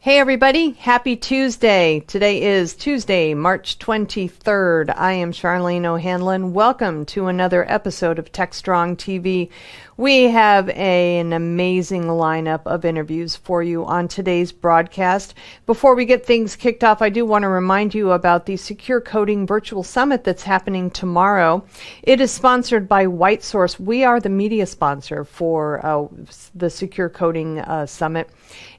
Hey everybody, happy Tuesday. Today is Tuesday, March 23rd. I am Charlene O'Hanlon. Welcome to another episode of TechStrong TV. We have an amazing lineup of interviews for you on today's broadcast. Before we get things kicked off, I do want to remind you about the Secure Coding Virtual Summit that's happening tomorrow. It is sponsored by WhiteSource. We are the media sponsor for the Secure Coding Summit.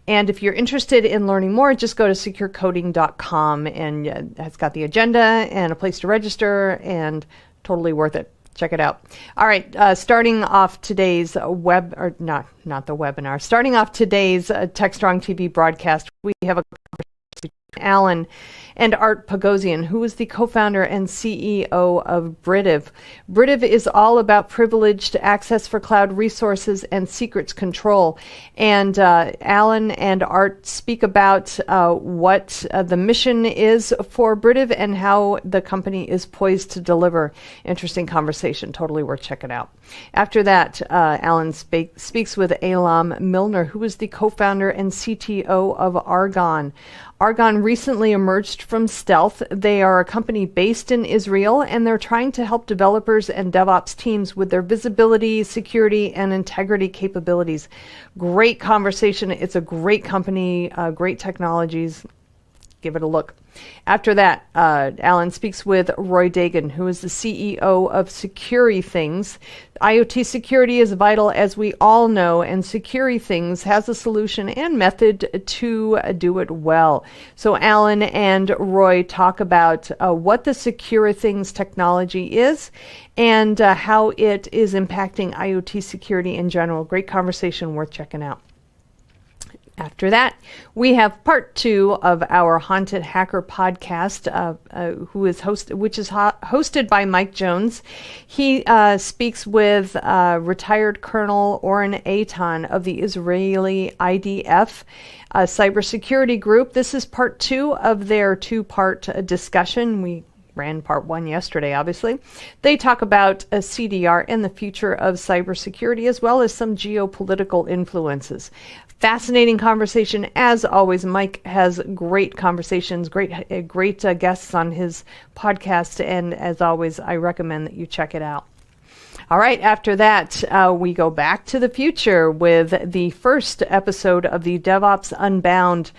And if you're interested in learning more, just go to securecoding.com, and it's got the agenda and a place to register, and totally worth it. Check it out. All right, starting off today's starting off today's TechStrong TV broadcast, we have a conversation with Alan and Art Pagosian, who is the co-founder and CEO of Britiv. Britiv is all about privileged access for cloud resources and secrets control. And Alan and Art speak about what the mission is for Britiv and how the company is poised to deliver. Interesting conversation, totally worth checking out. After that, Alan speaks with Elam Milner, who is the co-founder and CTO of Argon. Argon recently emerged from Stealth. They are a company based in Israel, and they're trying to help developers and DevOps teams with their visibility, security, and integrity capabilities. Great conversation. It's a great company, great technologies. Give it a look. After that, Alan speaks with Roy Dagan, who is the CEO of SecuriThings. IoT security is vital, as we all know, and SecuriThings has a solution and method to do it well. So Alan and Roy talk about what the SecuriThings technology is and how it is impacting IoT security in general. Great conversation, worth checking out. After that, we have part 2 of our Haunted Hacker podcast, which is hosted by Mike Jones. He speaks with retired Colonel Oren Eitan of the Israeli IDF cybersecurity group. This is part 2 of their 2-part discussion. We ran part 1 yesterday, obviously. They talk about a CDR and the future of cybersecurity, as well as some geopolitical influences. Fascinating conversation. As always, Mike has great conversations, great guests on his podcast, and as always, I recommend that you check it out. All right, after that, we go back to the future with the first episode of the DevOps Unbound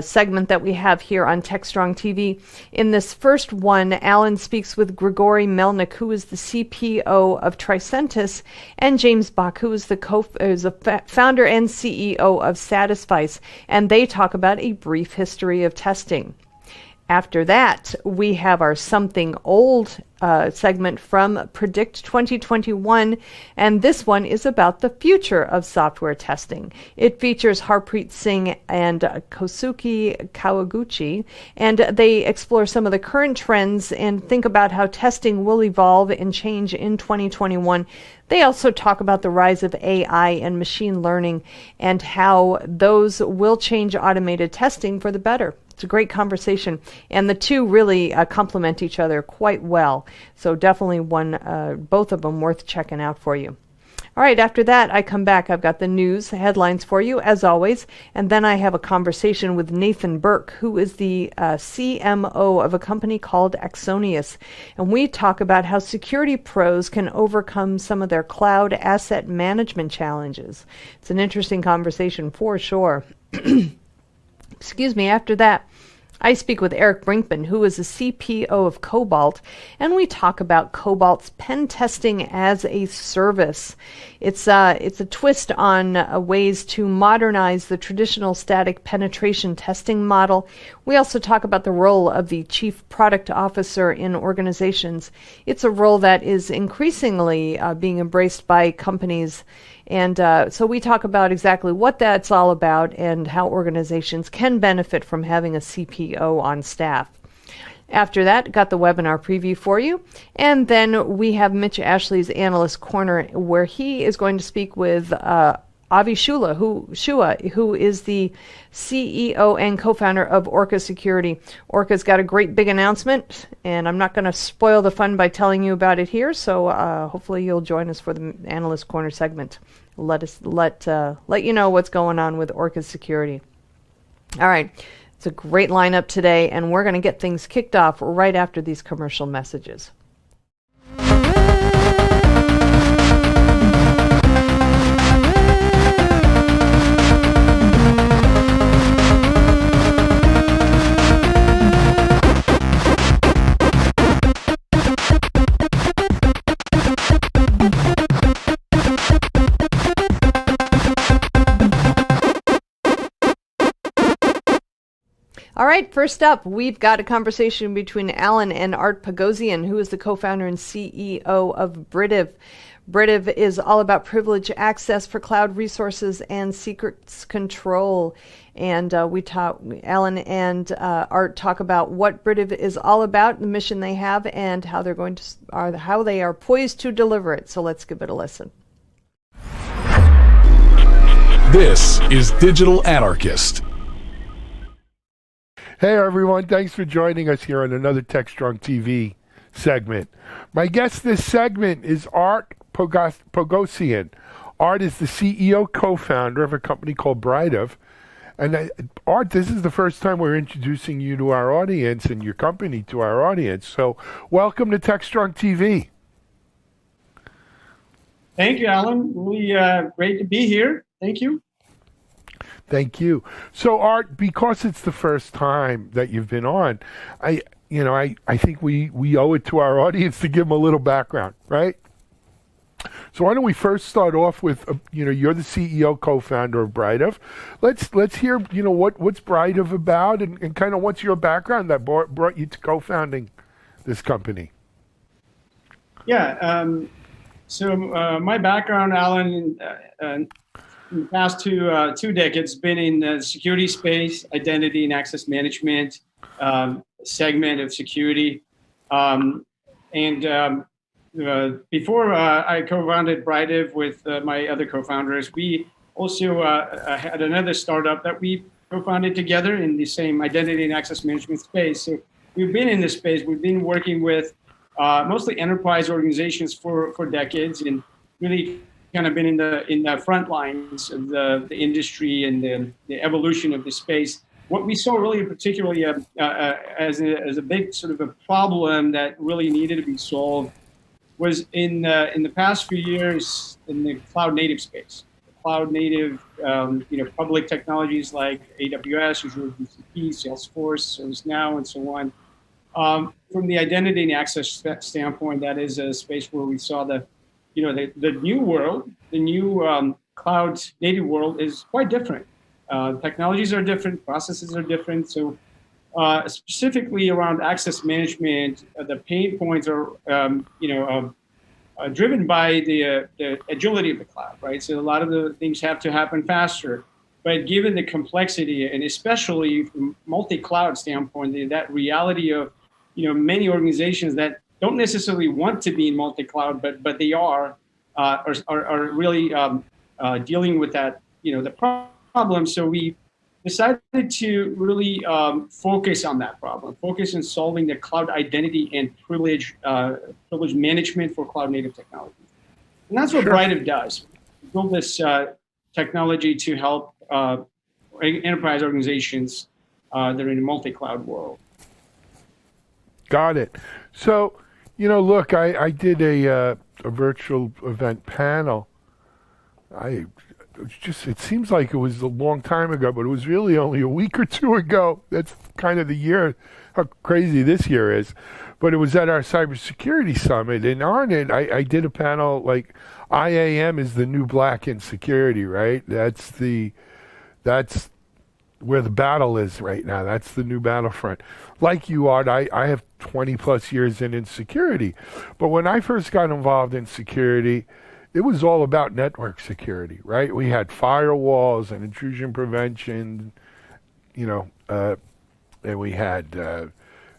segment that we have here on TechStrong TV. In this first one, Alan speaks with Grigory Melnik, who is the CPO of Tricentis, and James Bach, who is the founder and CEO of Satisfice, and they talk about a brief history of testing. After that, we have our Something Old segment from Predict 2021, and this one is about the future of software testing. It features Harpreet Singh and Kosuke Kawaguchi, and they explore some of the current trends and think about how testing will evolve and change in 2021. They also talk about the rise of AI and machine learning and how those will change automated testing for the better. It's a great conversation, and the two really complement each other quite well. So definitely both of them worth checking out for you. All right, after that, I come back. I've got the news headlines for you, as always, and then I have a conversation with Nathan Burke, who is the CMO of a company called Axonius, and we talk about how security pros can overcome some of their cloud asset management challenges. It's an interesting conversation for sure. Excuse me. After that, I speak with Eric Brinkman, who is the CPO of Cobalt, and we talk about Cobalt's pen testing as a service. It's a twist on ways to modernize the traditional static penetration testing model. We also talk about the role of the Chief Product Officer in organizations. It's a role that is increasingly being embraced by companies. And so we talk about exactly what that's all about and how organizations can benefit from having a CPO on staff. After that, got the webinar preview for you. And then we have Mitch Ashley's Analyst Corner, where he is going to speak with Avi Shua, who is the CEO and co-founder of Orca Security. Orca's got a great big announcement, and I'm not going to spoil the fun by telling you about it here, so hopefully you'll join us for the Analyst Corner segment. Let you know what's going on with Orca Security. All right. It's a great lineup today, and we're going to get things kicked off right after these commercial messages. All right, first up, we've got a conversation between Alan and Art Pagosian, who is the co-founder and CEO of Britiv. Britiv is all about privileged access for cloud resources and secrets control. And Alan and Art talk about what Britiv is all about, the mission they have, and how how they are poised to deliver it. So let's give it a listen. This is Digital Anarchist. Hey everyone, thanks for joining us here on another TechStrong TV segment. My guest this segment is Art Pagosian. Art is the CEO, co-founder of a company called Britiv. And Art, this is the first time we're introducing you to our audience and your company to our audience. So welcome to TechStrong TV. Thank you, Alan. Really great to be here. Thank you. Thank you. So Art, because it's the first time that you've been on, I think we owe it to our audience to give them a little background, right? So why don't we first start off with, you're the CEO, co-founder of Britiv. Let's hear, what's Britiv about and kind of what's your background that brought you to co-founding this company? Yeah. So my background, Alan, in the past two decades, been in the security space, identity and access management segment of security. Before I co-founded Britiv with my other co-founders, we also had another startup that we co-founded together in the same identity and access management space. So we've been in this space. We've been working with mostly enterprise organizations for decades, and really kind of been in the front lines of the industry and the evolution of the space. What we saw really particularly as a big sort of a problem that really needed to be solved was in the past few years in the cloud native space. Cloud native, public technologies like AWS, Azure GCP, Salesforce, ServiceNow, and so on. From the identity and access standpoint, that is a space where we saw the new world, the new cloud native world is quite different. Technologies are different, processes are different. So specifically around access management, the pain points are, driven by the agility of the cloud, right? So a lot of the things have to happen faster. But given the complexity, and especially from multi-cloud standpoint, that reality of, many organizations that don't necessarily want to be in multi-cloud, but they are really dealing with that, the problem. So we decided to really focus on that problem, focus on solving the cloud identity and privilege management for cloud native technologies. And that's what Britiv does. We build this technology to help enterprise organizations that are in a multi-cloud world. Got it. So, look, I did a virtual event panel. It seems like it was a long time ago, but it was really only a week or two ago. That's kind of the year, how crazy this year is. But it was at our Cybersecurity Summit. And on it, I did a panel like IAM is the new black in security, right? That's where the battle is right now. That's the new battlefront. Like you, Art, I have 20 plus years in security. But when I first got involved in security, it was all about network security, right? We had firewalls and intrusion prevention, and we had, then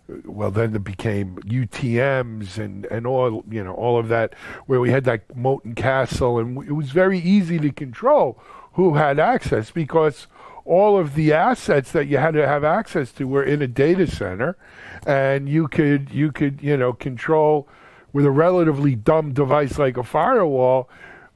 it became UTMs and all of that, where we had that moat and castle, and it was very easy to control who had access because all of the assets that you had to have access to were in a data center, and you could control with a relatively dumb device like a firewall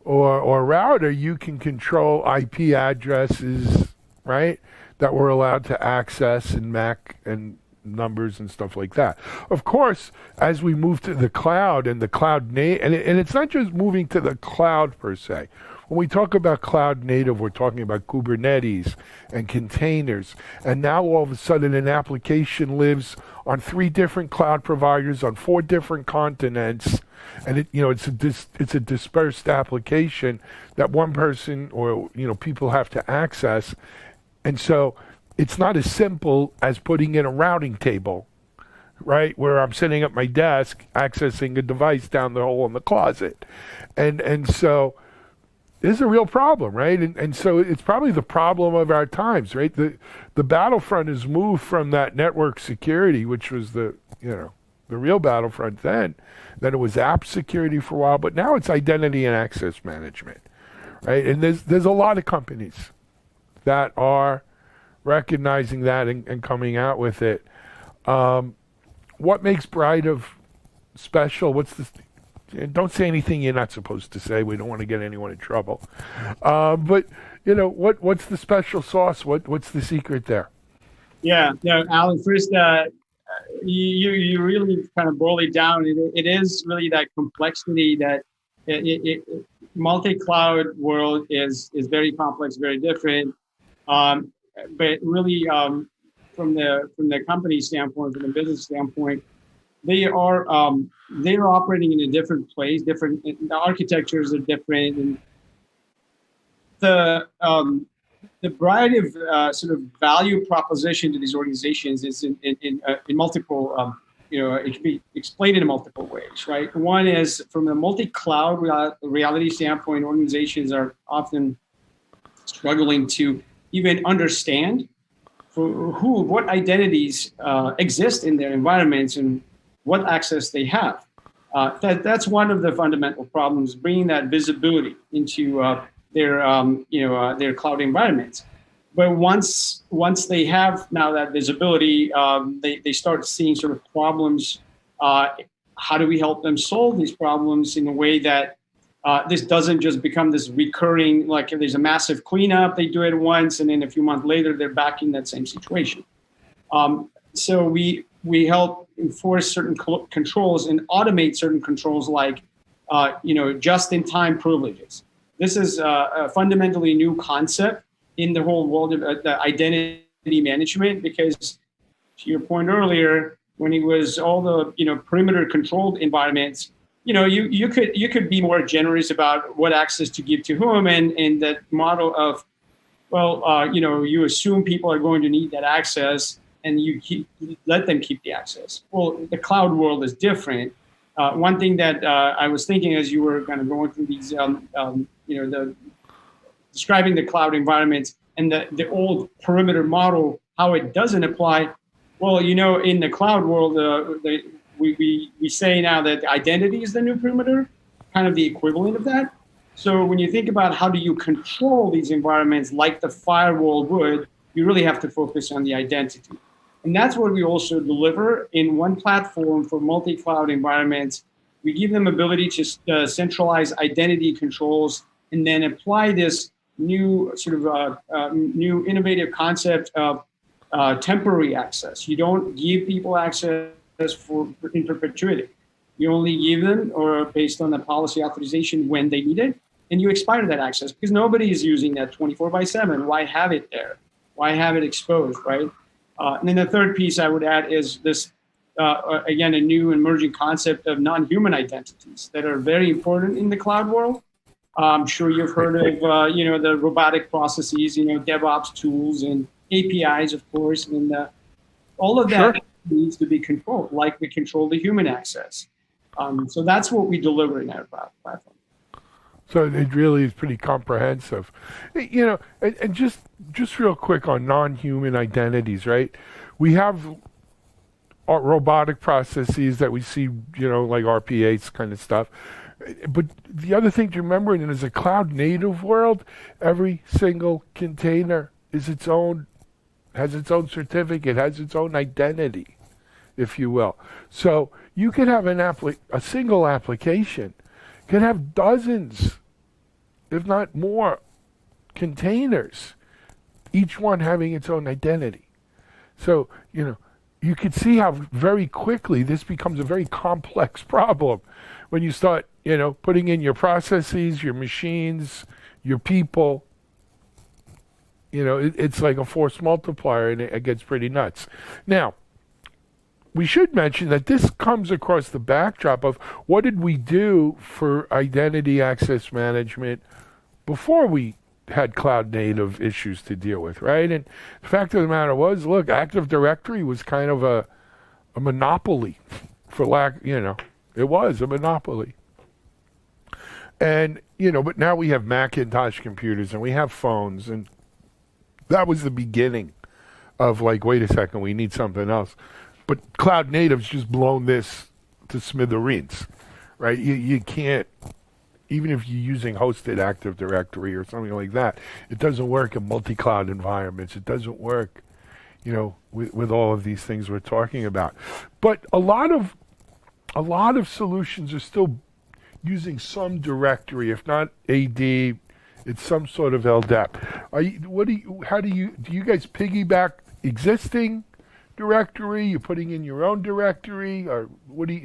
or router. You can control IP addresses, right? that we're allowed to access in Mac and numbers and stuff like that. Of course, as we move to the cloud and the cloud and it's not just moving to the cloud per se. When we talk about cloud native, we're talking about Kubernetes and containers. And now all of a sudden an application lives on 3 different cloud providers on 4 different continents. And it's a dispersed application that one person or people have to access. And so it's not as simple as putting in a routing table, right? Where I'm sitting at my desk accessing a device down the hole in the closet. And so this is a real problem, right? And so it's probably the problem of our times, right? The battlefront has moved from that network security, which was the real battlefront then it was app security for a while, but now it's identity and access management, right? And there's a lot of companies that are recognizing that and coming out with it. What makes Bride special? Don't say anything you're not supposed to say. We don't want to get anyone in trouble. But what's the special sauce? What's the secret there? Yeah, Alan. First, you really kind of boil it down. It is really that complexity that multi-cloud world is very complex, very different. But really, from the company standpoint, from the business standpoint, they're operating in a different place. The architectures are different, and the variety of sort of value proposition to these organizations is in multiple. It can be explained in multiple ways, right? One is from a multi-cloud reality standpoint, organizations are often struggling to even understand what identities exist in their environments and what access they have. That's one of the fundamental problems, bringing that visibility into their cloud environments. But once they have now that visibility, they start seeing sort of problems. How do we help them solve these problems in a way that this doesn't just become this recurring, like if there's a massive cleanup, they do it once, and then a few months later, they're back in that same situation. So we help enforce certain controls and automate certain controls like, just-in-time privileges. This is a fundamentally new concept in the whole world of the identity management, because to your point earlier, when it was all the perimeter controlled environments, you could be more generous about what access to give to whom, and that model of, you assume people are going to need that access, and you let them keep the access. Well, the cloud world is different. One thing that I was thinking as you were kind of going through these, describing the cloud environments and the old perimeter model, how it doesn't apply. Well, in the cloud world, we say now that identity is the new perimeter, kind of the equivalent of that. So when you think about how do you control these environments like the firewall would, you really have to focus on the identity. And that's what we also deliver in one platform for multi-cloud environments. We give them ability to centralize identity controls and then apply this new sort of new innovative concept of temporary access. You don't give people access in perpetuity. You only give them or based on the policy authorization when they need it, and you expire that access because nobody is using that 24/7. Why have it there? Why have it exposed, right? And then the third piece I would add is this, again, a new emerging concept of non-human identities that are very important in the cloud world. I'm sure you've heard of, the robotic processes, DevOps tools and APIs, of course, and all of that needs to be controlled, like we control the human access. So that's what we deliver in our platform. So it really is pretty comprehensive. And just real quick on non-human identities, right? We have robotic processes that we see, like RPAs kind of stuff. But the other thing to remember, in is a cloud native world, every single container is has its own certificate, has its own identity, if you will. So you can have a single application can have dozens, if not more, containers, each one having its own identity. So, you could see how very quickly this becomes a very complex problem when you start, putting in your processes, your machines, your people. It's like a force multiplier, and it gets pretty nuts. Now, we should mention that this comes across the backdrop of what did we do for identity access management before we had cloud native issues to deal with, right? And the fact of the matter was, look, Active Directory was kind of a monopoly, for lack, it was a monopoly. And, but now we have Macintosh computers and we have phones, and that was the beginning of like, wait a second, we need something else. But cloud native's just blown this to smithereens, right? You can't, even if you're using hosted Active Directory or something like that, it doesn't work in multi-cloud environments. It doesn't work, with all of these things we're talking about. But a lot of solutions are still using some directory, if not AD, it's some sort of LDAP. Do you guys piggyback existing directory? You're putting in your own directory, or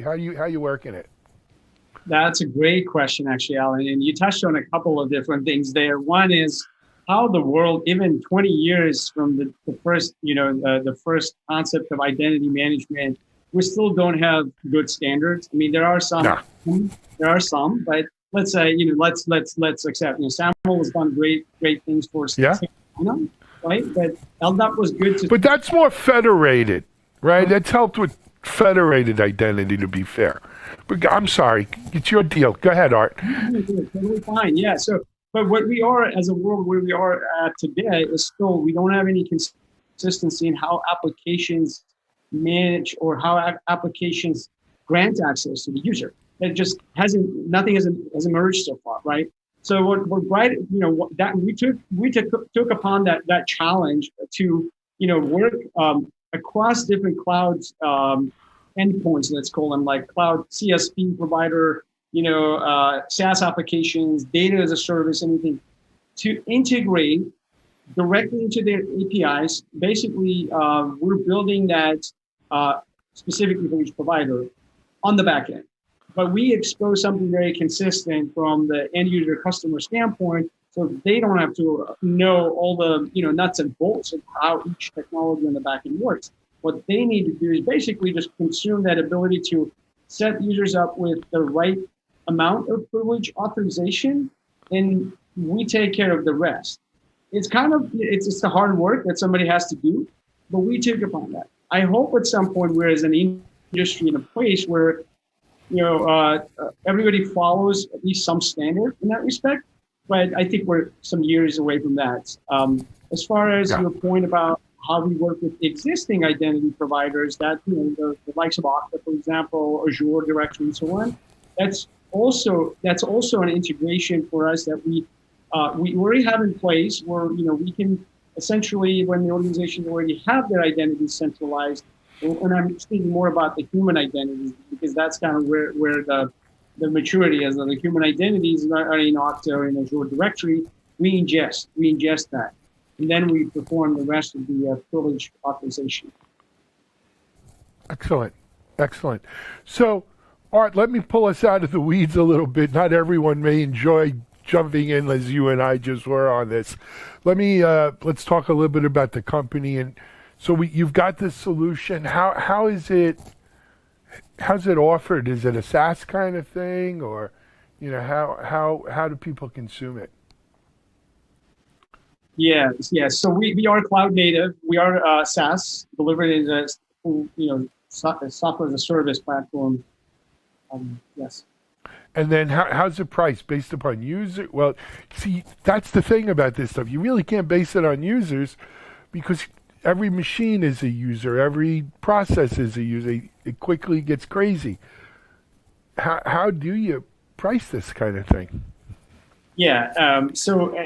how you working it? That's a great question, actually, Alan. And you touched on a couple of different things there. One is how the world, even 20 years from the first, the first concept of identity management, we still don't have good standards. I mean, there are some, but let's say, let's accept, Samuel has done great things for us. Yeah. Right? But LDAP was good But that's more federated, right? That's helped with federated identity, to be fair. But I'm sorry, it's your deal. Go ahead, Art. Totally fine. Yeah. So, but what we are as a world where we are at today is still, we don't have any consistency in how applications manage or how applications grant access to the user. It just nothing has emerged so far, right? So what we're right, that we took upon that challenge to, work across different clouds, endpoints, let's call them, like cloud CSP provider, SaaS applications, data as a service, anything, to integrate directly into their APIs. Basically, we're building that specifically for each provider on the back end. But we expose something very consistent from the end user customer standpoint, so they don't have to know all the nuts and bolts of how each technology on the back end works. What they need to do is basically just consume that ability to set users up with the right amount of privilege authorization, and we take care of the rest. It's the hard work that somebody has to do, but we take upon that. I hope at some point we're as an industry in a place where everybody follows at least some standard in that respect, but I think we're some years away from that. As far as your point about how we work with existing identity providers, that the likes of Okta, for example, Azure Directory, and so on, that's also an integration for us that we already have in place, where we can essentially, when the organizations already have their identities centralized. And I'm speaking more about the human identities, because that's kind of where the maturity is. The human identities are in Okta or in Azure Directory. We ingest that, and then we perform the rest of the privilege authorization. Excellent. So, Art, let me pull us out of the weeds a little bit. Not everyone may enjoy jumping in as you and I just were on this. Let's talk a little bit about the company. And so you've got this solution. How's it offered? Is it a SaaS kind of thing, or how do people consume it? Yeah. So we are cloud native. We are SaaS, delivered as a software as a service platform. Yes. And then how's it priced? Based upon user? Well, see, that's the thing about this stuff. You really can't base it on users, because every machine is a user. Every process is a user. It quickly gets crazy. How do you price this kind of thing? Yeah. So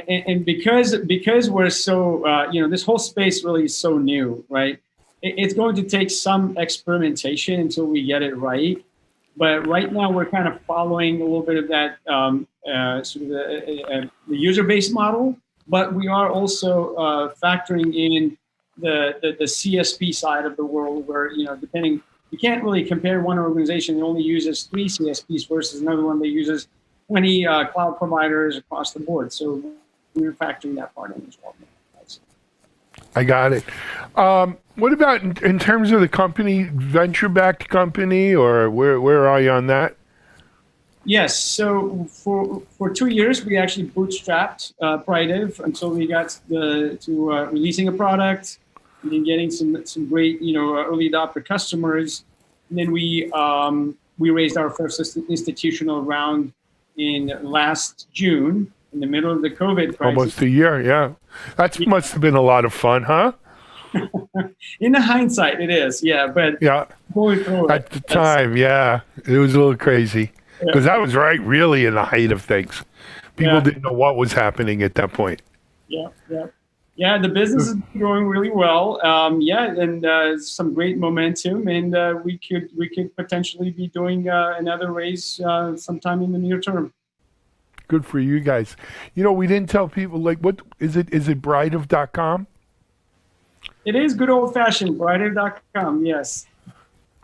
because we're so this whole space really is so new, right? It's going to take some experimentation until we get it right. But right now we're kind of following a little bit of that sort of the user-based model. but we are also factoring in the CSP side of the world, where depending, you can't really compare one organization that only uses 3 CSPs versus another one that uses 20 cloud providers across the board. So we're factoring that part in as well. I got it. What about in terms of the company, venture-backed company, or where are you on that? Yes. So for 2 years, we actually bootstrapped Brightive until we got to releasing a product and then getting some great early adopter customers. And then we raised our first institutional round in last June, in the middle of the COVID crisis. Almost a year, yeah. That must have been a lot of fun, huh? In the hindsight, it is, yeah. But yeah, going through at the time, yeah, it was a little crazy because that was really in the height of things. People didn't know what was happening at that point. Yeah. The business is growing really well. And some great momentum, and we could potentially be doing another raise sometime in the near term. Good for you guys. We didn't tell people, what is it? Is it Brightive.com? It is good old-fashioned Brightive.com, yes.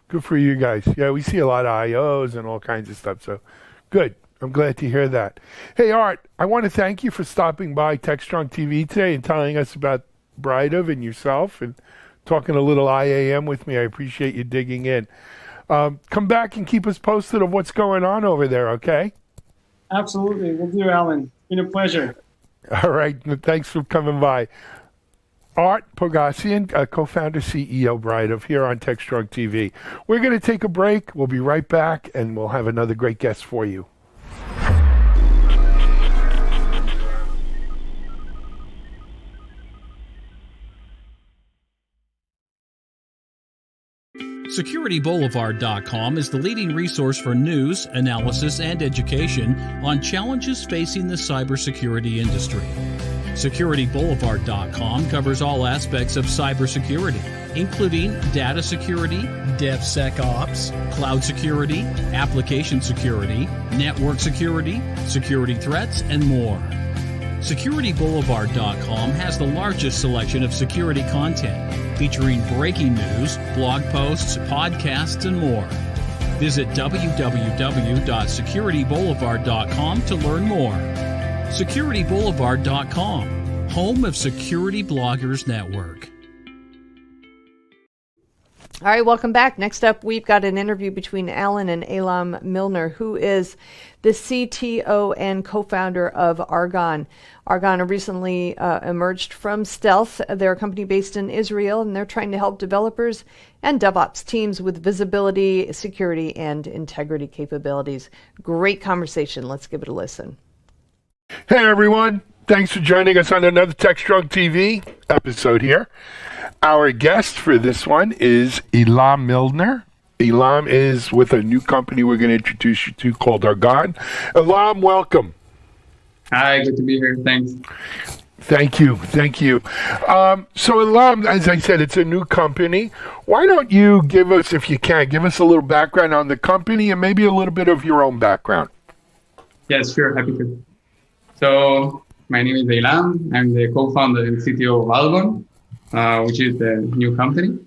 Good for you guys. Yeah, we see a lot of IOs and all kinds of stuff, so good. I'm glad to hear that. Hey, Art, I want to thank you for stopping by TechStrong TV today and telling us about Brightive and yourself and talking a little IAM with me. I appreciate you digging in. Come back and keep us posted of what's going on over there, okay? Absolutely. Will do, Alan. It's been a pleasure. All right. Thanks for coming by. Art Pogasian, co-founder, CEO, Brightive, here on TechStrong TV. We're going to take a break. We'll be right back, and we'll have another great guest for you. SecurityBoulevard.com is the leading resource for news, analysis, and education on challenges facing the cybersecurity industry. SecurityBoulevard.com covers all aspects of cybersecurity, including data security, DevSecOps, cloud security, application security, network security, security threats, and more. SecurityBoulevard.com has the largest selection of security content, featuring breaking news, blog posts, podcasts, and more. Visit www.securityboulevard.com to learn more. SecurityBoulevard.com, home of Security Bloggers Network. All right, welcome back. Next up, we've got an interview between Alan and Elam Milner, who is the CTO and co-founder of Argon. Argon recently emerged from Stealth. They're a company based in Israel, and they're trying to help developers and DevOps teams with visibility, security, and integrity capabilities. Great conversation. Let's give it a listen. Hey, everyone. Thanks for joining us on another TechStrong TV episode here. Our guest for this one is Elam Milner. Elam is with a new company we're going to introduce you to called Argon. Elam, welcome. Hi, good to be here. Thanks. Thank you. So Elam, as I said, it's a new company. Why don't you give us, if you can, give us a little background on the company and maybe a little bit of your own background? Yes, sure. Happy to. So my name is Elam. I'm the co-founder and CTO of Argon, which is the new company.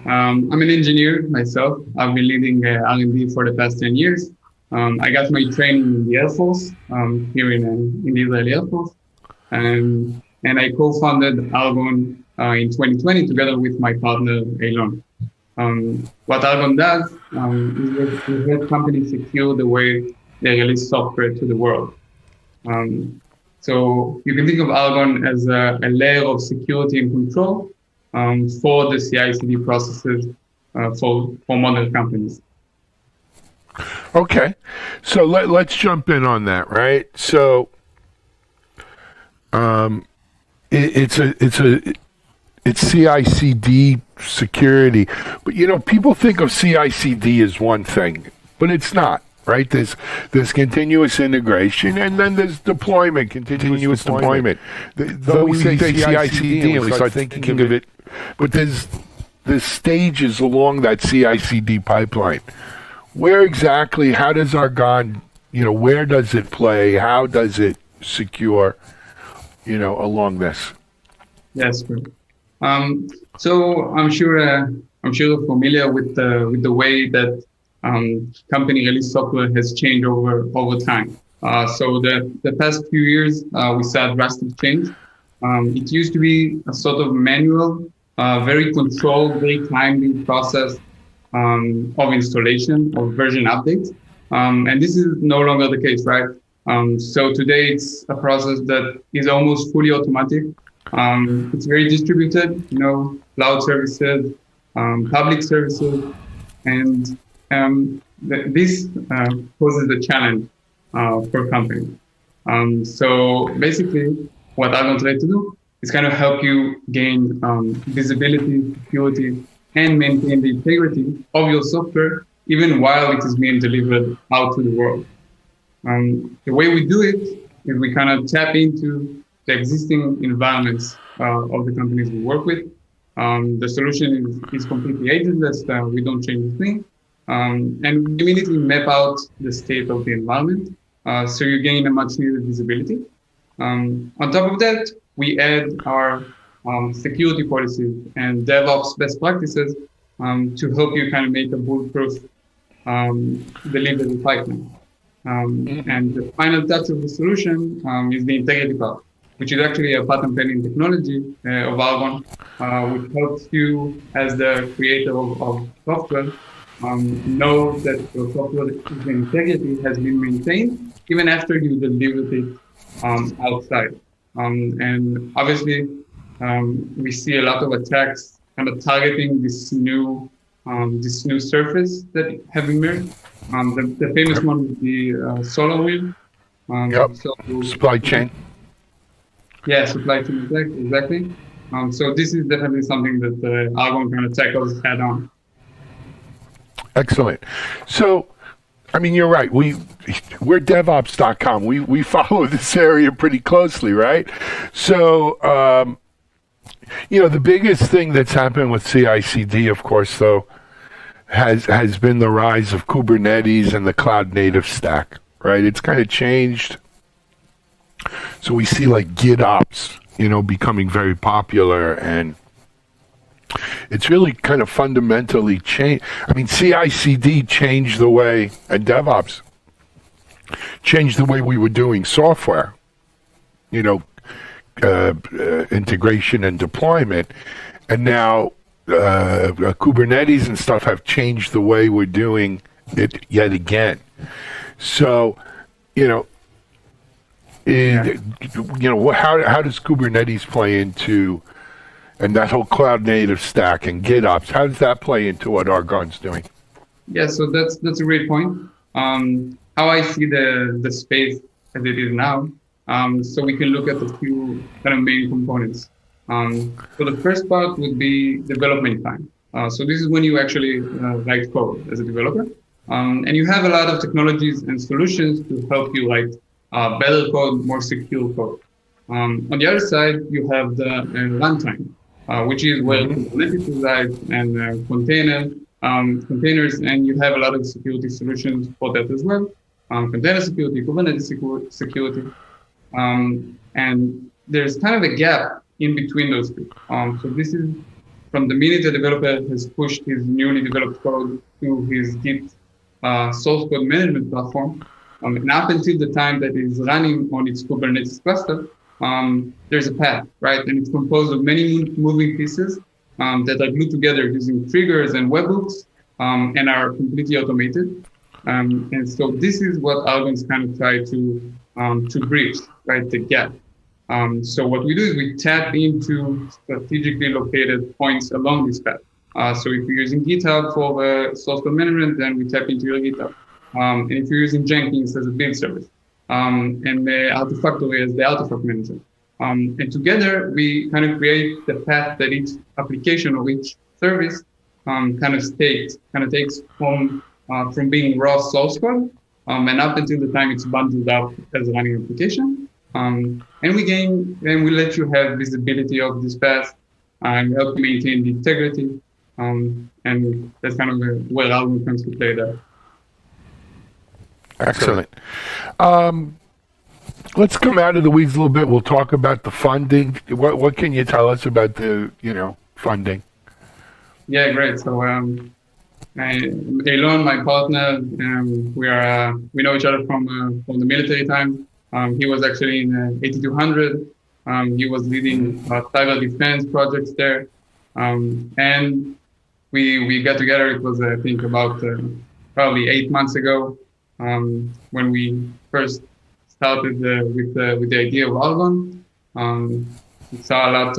I'm an engineer myself. I've been leading R&D for the past 10 years. I got my training in the Air Force, here in the Israeli Air Force. And I co-founded Argon in 2020 together with my partner, Elon. What Argon does is to help companies secure the way they release software to the world. So you can think of Argon as a layer of security and control for the CI/CD processes for modern companies. Okay, so let's jump in on that, right? So it's CI/CD security, but people think of CI/CD as one thing, but it's not. Right, there's continuous integration, and then there's deployment, continuous deployment. Though we say CI/CD, and we start thinking of it, but there's stages along that CI/CD pipeline. Where exactly? How does Argon? Where does it play? How does it secure? along this? Yes, sure. So I'm sure you're familiar with the way that company release software has changed over time. So the past few years we saw a drastic change. It used to be a sort of manual, very controlled, very timely process of installation of version updates, and this is no longer the case, right? So today it's a process that is almost fully automatic. It's very distributed, cloud services, public services, and this poses a challenge for companies. So basically, what I want to try to do is kind of help you gain visibility, security, and maintain the integrity of your software, even while it is being delivered out to the world. The way we do it is we kind of tap into the existing environments of the companies we work with. The solution is completely agentless. We don't change a thing. And we immediately map out the state of the environment. So you gain a much needed visibility. On top of that, we add our security policies and DevOps best practices to help you kind of make a bulletproof delivery pipeline. And the final touch of the solution is the integrity part, which is actually a patent pending technology of Argon, which helps you as the creator of software know that your software integrity has been maintained even after you delivered it outside. And obviously, we see a lot of attacks kind of targeting this new surface that have emerged. The famous one would be SolarWinds. Supply chain. Yeah, supply chain attack, exactly. So this is definitely something that Argon kind of tackles head on. Excellent. So, I mean, you're right. We're DevOps.com. We follow this area pretty closely, right? So, the biggest thing that's happened with CI/CD, of course, though, has been the rise of Kubernetes and the cloud native stack, right? It's kind of changed. So we see like GitOps, becoming very popular, and it's really kind of fundamentally changed. I mean, CI/CD changed the way, and DevOps changed the way we were doing software, integration and deployment. And now Kubernetes and stuff have changed the way we're doing it yet again. So, how does Kubernetes play into, and that whole cloud native stack and GitOps, how does that play into what Argon's doing? Yeah, so that's a great point. How I see the space as it is now. So we can look at a few kind of main components. So the first part would be development time. So this is when you actually write code as a developer. And you have a lot of technologies and solutions to help you write better code, more secure code. On the other side, you have the runtime, which is where Kubernetes resides and containers, and you have a lot of security solutions for that as well. Container security, Kubernetes security. And there's kind of a gap in between those two. So this is from the minute the developer has pushed his newly developed code to his Git source code management platform, and up until the time that is running on its Kubernetes cluster, there's a path, right? And it's composed of many moving pieces that are glued together using triggers and webhooks and are completely automated. And so this is what Argon's kind of try to bridge, right, the gap. So what we do is we tap into strategically located points along this path. So if you're using GitHub for the source code management, then we tap into your GitHub. And if you're using Jenkins as a build service, and the Artifactory as the artifact manager. And together we kind of create the path that each application or each service kind of takes from being raw source code and up until the time it's bundled up as a running application. And we let you have visibility of this path and help maintain the integrity. And that's kind of where Algon comes to play there. Excellent. let's come out of the weeds a little bit. We'll talk about the funding. What can you tell us about the funding? Yeah, great. So Elon, my partner, we know each other from the military time. He was actually in 8200. He was leading cyber defense projects there, and we got together. It was, I think, about probably 8 months ago when we first started with the idea of Argon. We saw a lot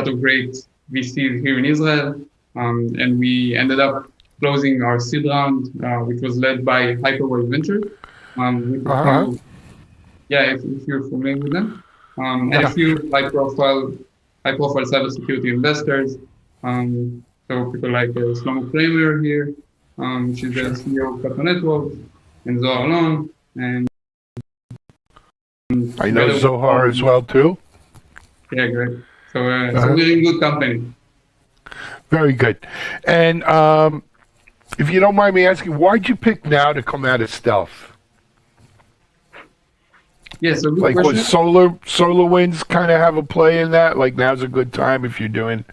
of great VCs here in Israel, and we ended up closing our seed round, which was led by Hyperwave Ventures. If you're familiar with them, and a few high-profile cybersecurity investors. So people like Shlomo Kramer here, she's the CEO of Kato Network, and Zohar Alon, and I know Zohar as well too. Yeah, great. So we're in good company. Very good. And if you don't mind me asking, why'd you pick now to come out of stealth? Yeah, so good like question. was SolarWinds kind of have a play in that? Like now's a good time if you're doing,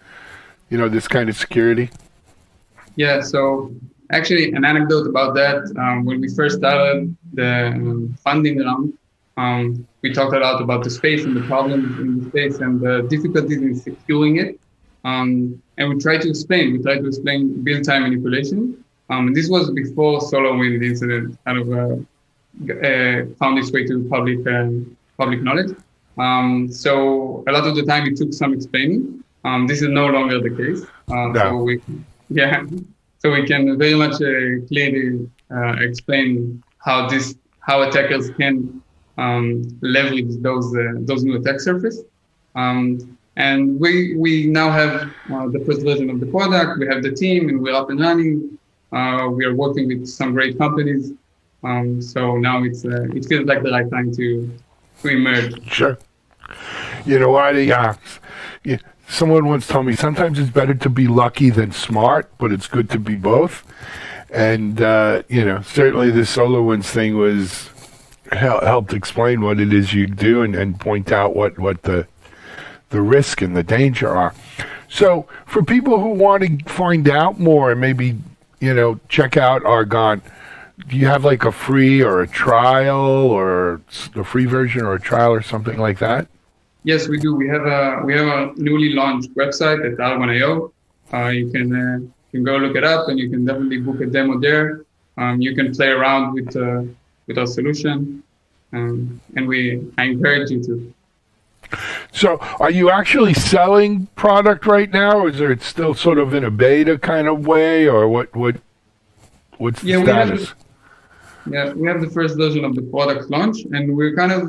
this kind of security? Yeah, so actually an anecdote about that, when we first started the funding round, we talked a lot about the space and the problems in the space and the difficulties in securing it. And we tried to explain build-time manipulation. This was before SolarWinds incident kind of found its way to public knowledge. So a lot of the time it took some explaining. This is no longer the case. No. So we can very much clearly explain how attackers can leverage those new attack surface. And we now have the first version of the product. We have the team, and we're up and running. We are working with some great companies. So now it feels like the right time to emerge. Sure. You know what? Someone once told me sometimes it's better to be lucky than smart, but it's good to be both. And certainly the SolarWinds thing was helped explain what it is you do and point out what the risk and the danger are. So for people who want to find out more and maybe check out Argon, do you have like a free or a trial or a free version or a trial or something like that? Yes, we do. We have a newly launched website at Argon.io. You can go look it up, and you can definitely book a demo there. You can play around with our solution, and I encourage you to. So, are you actually selling product right now, or is it still sort of in a beta kind of way, or what's the status? We have the first version of the product launch, and we're kind of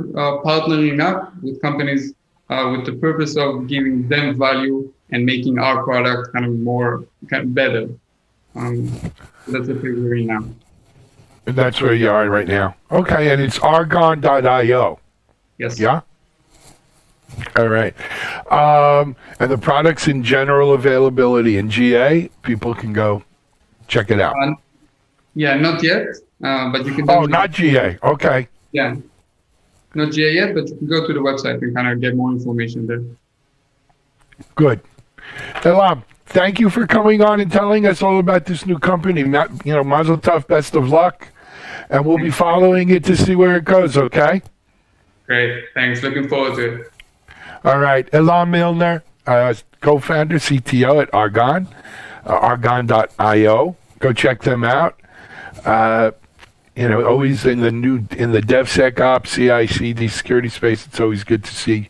partnering up with companies with the purpose of giving them value and making our product kind of better. That's the phase we're in now. And that's where you are right now. Okay, and it's argon.io. Yes. Yeah? All right. And the product's in general availability in GA. People can go check it out. Not yet, but you can. Oh, not GA. Okay. Yeah. Not GA yet, but you can go to the website and kind of get more information there. Good. Elam, thank you for coming on and telling us all about this new company. Mazel tov, best of luck. And we'll be following it to see where it goes, okay? Great. Thanks. Looking forward to it. All right. Elam Milner, co-founder, CTO at Argon, argon.io. Go check them out. Always in the DevSecOps, CI/CD security space, it's always good to see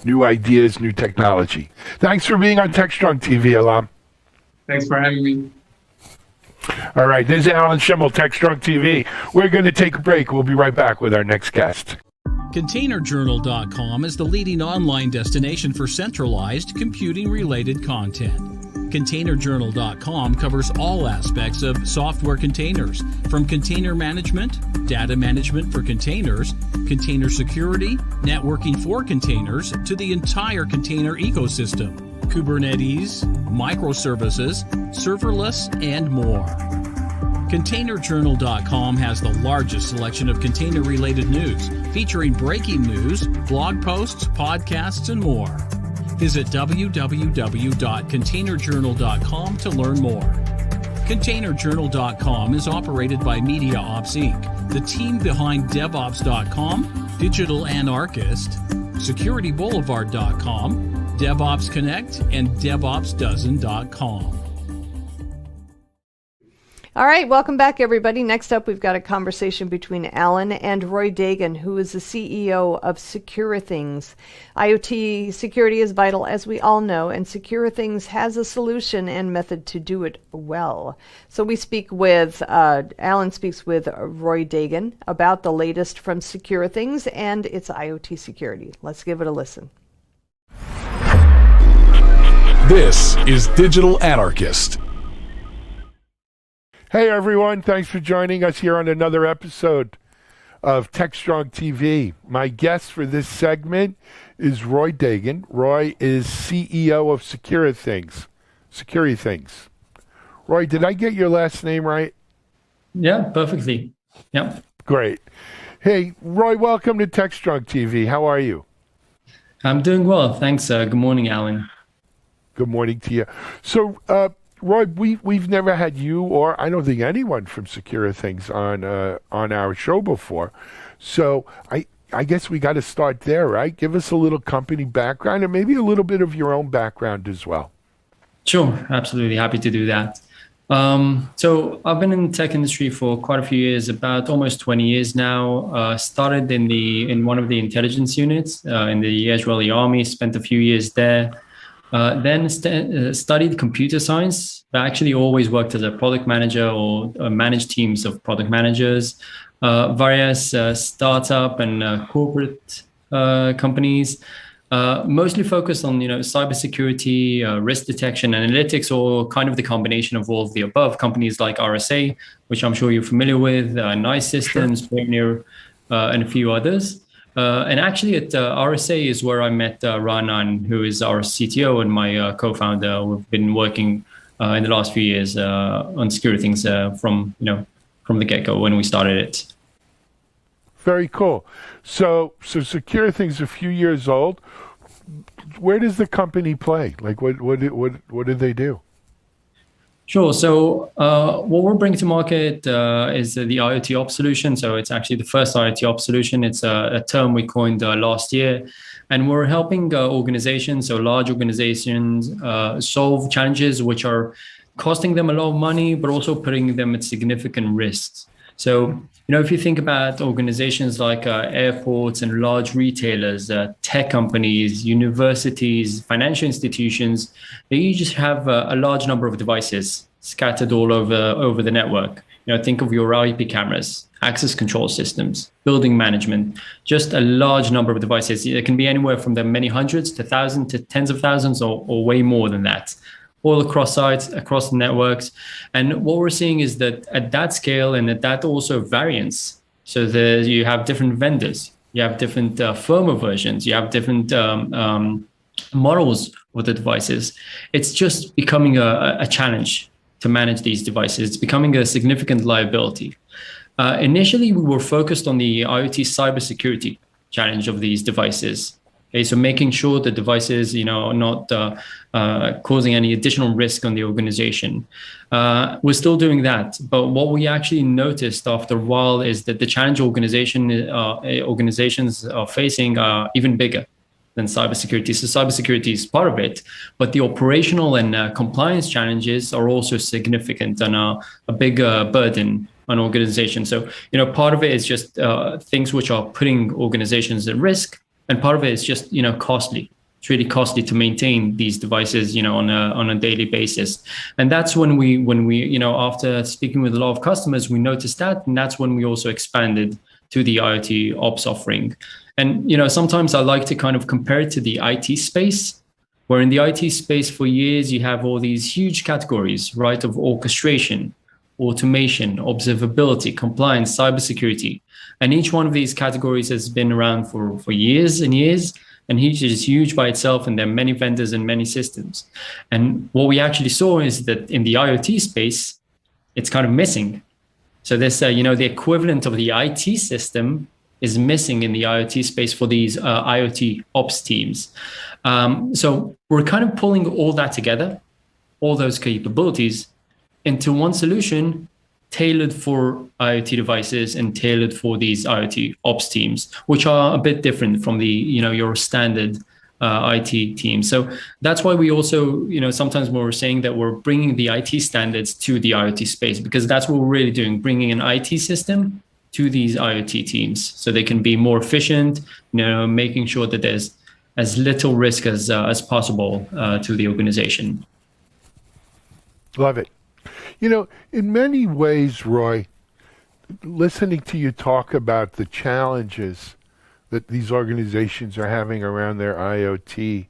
new ideas, new technology. Thanks for being on TechStrong TV, Elam. Thanks for having me. All right, this is Alan Schimmel, TechStrong TV. We're going to take a break. We'll be right back with our next guest. ContainerJournal.com is the leading online destination for centralized computing-related content. ContainerJournal.com covers all aspects of software containers, from container management, data management for containers, container security, networking for containers, to the entire container ecosystem, Kubernetes, microservices, serverless, and more. ContainerJournal.com has the largest selection of container-related news, featuring breaking news, blog posts, podcasts, and more. Visit www.containerjournal.com to learn more. ContainerJournal.com is operated by MediaOps Inc., the team behind DevOps.com, Digital Anarchist, SecurityBoulevard.com, DevOps Connect, and DevOpsDozen.com. All right, welcome back, everybody. Next up, we've got a conversation between Alan and Roy Dagan, who is the CEO of SecureThings. IoT security is vital, as we all know, and SecureThings has a solution and method to do it well. So we speak with, Alan speaks with Roy Dagan about the latest from SecureThings and its IoT security. Let's give it a listen. This is Digital Anarchist. Hey everyone, thanks for joining us here on another episode of TechStrong TV. My guest for this segment is Roy Dagan. Roy is CEO of SecureThings. Roy, did I get your last name right? Yeah, perfectly. Yeah. Great. Hey, Roy, welcome to TechStrong TV. How are you? I'm doing well. Thanks. Good morning, Alan. Good morning to you. So, Roy, we've never had you, or I don't think anyone from SecureThings on our show before. So I guess we got to start there, right? Give us a little company background and maybe a little bit of your own background as well. Sure, absolutely. Happy to do that. So I've been in the tech industry for quite a few years, about almost 20 years now. Started in one of the intelligence units in the Israeli army, spent a few years there. Then studied computer science, but actually always worked as a product manager or managed teams of product managers, various startup and corporate companies, mostly focused on cybersecurity, risk detection, analytics, or kind of the combination of all of the above. Companies like RSA, which I'm sure you're familiar with, Nice Systems, Pioneer, and a few others. And actually at RSA is where I met Ranan, who is our CTO and my co-founder. We've been working in the last few years on SecureThings from the get-go when we started it. Very cool. So SecureThings is a few years old. Where does the company play? Like what do they do? Sure. So what we're bringing to market is the IoT Ops solution. So it's actually the first IoT Ops solution. It's a term we coined last year. And we're helping organizations, so large organizations, solve challenges which are costing them a lot of money, but also putting them at significant risks. So, if you think about organizations like airports and large retailers, tech companies, universities, financial institutions, they just have a large number of devices scattered all over the network. Think of your IP cameras, access control systems, building management, just a large number of devices. It can be anywhere from the many hundreds to thousands to tens of thousands or way more than that, all across sites, across the networks. And what we're seeing is that at that scale and at that also variance, so you have different vendors, you have different firmware versions, you have different models of the devices. It's just becoming a challenge to manage these devices. It's becoming a significant liability. Initially, we were focused on the IoT cybersecurity challenge of these devices. Okay, so making sure the devices, are not causing any additional risk on the organization. We're still doing that, but what we actually noticed after a while is that the challenge organizations are facing are even bigger than cybersecurity. So cybersecurity is part of it, but the operational and compliance challenges are also significant and are a bigger burden on organizations. So, part of it is just things which are putting organizations at risk. And part of it is just, costly. It's really costly to maintain these devices, on a daily basis. And that's when we, after speaking with a lot of customers, we noticed that, and that's when we also expanded to the IoT Ops offering. And, sometimes I like to kind of compare it to the IT space, where in the IT space for years, you have all these huge categories, right, of orchestration, automation, observability, compliance, cybersecurity. And each one of these categories has been around for years and years, and each is huge by itself, and there are many vendors and many systems. And what we actually saw is that in the IoT space, it's kind of missing. So this, the equivalent of the IT system is missing in the IoT space for these IoT ops teams. So we're kind of pulling all that together, all those capabilities into one solution tailored for IoT devices and tailored for these IoT ops teams, which are a bit different from the, your standard IT team. So that's why we also, sometimes we're saying that we're bringing the IT standards to the IoT space, because that's what we're really doing, bringing an IT system to these IoT teams so they can be more efficient, making sure that there's as little risk as possible to the organization. Love it. In many ways, Roy, listening to you talk about the challenges that these organizations are having around their IoT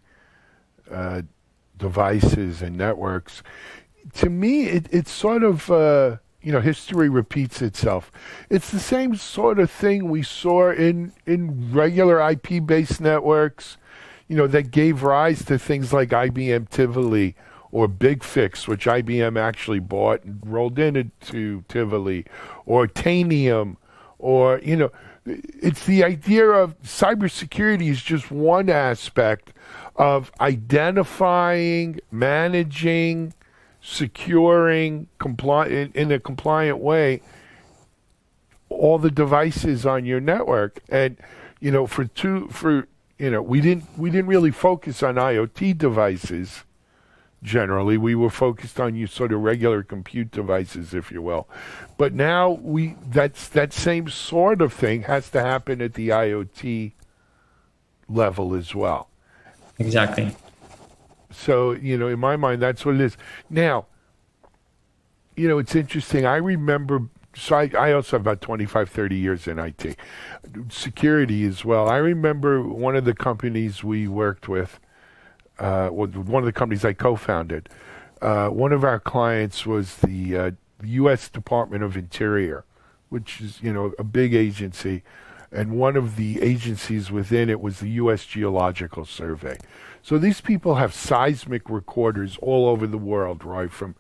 devices and networks, to me, it's sort of, history repeats itself. It's the same sort of thing we saw in regular IP-based networks, that gave rise to things like IBM Tivoli or BigFix, which IBM actually bought and rolled into Tivoli, or Tanium, or, it's the idea of cybersecurity is just one aspect of identifying, managing, securing, in a compliant way, all the devices on your network. And, we didn't really focus on IoT devices. Generally, we were focused on your sort of regular compute devices, if you will. But now that same sort of thing has to happen at the IoT level as well. Exactly. So, in my mind, that's what it is. Now, it's interesting. I remember, so I also have about 25, 30 years in IT. Security as well. I remember one of the companies we worked with, one of the companies I co-founded, one of our clients was the U.S. Department of Interior, which is, a big agency. And one of the agencies within it was the U.S. Geological Survey. So these people have seismic recorders all over the world, right? From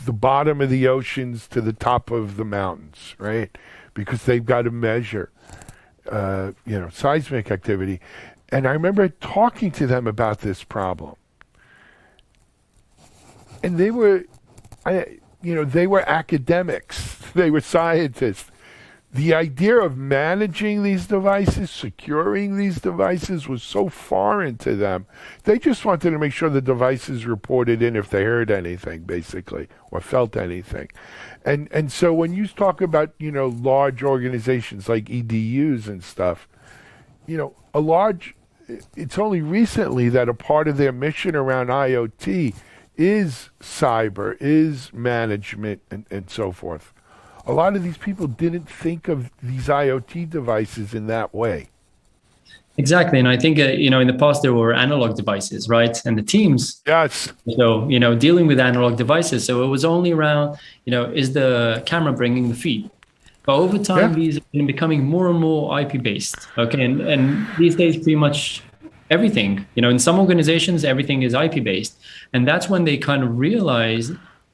the bottom of the oceans to the top of the mountains, right? Because they've got to measure, seismic activity. And I remember talking to them about this problem. And they were academics. They were scientists. The idea of managing these devices, securing these devices was so foreign to them. They just wanted to make sure the devices reported in if they heard anything, basically, or felt anything. And so when you talk about, large organizations like EDUs and stuff, it's only recently that a part of their mission around IoT is cyber, is management, and so forth. A lot of these people didn't think of these IoT devices in that way. Exactly. And I think, in the past, there were analog devices, right? And the teams. Yes. So, dealing with analog devices. So it was only around, is the camera bringing the feed? But over time, these are becoming more and more IP-based. Okay. And these days, pretty much everything, in some organizations, everything is IP-based. And that's when they kind of realize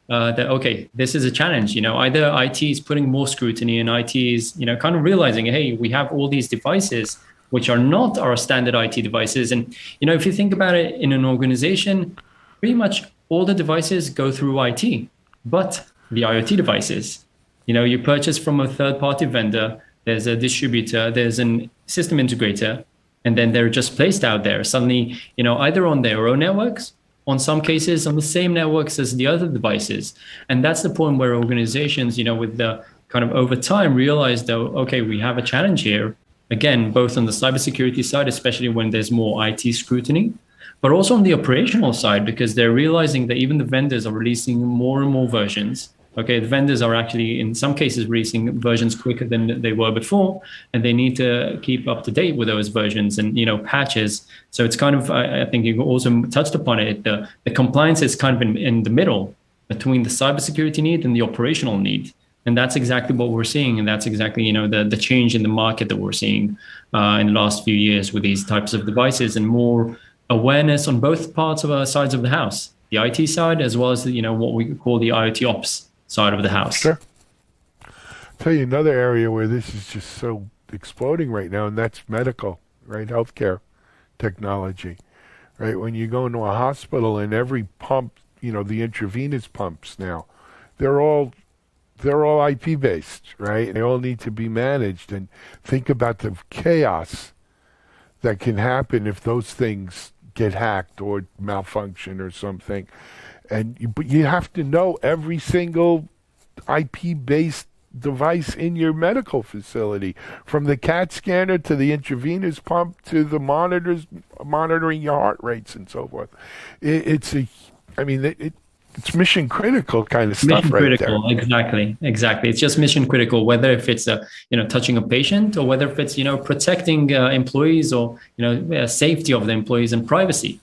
that, okay, this is a challenge. Either IT is putting more scrutiny and IT is, kind of realizing, hey, we have all these devices which are not our standard IT devices. And, if you think about it in an organization, pretty much all the devices go through IT, but the IoT devices, you purchase from a third-party vendor, there's a distributor, there's a system integrator, and then they're just placed out there suddenly, either on their own networks, on some cases on the same networks as the other devices. And that's the point where organizations, with the kind of over time realize though, okay, we have a challenge here. Again, both on the cybersecurity side, especially when there's more IT scrutiny, but also on the operational side, because they're realizing that even the vendors are releasing more and more versions. Okay, the vendors are actually, in some cases, releasing versions quicker than they were before, and they need to keep up to date with those versions and, patches. So it's kind of, I think you also touched upon it, the compliance is kind of in the middle between the cybersecurity need and the operational need. And that's exactly what we're seeing. And that's exactly, the change in the market that we're seeing in the last few years with these types of devices, and more awareness on both parts of our sides of the house, the IT side, as well as, what we call the IoT ops side of the house. Sure. tell you another area where this is just so exploding right now, and that's medical, right? Healthcare technology, right? When you go into a hospital and every pump, the intravenous pumps now, they're all IP based, right? They all need to be managed, and think about the chaos that can happen if those things get hacked or malfunction or something. But you have to know every single IP-based device in your medical facility, from the CAT scanner to the intravenous pump to the monitors monitoring your heart rates and so forth. It's mission critical kind of stuff Mission right critical, there. exactly. It's just mission critical, whether if it's touching a patient, or whether if it's protecting employees, or safety of the employees and privacy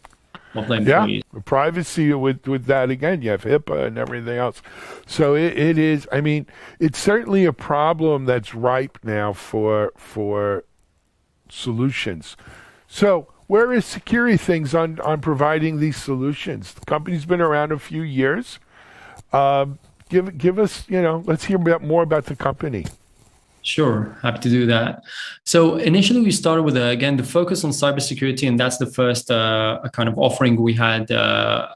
of the employees. Yeah, privacy with that again. You have HIPAA and everything else. So it is. I mean, it's certainly a problem that's ripe now for solutions. So where is Security Things on providing these solutions? The company's been around a few years. Give us, let's hear more about the company. Sure, happy to do that. So initially we started with, again, the focus on cybersecurity, and that's the first kind of offering we had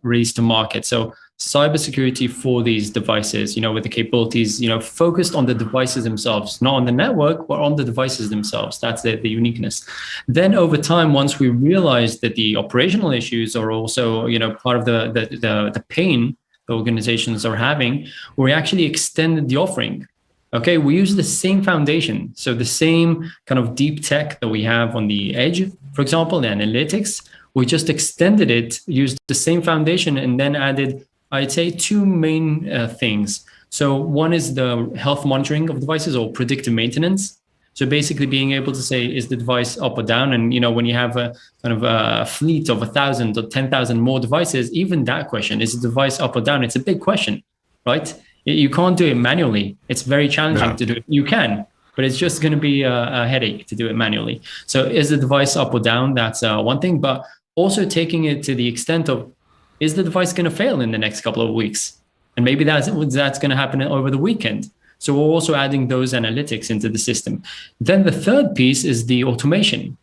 released to market. So cybersecurity for these devices, with the capabilities, focused on the devices themselves, not on the network, but on the devices themselves. That's the uniqueness. Then over time, once we realized that the operational issues are also, part of the pain the organizations are having, we actually extended the offering. Okay, we use the same foundation. So the same kind of deep tech that we have on the edge, for example, the analytics, we just extended it, used the same foundation, and then added, I'd say, two main things. So one is the health monitoring of devices, or predictive maintenance. So basically being able to say, is the device up or down? And, when you have a kind of a fleet of 1,000 or 10,000 more devices, even that question, is the device up or down? It's a big question, right? You can't do it manually. It's very challenging to do it. You can, but it's just going to be a headache to do it manually. So is the device up or down? That's one thing, but also taking it to the extent of, is the device going to fail in the next couple of weeks? And maybe that's going to happen over the weekend. So we're also adding those analytics into the system. Then the third piece is the automation.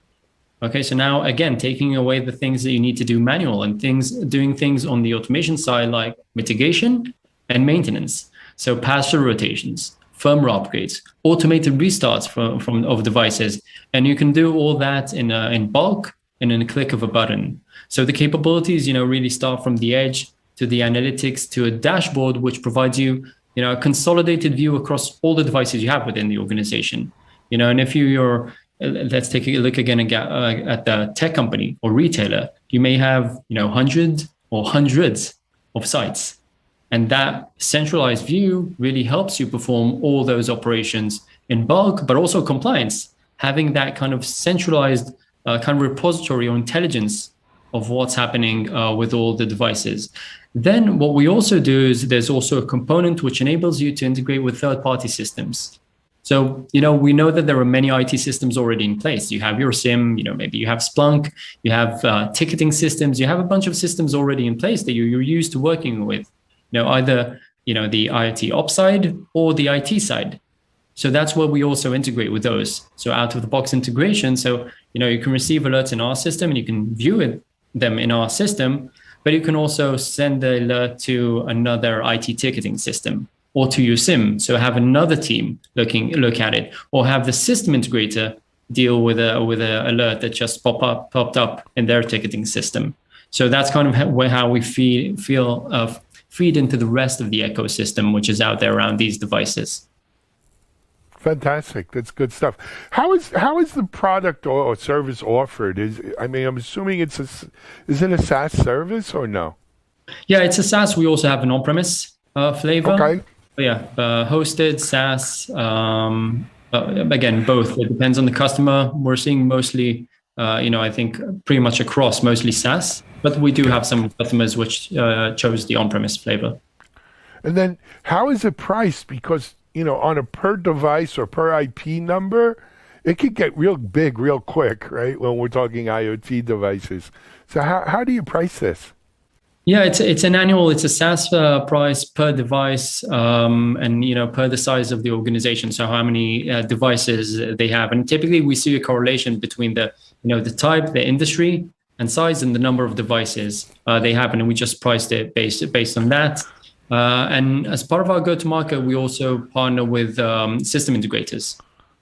Okay, so now again, taking away the things that you need to do manual and doing things on the automation side, like mitigation and maintenance. So pass-through rotations, firmware upgrades, automated restarts of devices, and you can do all that in bulk and in a click of a button. So the capabilities, really start from the edge to the analytics to a dashboard, which provides you, a consolidated view across all the devices you have within the organization. And if let's take a look again at the tech company or retailer, you may have, hundreds of sites. And that centralized view really helps you perform all those operations in bulk, but also compliance, having that kind of centralized kind of repository or intelligence of what's happening with all the devices. Then what we also do is there's also a component which enables you to integrate with third-party systems. So, we know that there are many IT systems already in place. You have your SIM, maybe you have Splunk, you have ticketing systems, you have a bunch of systems already in place that you're used to working with. Either, the IoT ops side or the IT side. So that's where we also integrate with those. So out of the box integration. So, you can receive alerts in our system and you can view them in our system, but you can also send the alert to another IT ticketing system or to your SIM. So have another team look at it, or have the system integrator deal with a alert that just popped up in their ticketing system. So that's kind of how we feed into the rest of the ecosystem, which is out there around these devices. Fantastic. That's good stuff. How is the product or service offered? I'm assuming is it a SaaS service or no? Yeah, it's a SaaS. We also have an on-premise flavor. Okay. Yeah, hosted, SaaS. Again, both. It depends on the customer. We're seeing mostly, I think pretty much across mostly SaaS, but we do have some customers which chose the on-premise flavor. And then how is it priced? Because, on a per device or per IP number, it could get real big real quick, right? When we're talking IoT devices. So how do you price this? Yeah, it's an annual. It's a SaaS price per device, and per the size of the organization. So how many devices they have, and typically we see a correlation between the type, the industry, and size, and the number of devices they have, and we just priced it based on that. And as part of our go-to-market, we also partner with system integrators.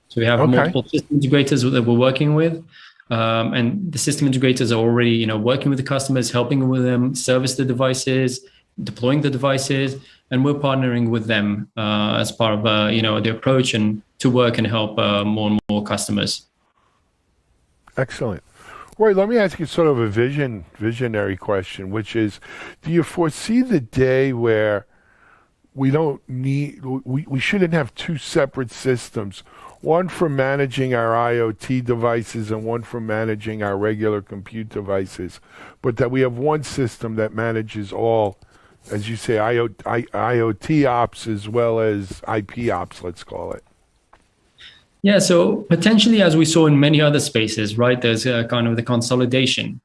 So we have multiple system integrators that we're working with. And the system integrators are already, working with the customers, helping with them service the devices, deploying the devices, and we're partnering with them as part of, the approach and to work and help more and more customers. Excellent. Roy, let me ask you sort of a visionary question, which is, do you foresee the day where we shouldn't have two separate systems, one for managing our IoT devices and one for managing our regular compute devices, but that we have one system that manages all, as you say, IoT ops as well as IP ops, let's call it? Yeah, so potentially, as we saw in many other spaces, right, there's kind of the consolidation.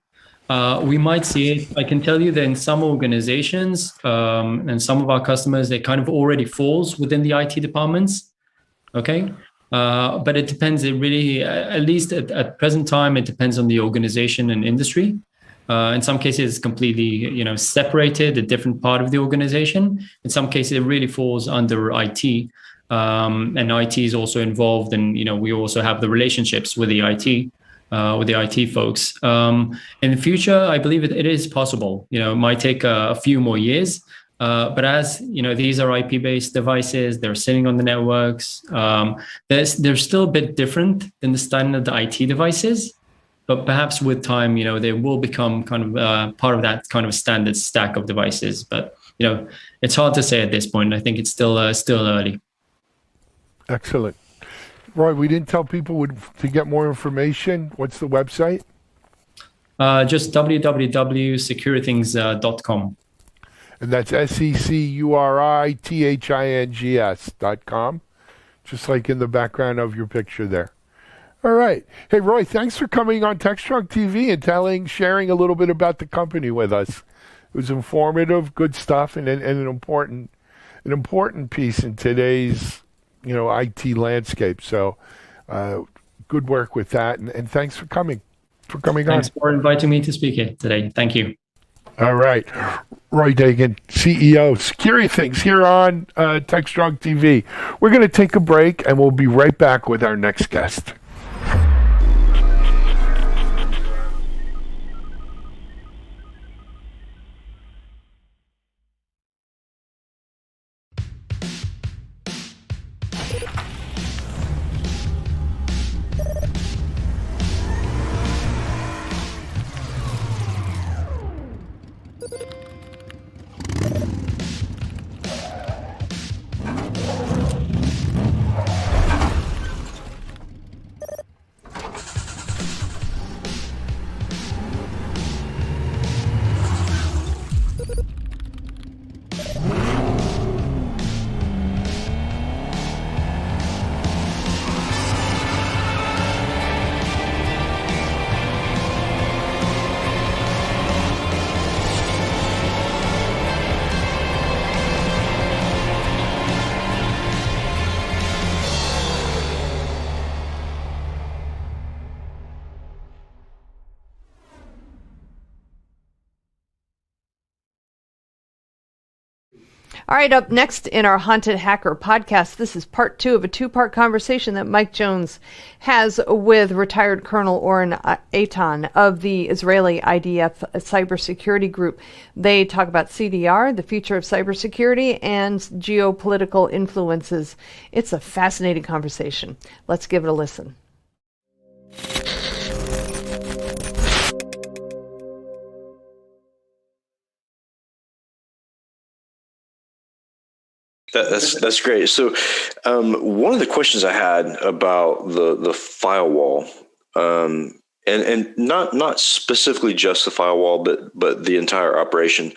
We might see it. I can tell you that in some organizations and some of our customers, it kind of already falls within the IT departments. Okay. But it depends. It really, at least at present time, it depends on the organization and industry. In some cases, it's completely, separated, a different part of the organization. In some cases, it really falls under IT. And IT is also involved, and we also have the relationships with the IT folks. In the future, I believe it is possible. It might take a few more years, but as these are IP-based devices, they're sitting on the networks. They're still a bit different than the standard IT devices, but perhaps with time, they will become kind of part of that kind of standard stack of devices. But it's hard to say at this point. I think it's still early. Excellent. Roy, we didn't tell people to get more information. What's the website? Just www.securithings.com. And that's SECURITHINGS.com, just like in the background of your picture there. All right. Hey, Roy, thanks for coming on TechStrong TV and sharing a little bit about the company with us. It was informative, good stuff, and an important piece in today's IT landscape. So good work with that. And thanks for coming on. Thanks for inviting me to speak here today. Thank you. All right. Roy Dagan, CEO, Security Things here on TechStrong TV. We're going to take a break and we'll be right back with our next guest. All right, up next in our Haunted Hacker podcast, this is part 2 of a 2-part conversation that Mike Jones has with retired Colonel Oren Eitan of the Israeli IDF Cybersecurity Group. They talk about CDR, the future of cybersecurity, and geopolitical influences. It's a fascinating conversation. Let's give it a listen. That's great. So one of the questions I had about the firewall, and not specifically just the firewall, but the entire operation,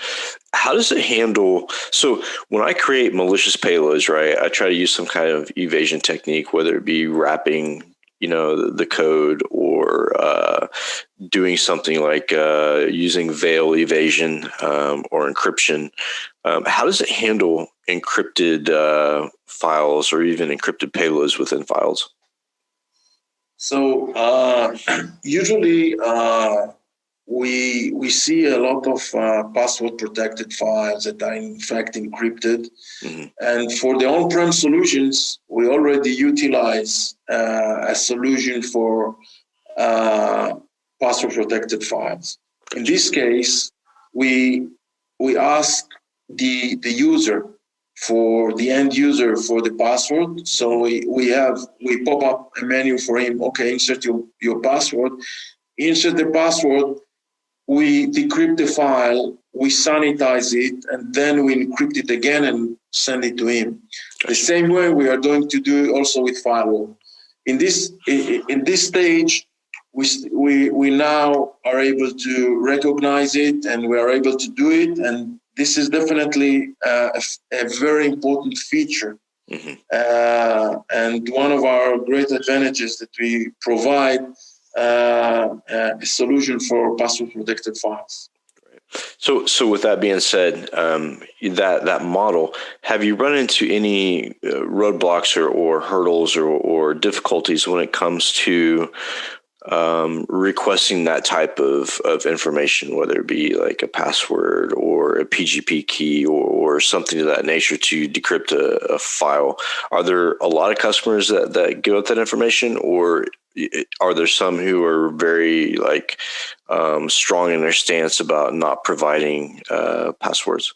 how does it handle? So when I create malicious payloads, right, I try to use some kind of evasion technique, whether it be wrapping the code, or doing something like using veil evasion or encryption. How does it handle encrypted files or even encrypted payloads within files? So usually we see a lot of password protected files that are in fact encrypted. Mm-hmm. And for the on-prem solutions, we already utilize a solution for password protected files. In this case, we ask the user, for the end user, for the password. So we pop up a menu for him. Okay, insert your password. Insert the password. We decrypt the file, we sanitize it, and then we encrypt it again and send it to him. The same way we are going to do also with firewall. In this stage, we now are able to recognize it, and we are able to do it. And this is definitely a very important feature. Mm-hmm. And one of our great advantages that we provide a solution for password protected files. So with that being said, that model, have you run into any roadblocks or hurdles or difficulties when it comes to requesting that type of information, whether it be like a password or a PGP key or something of that nature to decrypt a file? Are there a lot of customers that give out that information, or are there some who are very strong in their stance about not providing passwords?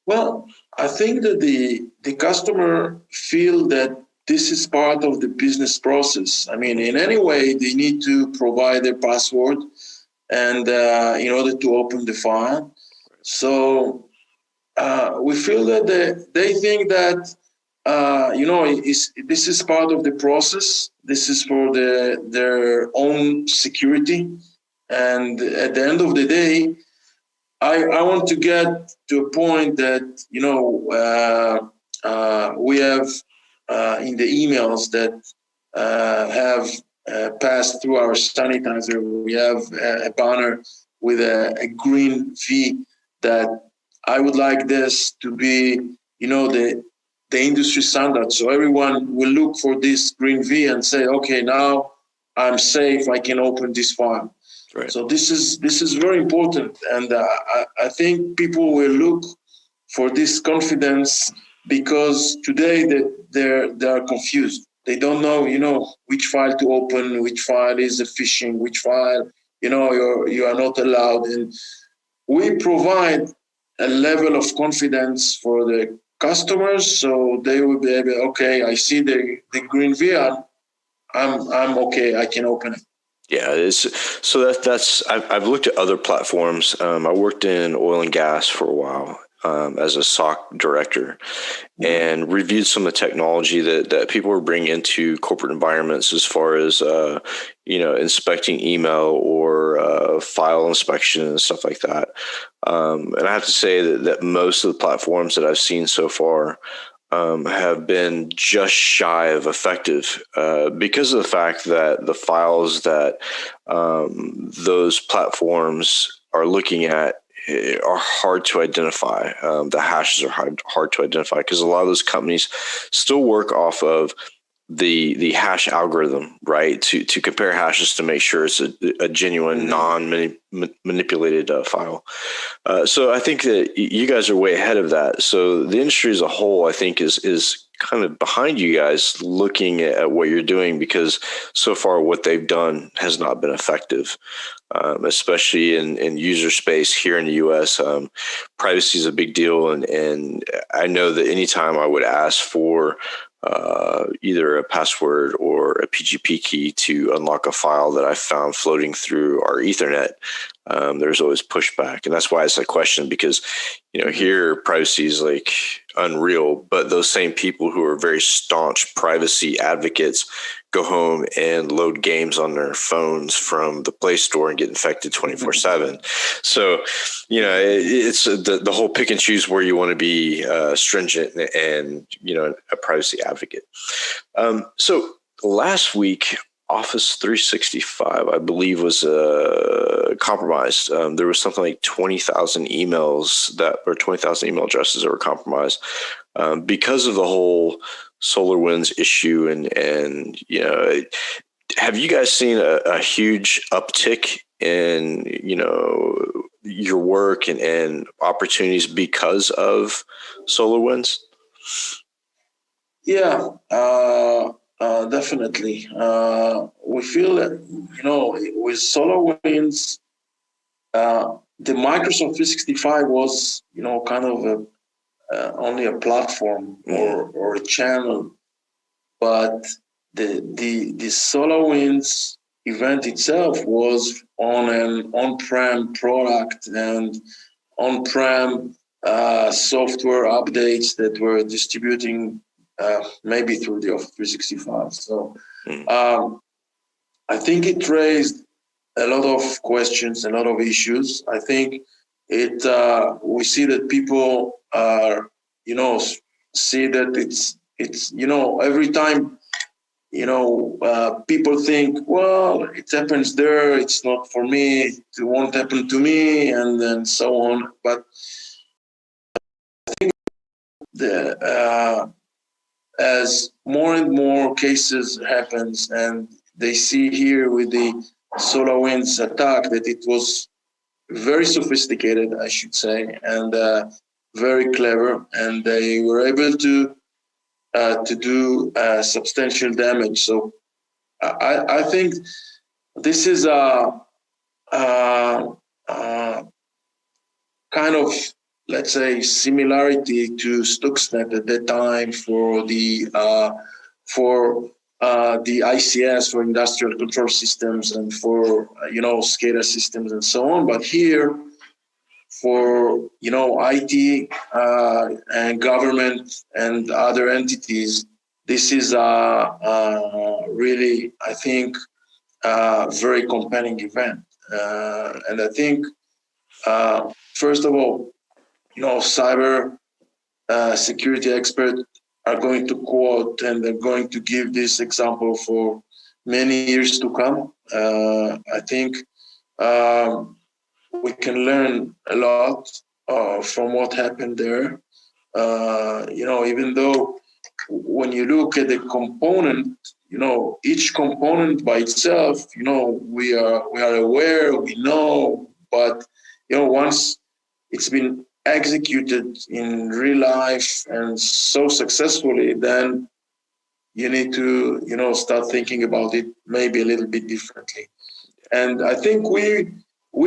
Well, I think that the customer feel that this is part of the business process. I mean, in any way, they need to provide their password, and in order to open the file. So we feel that they think that this is part of the process. This is for their own security. And at the end of the day, I want to get to a point that, we have in the emails that have passed through our sanitizer, we have a banner with a green V that I would like this to be, the industry standard. So everyone will look for this green V and say, okay, now I'm safe, I can open this file. Right. So this is very important. And I think people will look for this confidence, because today they are confused. They don't know, which file to open, which file is a phishing, which file, you are not allowed. And we provide a level of confidence for the customers, so they will be able, okay, I see the green V, I'm okay, I can open it. Yeah, that's I've looked at other platforms. I worked in oil and gas for a while as a SOC director, and reviewed some of the technology that people were bringing into corporate environments as far as inspecting email or file inspection and stuff like that. And I have to say that most of the platforms that I've seen so far have been just shy of effective because of the fact that the files that those platforms are looking at are hard to identify. The hashes are hard to identify because a lot of those companies still work off of the hash algorithm, right? To compare hashes to make sure it's a genuine, non-manipulated file. So I think that you guys are way ahead of that. So the industry as a whole, I think, is kind of behind you guys looking at what you're doing, because so far what they've done has not been effective, especially in user space here in the US. Privacy is a big deal. And I know that anytime I would ask for either a password or a PGP key to unlock a file that I found floating through our Ethernet, there's always pushback. And that's why it's a question, because, here privacy is like unreal, but those same people who are very staunch privacy advocates go home and load games on their phones from the Play Store and get infected 24/7. So, it's the whole pick and choose where you want to be stringent and, a privacy advocate. So last week, Office 365, I believe, was compromised. There was something like 20,000 emails or 20,000 email addresses that were compromised because of the whole SolarWinds issue. And have you guys seen a huge uptick in your work and opportunities because of SolarWinds? Yeah, definitely. We feel that, with SolarWinds, the Microsoft 365 was, kind of only a platform or a channel, but the SolarWinds event itself was on an on-prem product and on-prem software updates that were distributing maybe through the Office 365. So I think it raised a lot of questions, a lot of issues. I think we see that people are, see that it's every time, people think, well, it happens there, it's not for me, it won't happen to me, and then so on. But I think as more and more cases happens, and they see here with the SolarWinds attack that it was very sophisticated, I should say, and very clever, and they were able to do substantial damage. So I think this is a kind of, let's say, similarity to Stuxnet at that time for the ICS, for industrial control systems, and for SCADA systems and so on. But here, for IT and government and other entities, this is really, I think, very compelling event. And I think, first of all, cyber security experts are going to quote, and they're going to give this example for many years to come. I think we can learn a lot from what happened there. Even though when you look at the component, each component by itself, we are aware, we know, but once it's been executed in real life and so successfully, then you need to start thinking about it maybe a little bit differently. And I think we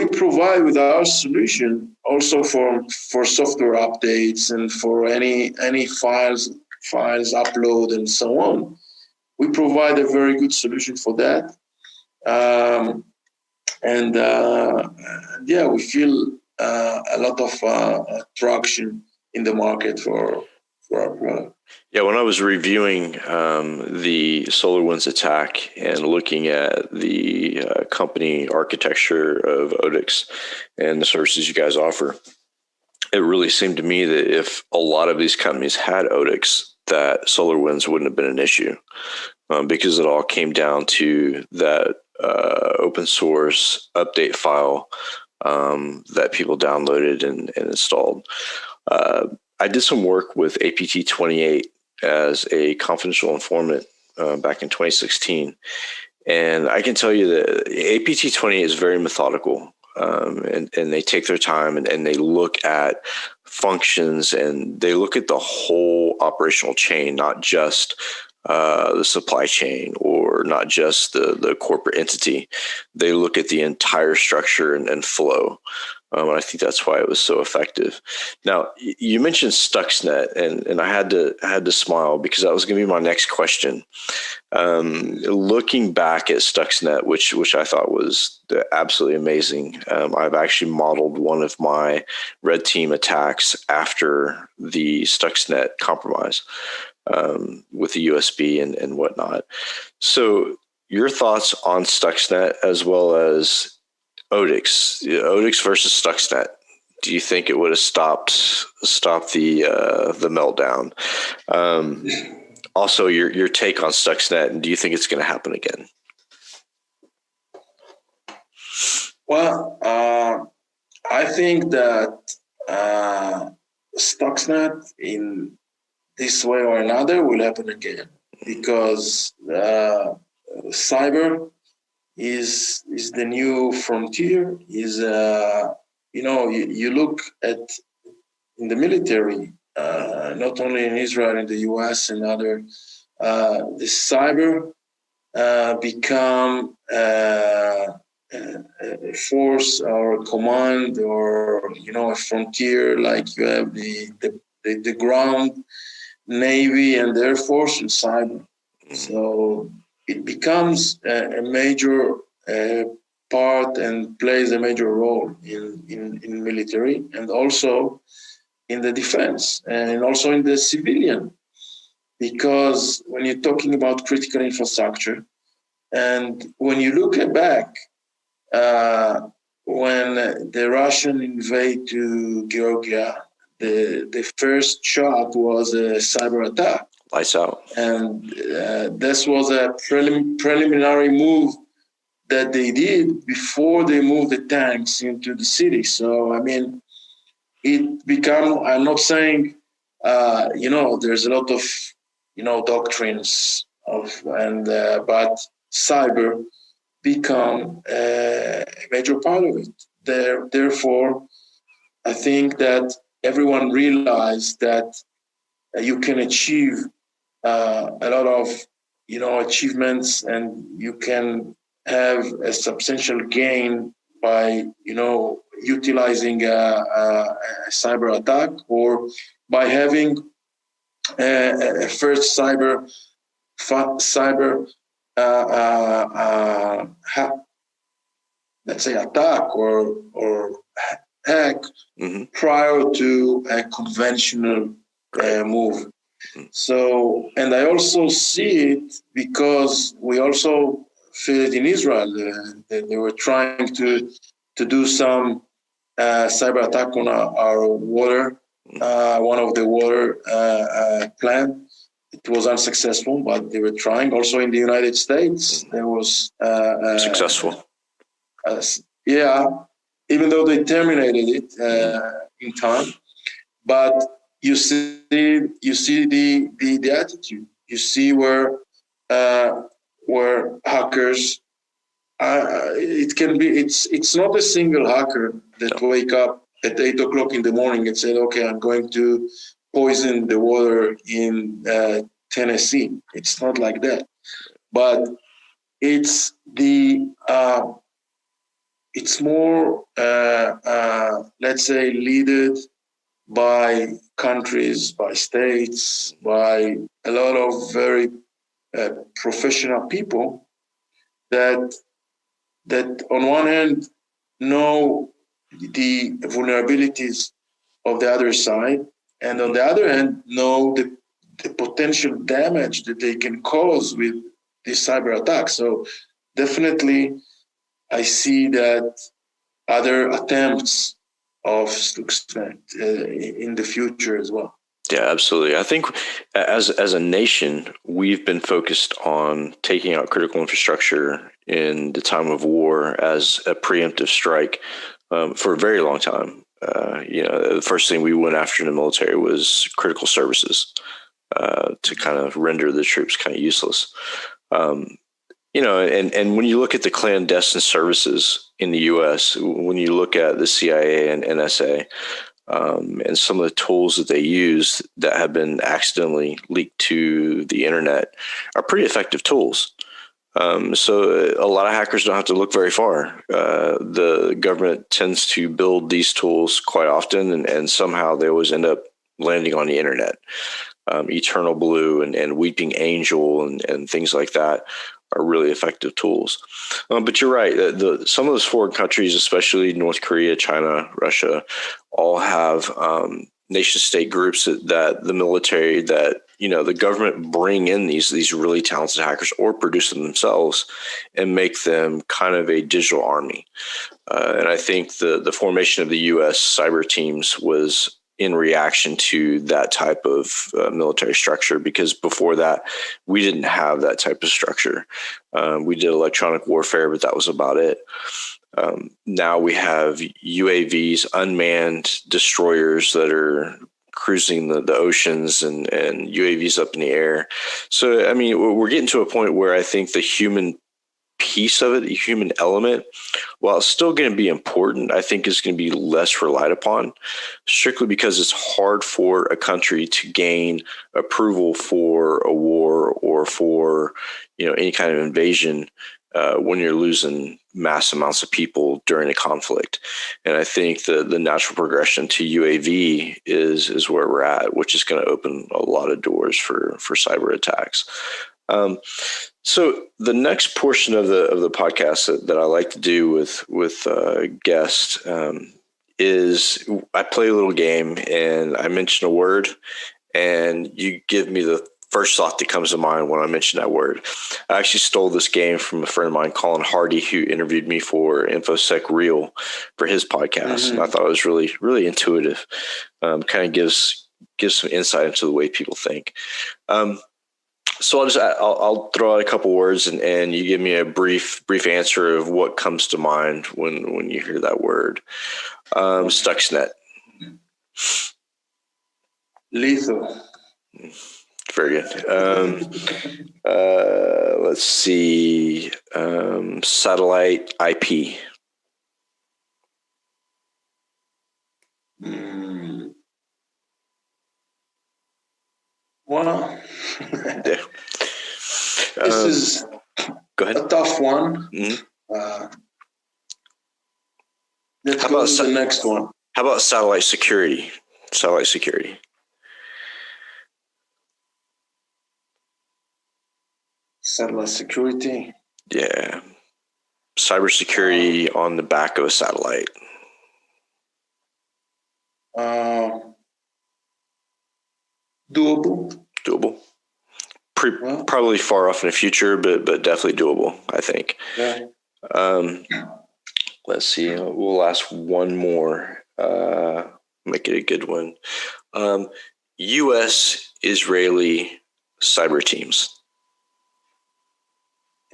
provide with our solution also for software updates and for any files upload and so on. We provide a very good solution for that. We feel a lot of traction in the market for our product. Yeah, when I was reviewing the SolarWinds attack and looking at the company architecture of Odix and the services you guys offer, it really seemed to me that if a lot of these companies had Odix, that SolarWinds wouldn't have been an issue because it all came down to that open source update file that people downloaded and installed. I did some work with APT28 as a confidential informant back in 2016. And I can tell you that APT28 is very methodical, and they take their time and they look at functions and they look at the whole operational chain, not just the supply chain or not just the corporate entity. They look at the entire structure and flow. And I think that's why it was so effective. Now, you mentioned Stuxnet, and I had to smile because that was going to be my next question. Looking back at Stuxnet, which I thought was absolutely amazing, I've actually modeled one of my red team attacks after the Stuxnet compromise with the USB and whatnot. So, your thoughts on Stuxnet as well as Odix versus Stuxnet. Do you think it would have stopped the meltdown? also your take on Stuxnet, and do you think it's going to happen again? Well, I think that Stuxnet in this way or another will happen again, because cyber is the new frontier. Is you look at in the military, not only in Israel, in the US and other, the cyber become a force or a command or a frontier, like you have the ground, Navy and the Air Force and cyber. So it becomes a major part and plays a major role in military, and also in the defense, and also in the civilian, because when you're talking about critical infrastructure, and when you look back, when the Russian invade to Georgia, the first shot was a cyber attack. Lights out. And this was a preliminary move that they did before they moved the tanks into the city. So, I mean, it become, I'm not saying, there's a lot of, doctrines but cyber become a major part of it. Therefore, I think that everyone realized that you can achieve a lot of, achievements, and you can have a substantial gain by, utilizing a cyber attack, or by having a first cyber let's say attack or hack prior to a conventional move. So, and I also see it because we also feel it in Israel. They were trying to do some cyber attack on our water, one of the water plant. It was unsuccessful, but they were trying. Also in the United States, there was successful. Even though they terminated it in time, but you see the attitude. You see where hackers. It can be. It's not a single hacker that wake up at 8 o'clock in the morning and said, "Okay, I'm going to poison the water in Tennessee." It's not like that, but it's it's more, let's say, led by countries, by states, by a lot of very professional people that on one hand know the vulnerabilities of the other side, and on the other hand know the potential damage that they can cause with this cyber attack. So definitely I see that other attempts of Stuxnet in the future as well. Yeah, absolutely. I think as a nation, we've been focused on taking out critical infrastructure in the time of war as a preemptive strike for a very long time. The first thing we went after in the military was critical services to kind of render the troops kind of useless. And when you look at the clandestine services in the U.S., when you look at the CIA and NSA, and some of the tools that they use that have been accidentally leaked to the internet are pretty effective tools. So a lot of hackers don't have to look very far. The government tends to build these tools quite often, and somehow they always end up landing on the internet. Eternal Blue and Weeping Angel and things like that are really effective tools. But you're right. Some of those foreign countries, especially North Korea, China, Russia, all have nation-state groups that the military, that the government bring in these really talented hackers or produce them themselves and make them kind of a digital army. And I think the formation of the U.S. cyber teams was in reaction to that type of military structure, because before that, we didn't have that type of structure. We did electronic warfare, but that was about it. Now we have UAVs, unmanned destroyers that are cruising the oceans and UAVs up in the air. So, I mean, we're getting to a point where I think the human piece of it, the human element, while it's still going to be important, I think is going to be less relied upon, strictly because it's hard for a country to gain approval for a war or for, any kind of invasion when you're losing mass amounts of people during a conflict. And I think the natural progression to UAV is where we're at, which is going to open a lot of doors for cyber attacks. So the next portion of the podcast that I like to do with guests is I play a little game, and I mention a word, and you give me the first thought that comes to mind when I mention that word. I actually stole this game from a friend of mine, Colin Hardy, who interviewed me for InfoSec Real for his podcast. And I thought it was really, really intuitive. Kind of gives some insight into the way people think. So I'll throw out a couple words, and you give me a brief answer of what comes to mind when you hear that word. Stuxnet. Lethal. Very good. Let's see. Satellite IP. Well, Yeah. this is Go ahead. a tough one. Let's go to the next one. How about satellite security? Satellite security. Satellite security. Yeah. Cybersecurity on the back of a satellite. Doable. Doable. Probably far off in the future, but definitely doable, I think. Yeah. Let's see. We'll ask one more. Make it a good one. U.S.-Israeli cyber teams.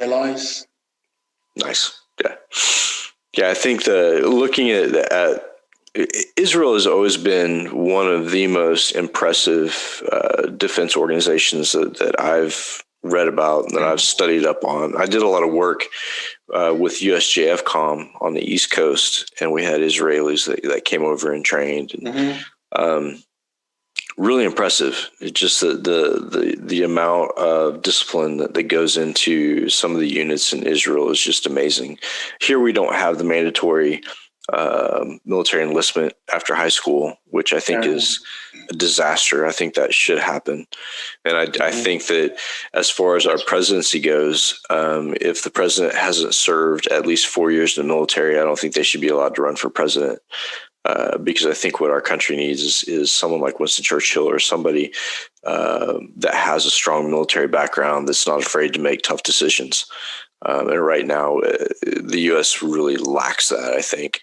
Allies. Nice. Yeah. Yeah, I think looking at Israel has always been one of the most impressive defense organizations that I've read about and that I've studied up on. I did a lot of work with USJFCOM on the East Coast, and we had Israelis that came over and trained. And, really impressive. It's just the amount of discipline that goes into some of the units in Israel is just amazing. Here we don't have the mandatory military enlistment after high school, which I think is a disaster. I think that should happen. And I think that as far as our presidency goes, if the president hasn't served at least 4 years in the military, I don't think they should be allowed to run for president. Because I think what our country needs is someone like Winston Churchill or somebody that has a strong military background that's not afraid to make tough decisions. And right now, the U.S. really lacks that, I think.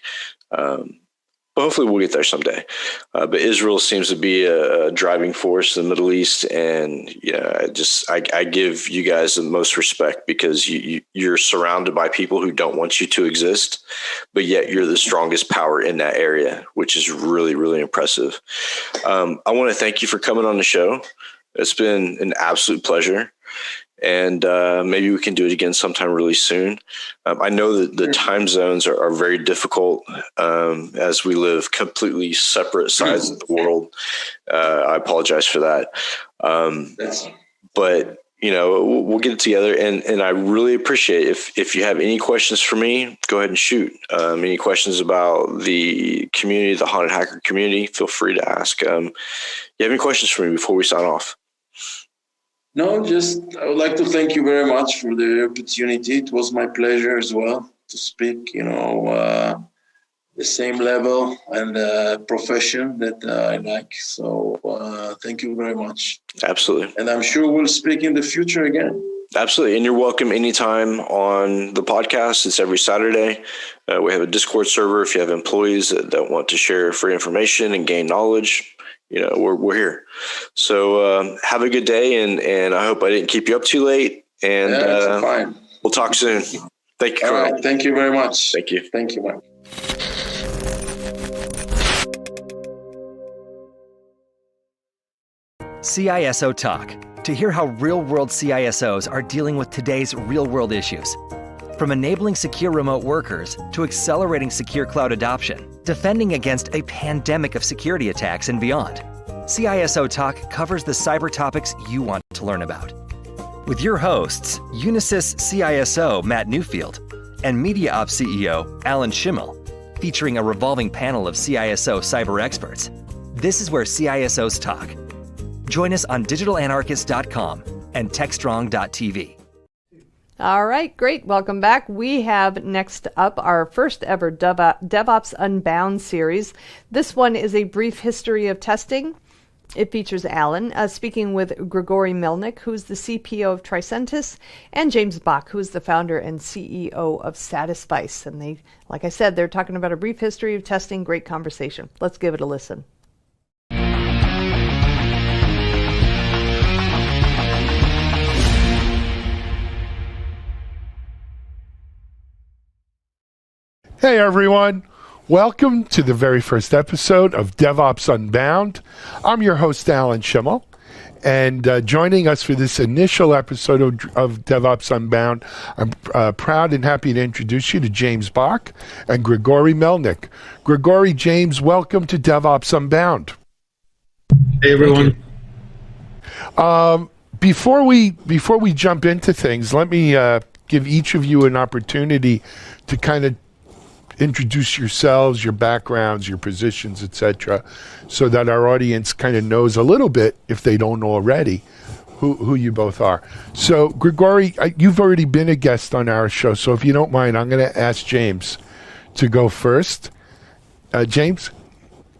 But hopefully we'll get there someday. But Israel seems to be a driving force in the Middle East. And I give you guys the most respect because you're surrounded by people who don't want you to exist, but yet you're the strongest power in that area, which is really, really impressive. I want to thank you for coming on the show. It's been an absolute pleasure. And maybe we can do it again sometime really soon. I know that the time zones are very difficult as we live completely separate sides of the world. I apologize for that. But, we'll get it together. And I really appreciate if you have any questions for me, go ahead and shoot. Any questions about the community, the haunted hacker community, feel free to ask. You have any questions for me before we sign off? No, I would like to thank you very much for the opportunity. It was my pleasure as well to speak, the same level and profession that I like. So thank you very much. Absolutely. And I'm sure we'll speak in the future again. Absolutely. And you're welcome anytime on the podcast. It's every Saturday. We have a Discord server. If you have employees that want to share free information and gain knowledge, we're here. So have a good day, and I hope I didn't keep you up too late. And it's fine. We'll talk soon. Thank you. All right. Thank you very much. Thank you. Thank you, Mike. CISO Talk, to hear how real-world CISOs are dealing with today's real-world issues. From enabling secure remote workers to accelerating secure cloud adoption, defending against a pandemic of security attacks and beyond, CISO Talk covers the cyber topics you want to learn about. With your hosts, Unisys CISO Matt Newfield and MediaOps CEO Alan Schimmel, featuring a revolving panel of CISO cyber experts. This is where CISOs talk. Join us on digitalanarchist.com and techstrong.tv. All right, great. Welcome back. We have next up our first ever DevOps Unbound series. This one is a brief history of testing. It features Alan speaking with Grigory Melnik, who's the CPO of Tricentis, and James Bach, who's the founder and CEO of Satisfice. And they, like I said, they're talking about a brief history of testing. Great conversation. Let's give it a listen. Hey everyone, welcome to the very first episode of DevOps Unbound. I'm your host, Alan Schimmel, and joining us for this initial episode of DevOps Unbound, I'm proud and happy to introduce you to James Bach and Grigory Melnik. Grigory, James, welcome to DevOps Unbound. Hey everyone. Before we jump into things, let me give each of you an opportunity to kind of introduce yourselves, your backgrounds, your positions, etc., so that our audience kind of knows a little bit, if they don't already, who you both are. So, Grigory, you've already been a guest on our show, so if you don't mind, I'm going to ask James to go first. James,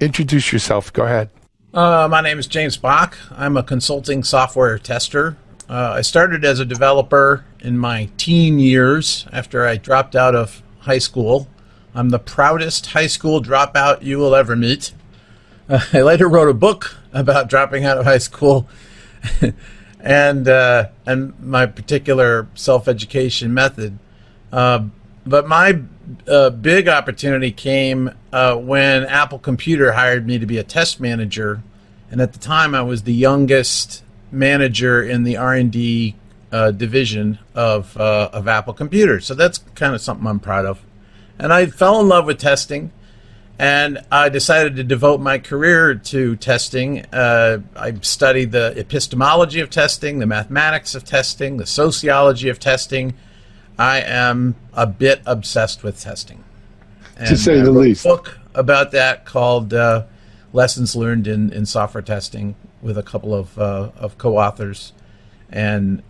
introduce yourself. Go ahead. My name is James Bach. I'm a consulting software tester. I started as a developer in my teen years after I dropped out of high school. I'm the proudest high school dropout you will ever meet. I later wrote a book about dropping out of high school and my particular self-education method. But my big opportunity came when Apple Computer hired me to be a test manager. And at the time, I was the youngest manager in the R&D division of Apple Computer. So that's kind of something I'm proud of. And I fell in love with testing, and I decided to devote my career to testing. I studied the epistemology of testing, the mathematics of testing, the sociology of testing. I am a bit obsessed with testing. And to say the least. I wrote a book about that called Lessons Learned in Software Testing with a couple of co-authors. And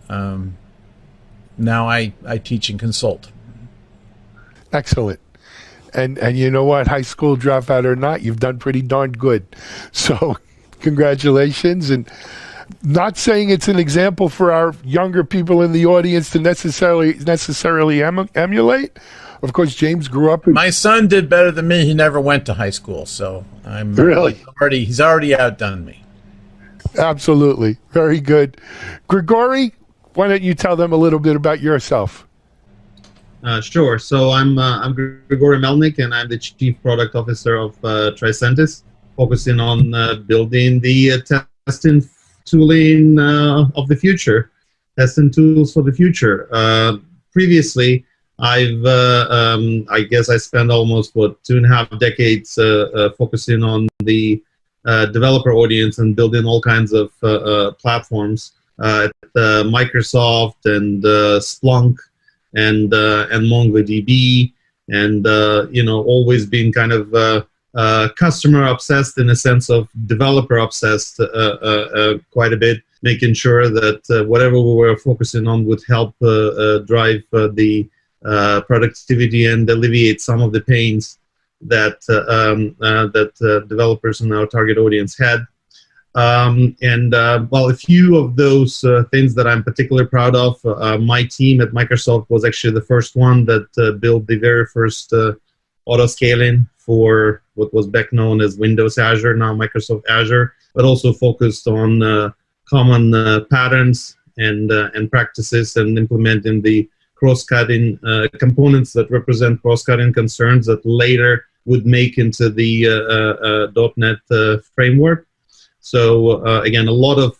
now I teach and consult. Excellent. And you know what? High school dropout or not, you've done pretty darn good. So congratulations. And not saying it's an example for our younger people in the audience to necessarily emulate. Of course, James grew up. My son did better than me. He never went to high school, so I'm really he's already outdone me. Absolutely, very good. Grigory, why don't you tell them a little bit about yourself? Sure. So I'm Grigory Melnik, and I'm the Chief Product Officer of Tricentis, focusing on building the testing tooling of the future, testing tools for the future. Previously, I guess I spent almost 2.5 decades focusing on the developer audience and building all kinds of platforms at Microsoft and Splunk and MongoDB, and always been kind of customer obsessed in a sense of developer obsessed quite a bit, making sure that whatever we were focusing on would help drive the productivity and alleviate some of the pains that developers in our target audience had. Well, a few of those things that I'm particularly proud of, my team at Microsoft was actually the first one that built the very first auto-scaling for what was back known as Windows Azure, now Microsoft Azure, but also focused on common patterns and practices and implementing the cross-cutting components that represent cross-cutting concerns that later would make into the .NET framework. So again, a lot of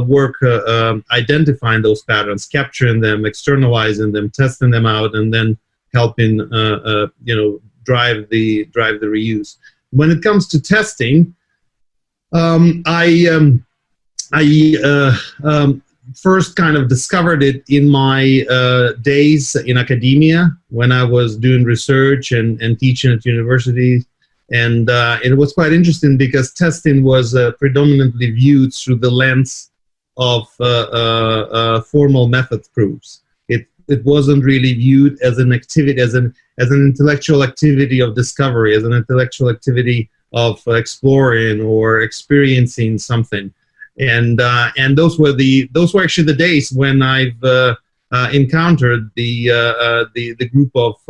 work identifying those patterns, capturing them, externalizing them, testing them out, and then helping drive the reuse. When it comes to testing, I first kind of discovered it in my days in academia when I was doing research and teaching at universities. And it was quite interesting because testing was predominantly viewed through the lens of formal method proofs. It wasn't really viewed as an activity, as an intellectual activity of discovery, as an intellectual activity of exploring or experiencing something. And those were actually the days when I've encountered the group of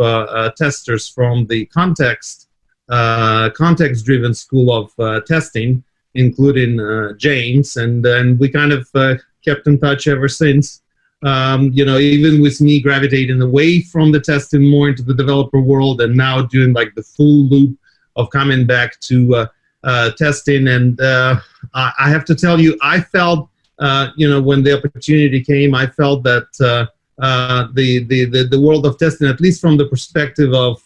testers from the context-driven school of testing, including James, and we kind of kept in touch ever since. Even with me gravitating away from the testing more into the developer world, and now doing like the full loop of coming back to testing. And I have to tell you, I felt, when the opportunity came, I felt that the world of testing, at least from the perspective of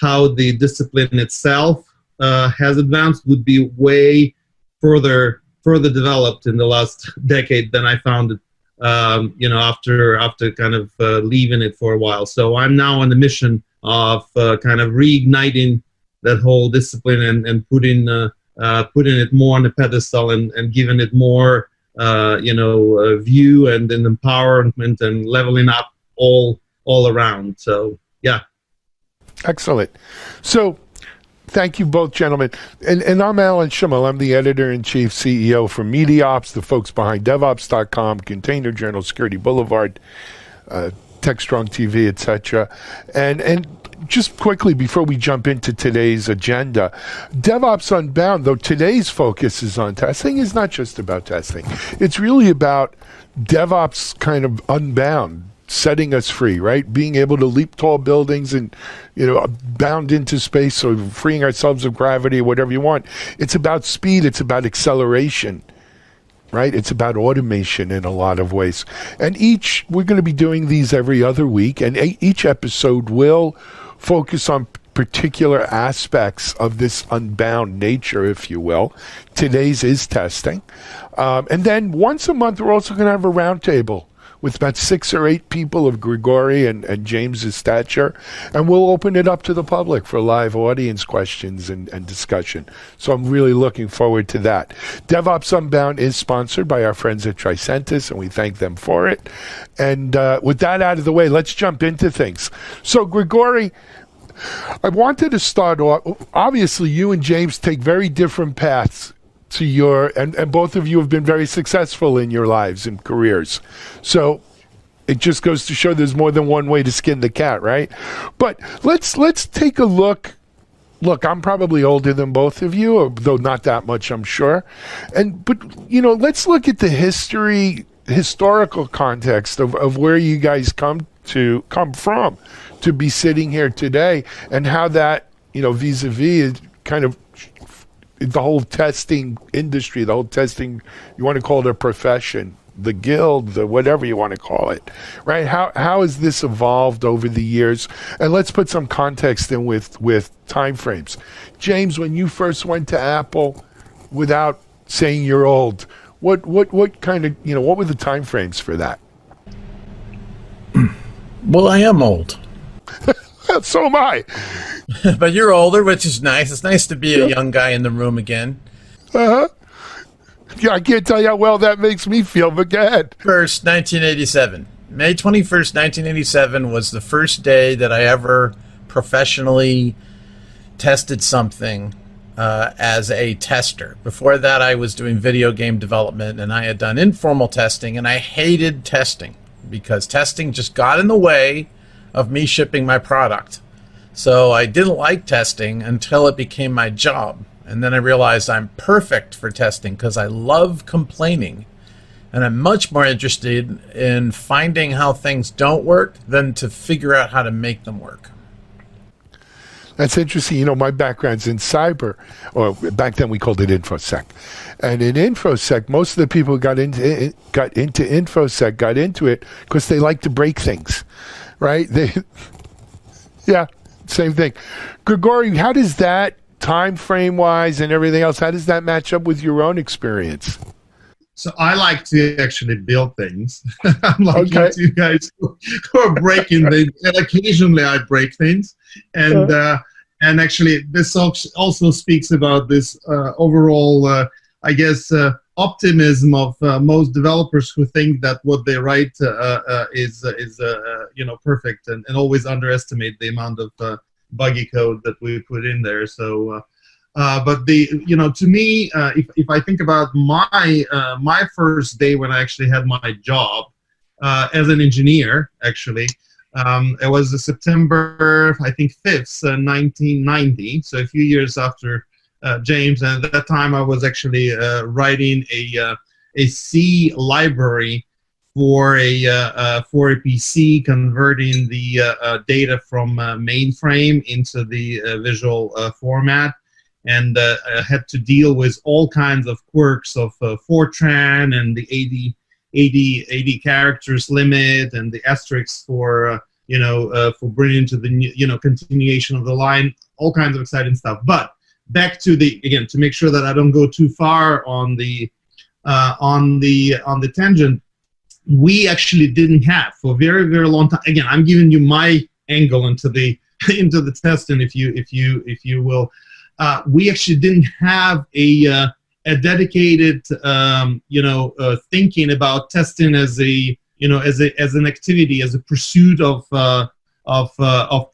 how the discipline itself has advanced, would be way further developed in the last decade than I found it, after kind of leaving it for a while. So I'm now on the mission of kind of reigniting that whole discipline and putting it more on the pedestal and giving it more, view and empowerment and leveling up all around. So, yeah. Excellent. So, thank you both, gentlemen. And I'm Alan Schimmel. I'm the editor-in-chief, CEO for MediaOps, the folks behind DevOps.com, Container Journal, Security Boulevard, TechStrong TV, etc. And just quickly before we jump into today's agenda, DevOps Unbound, though today's focus is on testing, is not just about testing. It's really about DevOps kind of unbound, setting us free, right? Being able to leap tall buildings and, bound into space, so freeing ourselves of gravity, whatever you want. It's about speed. It's about acceleration, right? It's about automation in a lot of ways. And we're going to be doing these every other week, and each episode will focus on particular aspects of this unbound nature, if you will. Today's is testing. And then once a month, we're also going to have a roundtable with about 6 or 8 people of Grigori and James's stature, and we'll open it up to the public for live audience questions and discussion. So I'm really looking forward to that. DevOps Unbound is sponsored by our friends at Tricentis, and we thank them for it. And with that out of the way, let's jump into things. So Grigori, I wanted to start off, obviously you and James take very different paths to and both of you have been very successful in your lives and careers. So it just goes to show there's more than one way to skin the cat, right? But let's take a look. Look, I'm probably older than both of you, though not that much, I'm sure. But let's look at the historical context of where you guys come from to be sitting here today, and how that, vis-a-vis is kind of the whole testing industry, the whole testing, you want to call it a profession, the guild, the whatever you want to call it, right? How has this evolved over the years? And let's put some context in with time frames. James, when you first went to Apple, without saying you're old, what kind of, what were the time frames for that? Well, I am old. So am I. But you're older, which is nice. It's nice to be a young guy in the room again. Uh-huh. Yeah, I can't tell you how well that makes me feel, but go ahead. 1987. May 21st, 1987 was the first day that I ever professionally tested something as a tester. Before that, I was doing video game development, and I had done informal testing, and I hated testing because testing just got in the way of me shipping my product. So I didn't like testing until it became my job. And then I realized I'm perfect for testing because I love complaining. And I'm much more interested in finding how things don't work than to figure out how to make them work. That's interesting. You know, my background's in cyber, or back then we called it InfoSec. And in InfoSec, most of the people who got into InfoSec got into it because they like to break things, right? Yeah, same thing. Grigori, how does that, time frame wise and everything else, how does that match up with your own experience? So I like to actually build things. I'm like you guys who are breaking things, and occasionally I break things. And actually, this also speaks about this overall, I guess, optimism of most developers who think that what they write is perfect, and always underestimate the amount of buggy code that we put in there. So. But to me, if I think about my first day when I actually had my job as an engineer, actually, it was September, I think, 5th, 1990, so a few years after James. And at that time, I was actually writing a C library for a PC, converting the data from mainframe into the visual format. And had to deal with all kinds of quirks of Fortran and the 80 characters limit and the asterisks for bringing to the continuation of the line, all kinds of exciting stuff. But back to to make sure that I don't go too far on the tangent, we actually didn't have for a very, very long time. Again, I'm giving you my angle into the testing, if you will. We actually didn't have a dedicated, thinking about testing as an activity, as a pursuit of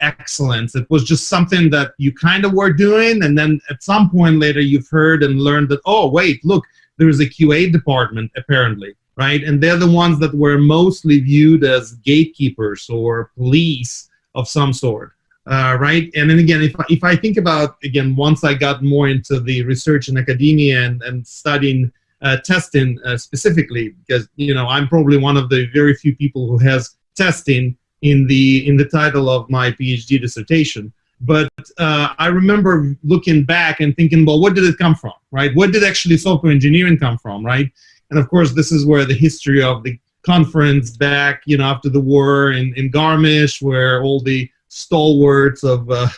excellence. It was just something that you kind of were doing, and then at some point later, you've heard and learned that, oh wait, look, there's a QA department apparently, right? And they're the ones that were mostly viewed as gatekeepers or police of some sort. Right, and then again, if I think about, again, once I got more into the research and academia and studying testing specifically, because I'm probably one of the very few people who has testing in the title of my PhD dissertation. But I remember looking back and thinking, well, where did it come from, right? Where did actually software engineering come from, right? And of course, this is where the history of the conference back, after the war in Garmisch, where all the stalwarts of at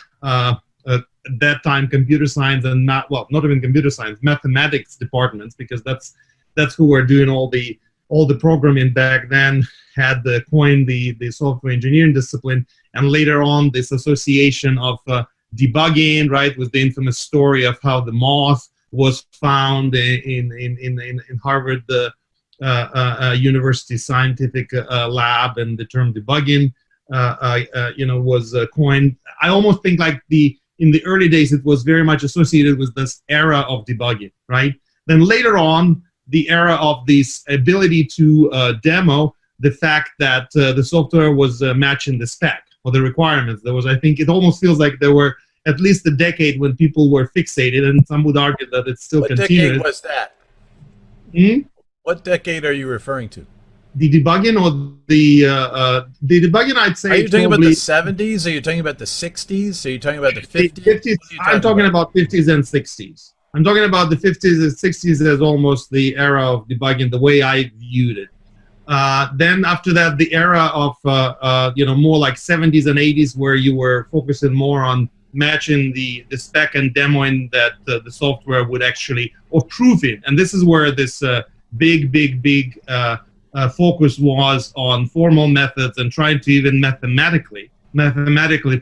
that time computer science and not even computer science, mathematics departments, because that's who were doing all the programming back then, had coined the software engineering discipline. And later on, this association of debugging, right, with the infamous story of how the moth was found in Harvard University scientific lab, and the term debugging was coined. I almost think like in the early days, it was very much associated with this era of debugging, right? Then later on, the era of this ability to demo the fact that the software was matching the spec or the requirements. There was, I think, it almost feels like there were at least a decade when people were fixated, and some would argue that it's still continuous. What decade was that? What decade are you referring to? The debugging or the debugging, I'd say. Are you talking about the 70s? Are you talking about the 60s? Are you talking about the 50s? I'm talking about 50s and 60s. I'm talking about the 50s and 60s as almost the era of debugging, the way I viewed it. Then after that, the era of more like 70s and 80s, where you were focusing more on matching the spec and demoing that the software would actually, or proving. And this is where this big focus was on formal methods and trying to even mathematically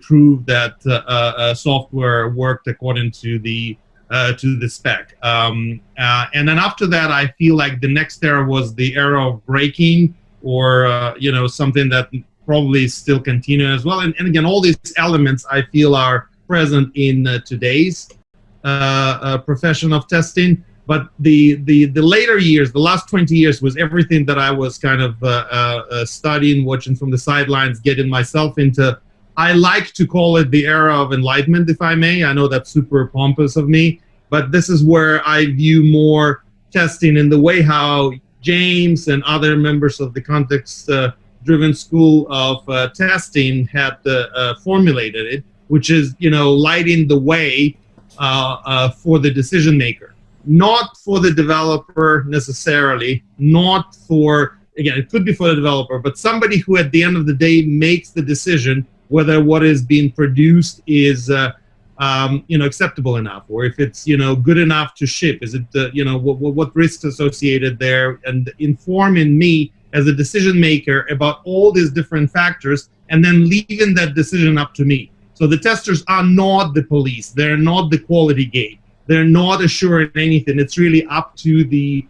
prove that software worked according to the spec. And then after that, I feel like the next era was the era of breaking, or something that probably still continue as well. And again, all these elements I feel are present in today's profession of testing. But the later years, the last 20 years, was everything that I was kind of studying, watching from the sidelines, getting myself into. I like to call it the era of enlightenment, if I may. I know that's super pompous of me, but this is where I view more testing in the way how James and other members of the context-driven school of testing had formulated it, which is, lighting the way for the decision maker. Not for the developer necessarily, not for, again, it could be for the developer, but somebody who at the end of the day makes the decision whether what is being produced is, acceptable enough, or if it's, good enough to ship. Is it, what risks associated there, and informing me as a decision maker about all these different factors, and then leaving that decision up to me. So the testers are not the police. They're not the quality gate. They're not assuring anything. It's really up to the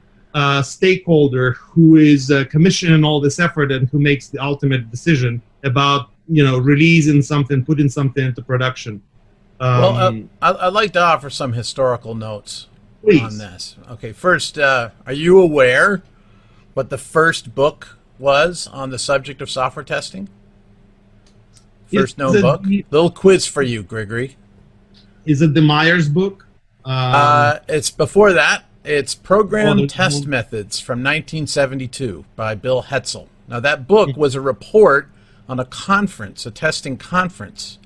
stakeholder who is commissioning all this effort and who makes the ultimate decision about, releasing something, putting something into production. I'd like to offer some historical notes please. On this. Okay, first, are you aware what the first book was on the subject of software testing? First known book? Little quiz for you, Grigory. Is it the Myers book? It's before that. It's Program Test Methods from 1972 by Bill Hetzel. Now, that book was a report on a conference, a testing conference,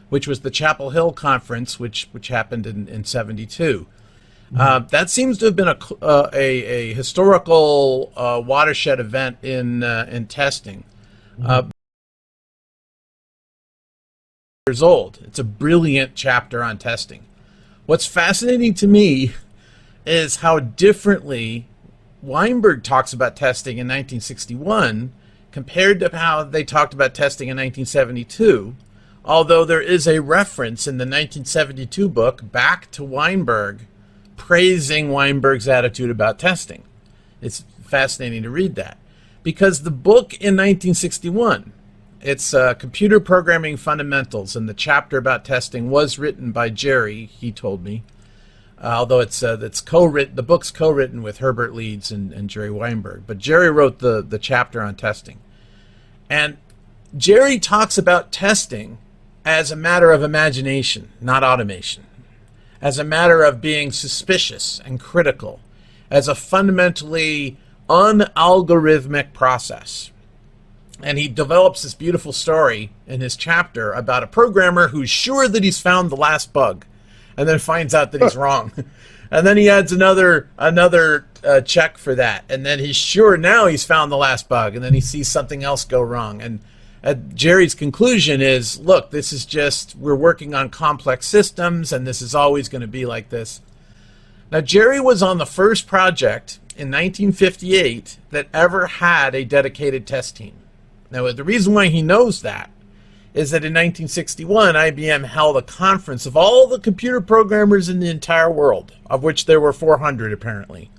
which was the Chapel Hill conference, which happened in 72. That seems to have been a historical watershed event in testing. Years old. It's a brilliant chapter on testing. What's fascinating to me is how differently Weinberg talks about testing in 1961 compared to how they talked about testing in 1972, although there is a reference in the 1972 book back to Weinberg praising Weinberg's attitude about testing. It's fascinating to read that, because the book in 1961, it's Computer Programming Fundamentals, and the chapter about testing was written by Jerry, he told me, although it's co-written. The book's co-written with Herbert Leeds and Jerry Weinberg, but Jerry wrote the chapter on testing. And Jerry talks about testing as a matter of imagination, not automation, as a matter of being suspicious and critical, as a fundamentally unalgorithmic process. And he develops this beautiful story in his chapter about a programmer who's sure that he's found the last bug, and then finds out that he's wrong. And then he adds another check for that, and then he's sure now he's found the last bug, and then he sees something else go wrong. And Jerry's conclusion is, look, this is just, we're working on complex systems, and this is always going to be like this. Now, Jerry was on the first project in 1958 that ever had a dedicated test team. Now, the reason why he knows that is that in 1961, IBM held a conference of all the computer programmers in the entire world, of which there were 400 apparently.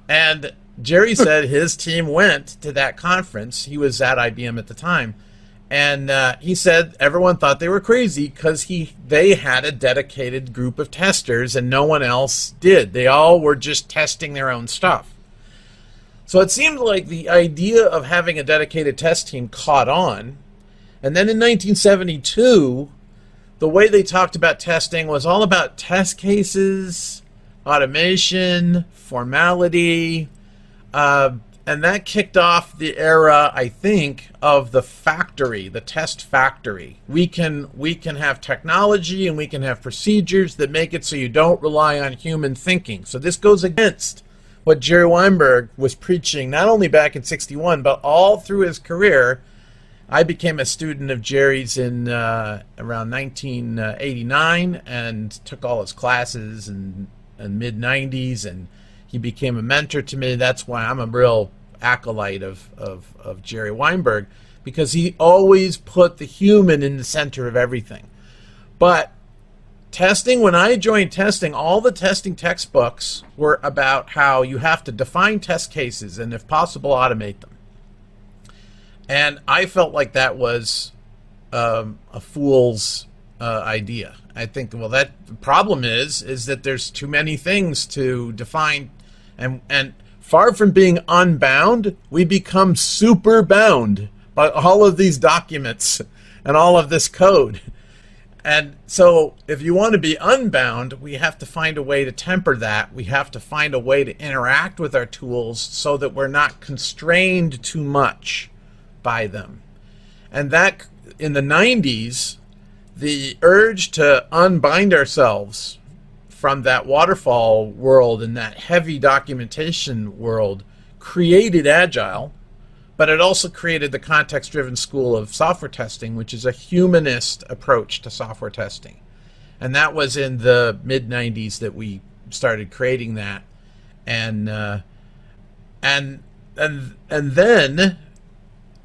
And Jerry said his team went to that conference. He was at IBM at the time. And he said everyone thought they were crazy because they had a dedicated group of testers and no one else did. They all were just testing their own stuff. So it seemed like the idea of having a dedicated test team caught on. And then in 1972, the way they talked about testing was all about test cases, automation, formality, and that kicked off the era, I think, of the factory, the test factory. We can have technology and we can have procedures that make it so you don't rely on human thinking. So this goes against what Jerry Weinberg was preaching, not only back in 61, but all through his career. I became a student of Jerry's in around 1989 and took all his classes in mid-90s, and he became a mentor to me. That's why I'm a real acolyte of Jerry Weinberg, because he always put the human in the center of everything. But testing, when I joined testing, all the testing textbooks were about how you have to define test cases and, if possible, automate them. And I felt like that was a fool's idea. I think, well, that the problem is that there's too many things to define, and far from being unbound, we become super bound by all of these documents and all of this code. And so if you want to be unbound, we have to find a way to temper that. We have to find a way to interact with our tools so that we're not constrained too much by them. And that, in the 90s, the urge to unbind ourselves from that waterfall world and that heavy documentation world created Agile, but it also created the context-driven school of software testing, which is a humanist approach to software testing. And that was in the mid-90s that we started creating that. And then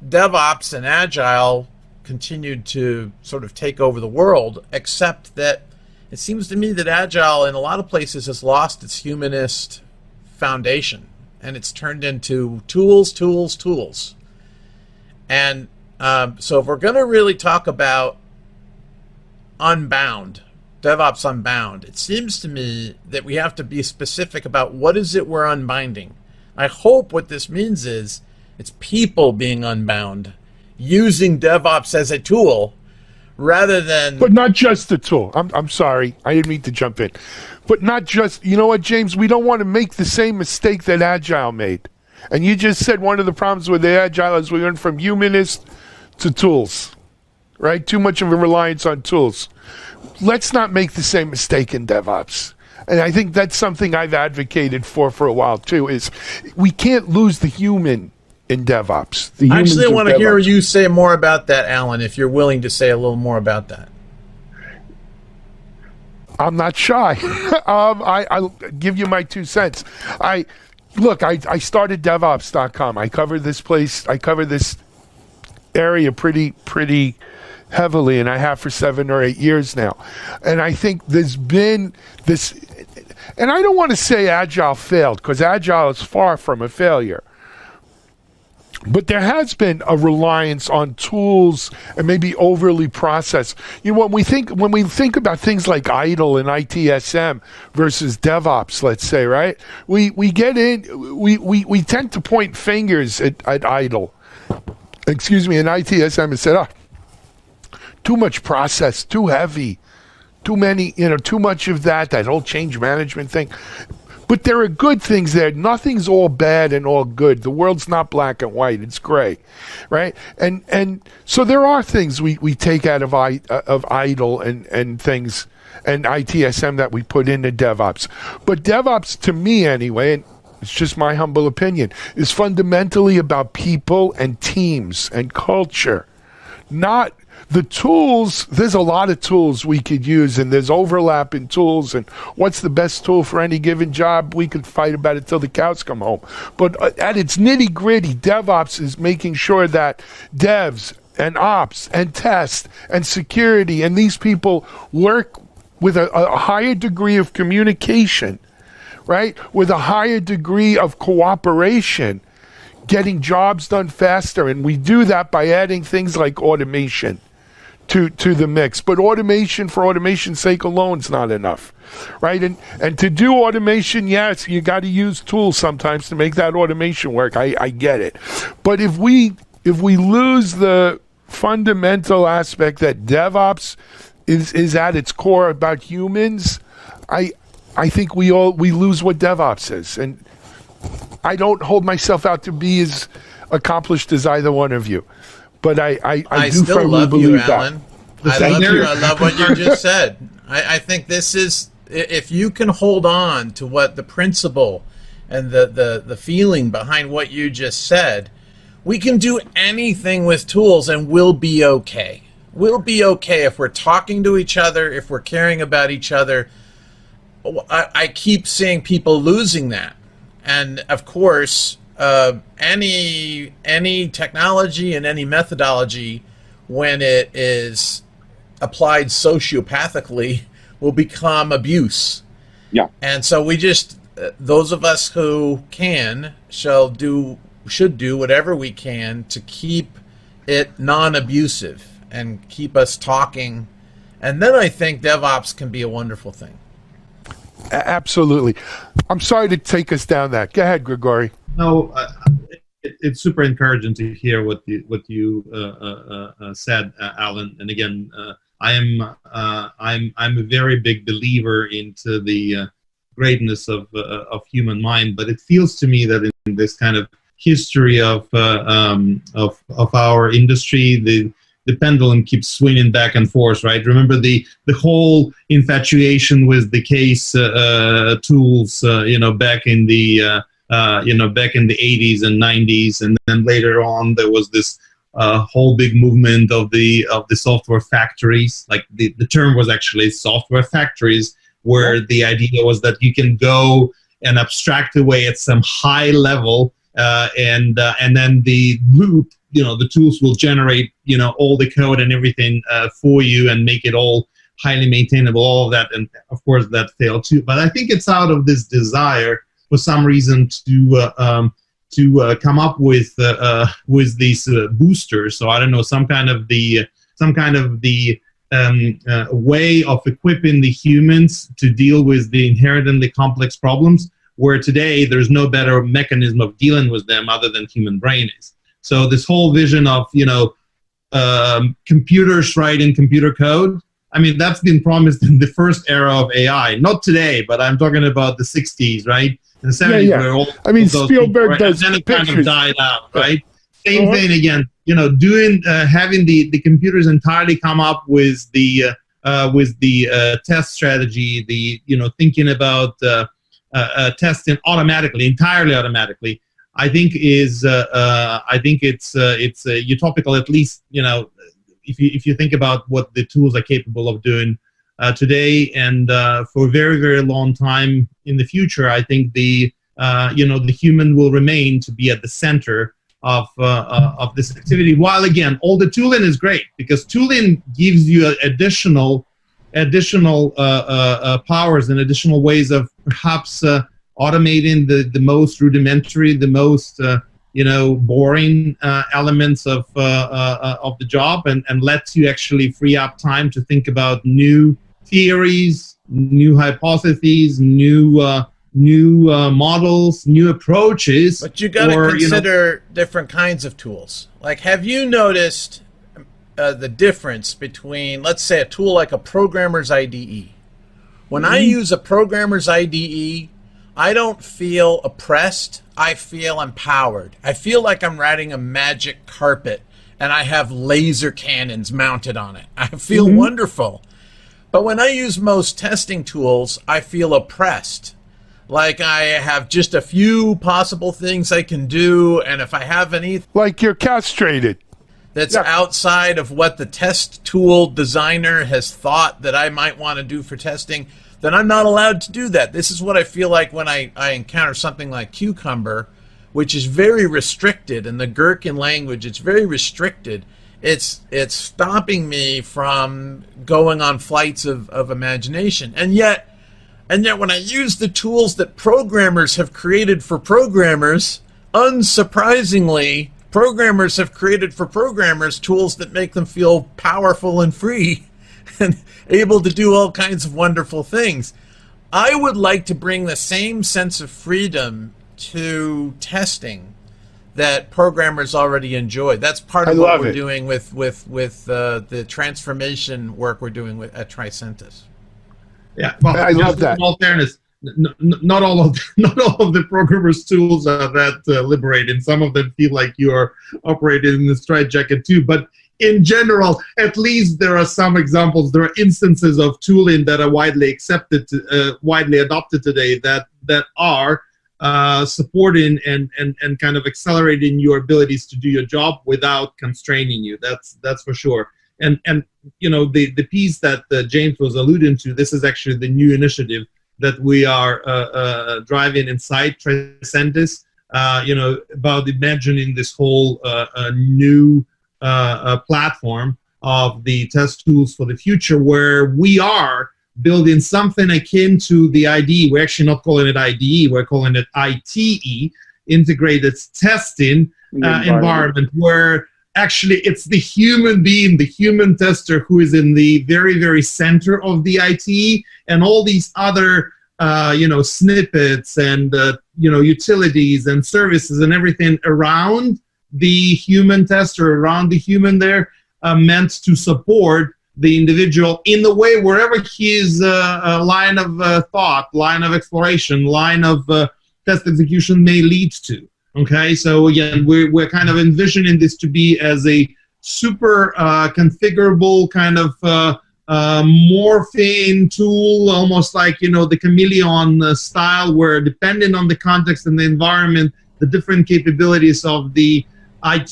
DevOps and Agile continued to sort of take over the world, except that it seems to me that Agile in a lot of places has lost its humanist foundation, and it's turned into tools. And so if we're going to really talk about unbound, DevOps unbound, it seems to me that we have to be specific about what is it we're unbinding. I hope what this means is it's people being unbound, using DevOps as a tool rather than... But not just a tool. I'm sorry. I didn't mean to jump in. But not just... You know what, James? We don't want to make the same mistake that Agile made. And you just said one of the problems with the Agile is we went from humanist to tools, right? Too much of a reliance on tools. Let's not make the same mistake in DevOps. And I think that's something I've advocated for a while, too, is we can't lose the human in DevOps. Actually, I want to hear you say more about that, Alan, if you're willing to say a little more about that. I'm not shy. I'll give you my 2 cents. I started DevOps.com. I cover this place. I cover this area pretty heavily, and I have for 7 or 8 years now. And I think there's been this, and I don't want to say Agile failed, because Agile is far from a failure. But there has been a reliance on tools and maybe overly processed. You know, when we think about things like IDLE and ITSM versus DevOps, let's say, right? We tend to point fingers at IDLE, and ITSM, and said, too much process, too heavy, too many, too much of that whole change management thing. But there are good things there. Nothing's all bad and all good. The world's not black and white. It's gray, right? And so there are things we take out of IDLE and things and ITSM that we put into DevOps. But DevOps, to me anyway, and it's just my humble opinion, is fundamentally about people and teams and culture, not the tools. There's a lot of tools we could use, and there's overlap in tools, and what's the best tool for any given job? We could fight about it till the cows come home. But at its nitty-gritty, DevOps is making sure that devs and ops and test and security and these people work with a higher degree of communication, right? With a higher degree of cooperation, getting jobs done faster. And we do that by adding things like automation to the mix. But automation for automation's sake alone is not enough, right? And to do automation, yes, you got to use tools sometimes to make that automation work. I get it. But if we lose the fundamental aspect that DevOps is at its core about humans, I think we lose what DevOps is. And I don't hold myself out to be as accomplished as either one of you. But I do still love you, Alan. I love what you just said. I think this is, if you can hold on to what the principle and the feeling behind what you just said, we can do anything with tools and we'll be okay. We'll be okay if we're talking to each other, if we're caring about each other. I keep seeing people losing that. And of course, any technology and any methodology, when it is applied sociopathically, will become abuse. Yeah. And so we just, those of us who can, should do whatever we can to keep it non-abusive and keep us talking And then I think DevOps can be a wonderful thing. Absolutely. I'm sorry to take us down that. Go ahead, Grigori. No, it's super encouraging to hear what you said, Alan. And again, I'm a very big believer into the greatness of human mind. But it feels to me that in this kind of history of our industry, the pendulum keeps swinging back and forth, right? Remember the whole infatuation with the case tools, back in the back in the 80s and 90s, and then later on there was this whole big movement of the software factories. Like the term was actually software factories, where the idea was that you can go and abstract away at some high level, and then the loop, the tools will generate, all the code and everything for you and make it all highly maintainable, all of that. And of course that failed too. But I think it's out of this desire for some reason to come up with these boosters. So I don't know, some kind of the way of equipping the humans to deal with the inherently complex problems, where today there's no better mechanism of dealing with them other than human brain is. So this whole vision of computers writing computer code, I mean, that's been promised in the first era of AI. Not today, but I'm talking about the 60s, right? In the 70s, where all Spielberg people, does and then it pictures. kind of died out, right? Same thing again. Doing having the computers entirely come up with the test strategy, thinking about testing automatically, entirely automatically. I think it's utopical, at least if you think about what the tools are capable of doing today, and for a very, very long time in the future, I think the human will remain to be at the center of this activity. While again, all the tooling is great, because tooling gives you additional powers and additional ways of perhaps automating the most rudimentary, the most boring elements of the job, and lets you actually free up time to think about new theories, new hypotheses, new models, new approaches. But you got to consider different kinds of tools. Like, have you noticed the difference between, let's say, a tool like a programmer's IDE? When I use a programmer's IDE, I don't feel oppressed. I feel empowered. I feel like I'm riding a magic carpet and I have laser cannons mounted on it. I feel wonderful. But when I use most testing tools, I feel oppressed. Like I have just a few possible things I can do, and if I have any... Like you're castrated. That's outside of what the test tool designer has thought that I might want to do for testing, then I'm not allowed to do that. This is what I feel like when I encounter something like Cucumber, which is very restricted. In the Gherkin language, it's very restricted. It's stopping me from going on flights of imagination. And yet when I use the tools that programmers have created for programmers, unsurprisingly, programmers have created for programmers tools that make them feel powerful and free and able to do all kinds of wonderful things. I would like to bring the same sense of freedom to testing that programmers already enjoy. That's part of what we're doing with the transformation work we're doing at Tricentis. Yeah, well, I love that. In all fairness, not all of the programmers' tools are that liberating. Some of them feel like you are operating in the straitjacket too. But in general, at least there are some examples. There are instances of tooling that are widely accepted, widely adopted today that are supporting and kind of accelerating your abilities to do your job without constraining you. That's for sure. And the piece that James was alluding to, this is actually the new initiative that we are driving inside Tricentis, about imagining this whole new platform of the test tools for the future, where we are building something akin to the IDE. We're actually not calling it IDE, we're calling it ITE, Integrated Testing Environment, where actually it's the human being, the human tester, who is in the very, very center of the IT, and all these other snippets and utilities and services and everything around the human tester, around the human there, meant to support the individual in the way wherever his line of thought, line of exploration, line of test execution may lead to. Okay, so again, we're kind of envisioning this to be as a super configurable kind of morphing tool, almost like, the chameleon style, where depending on the context and the environment, the different capabilities of the IT,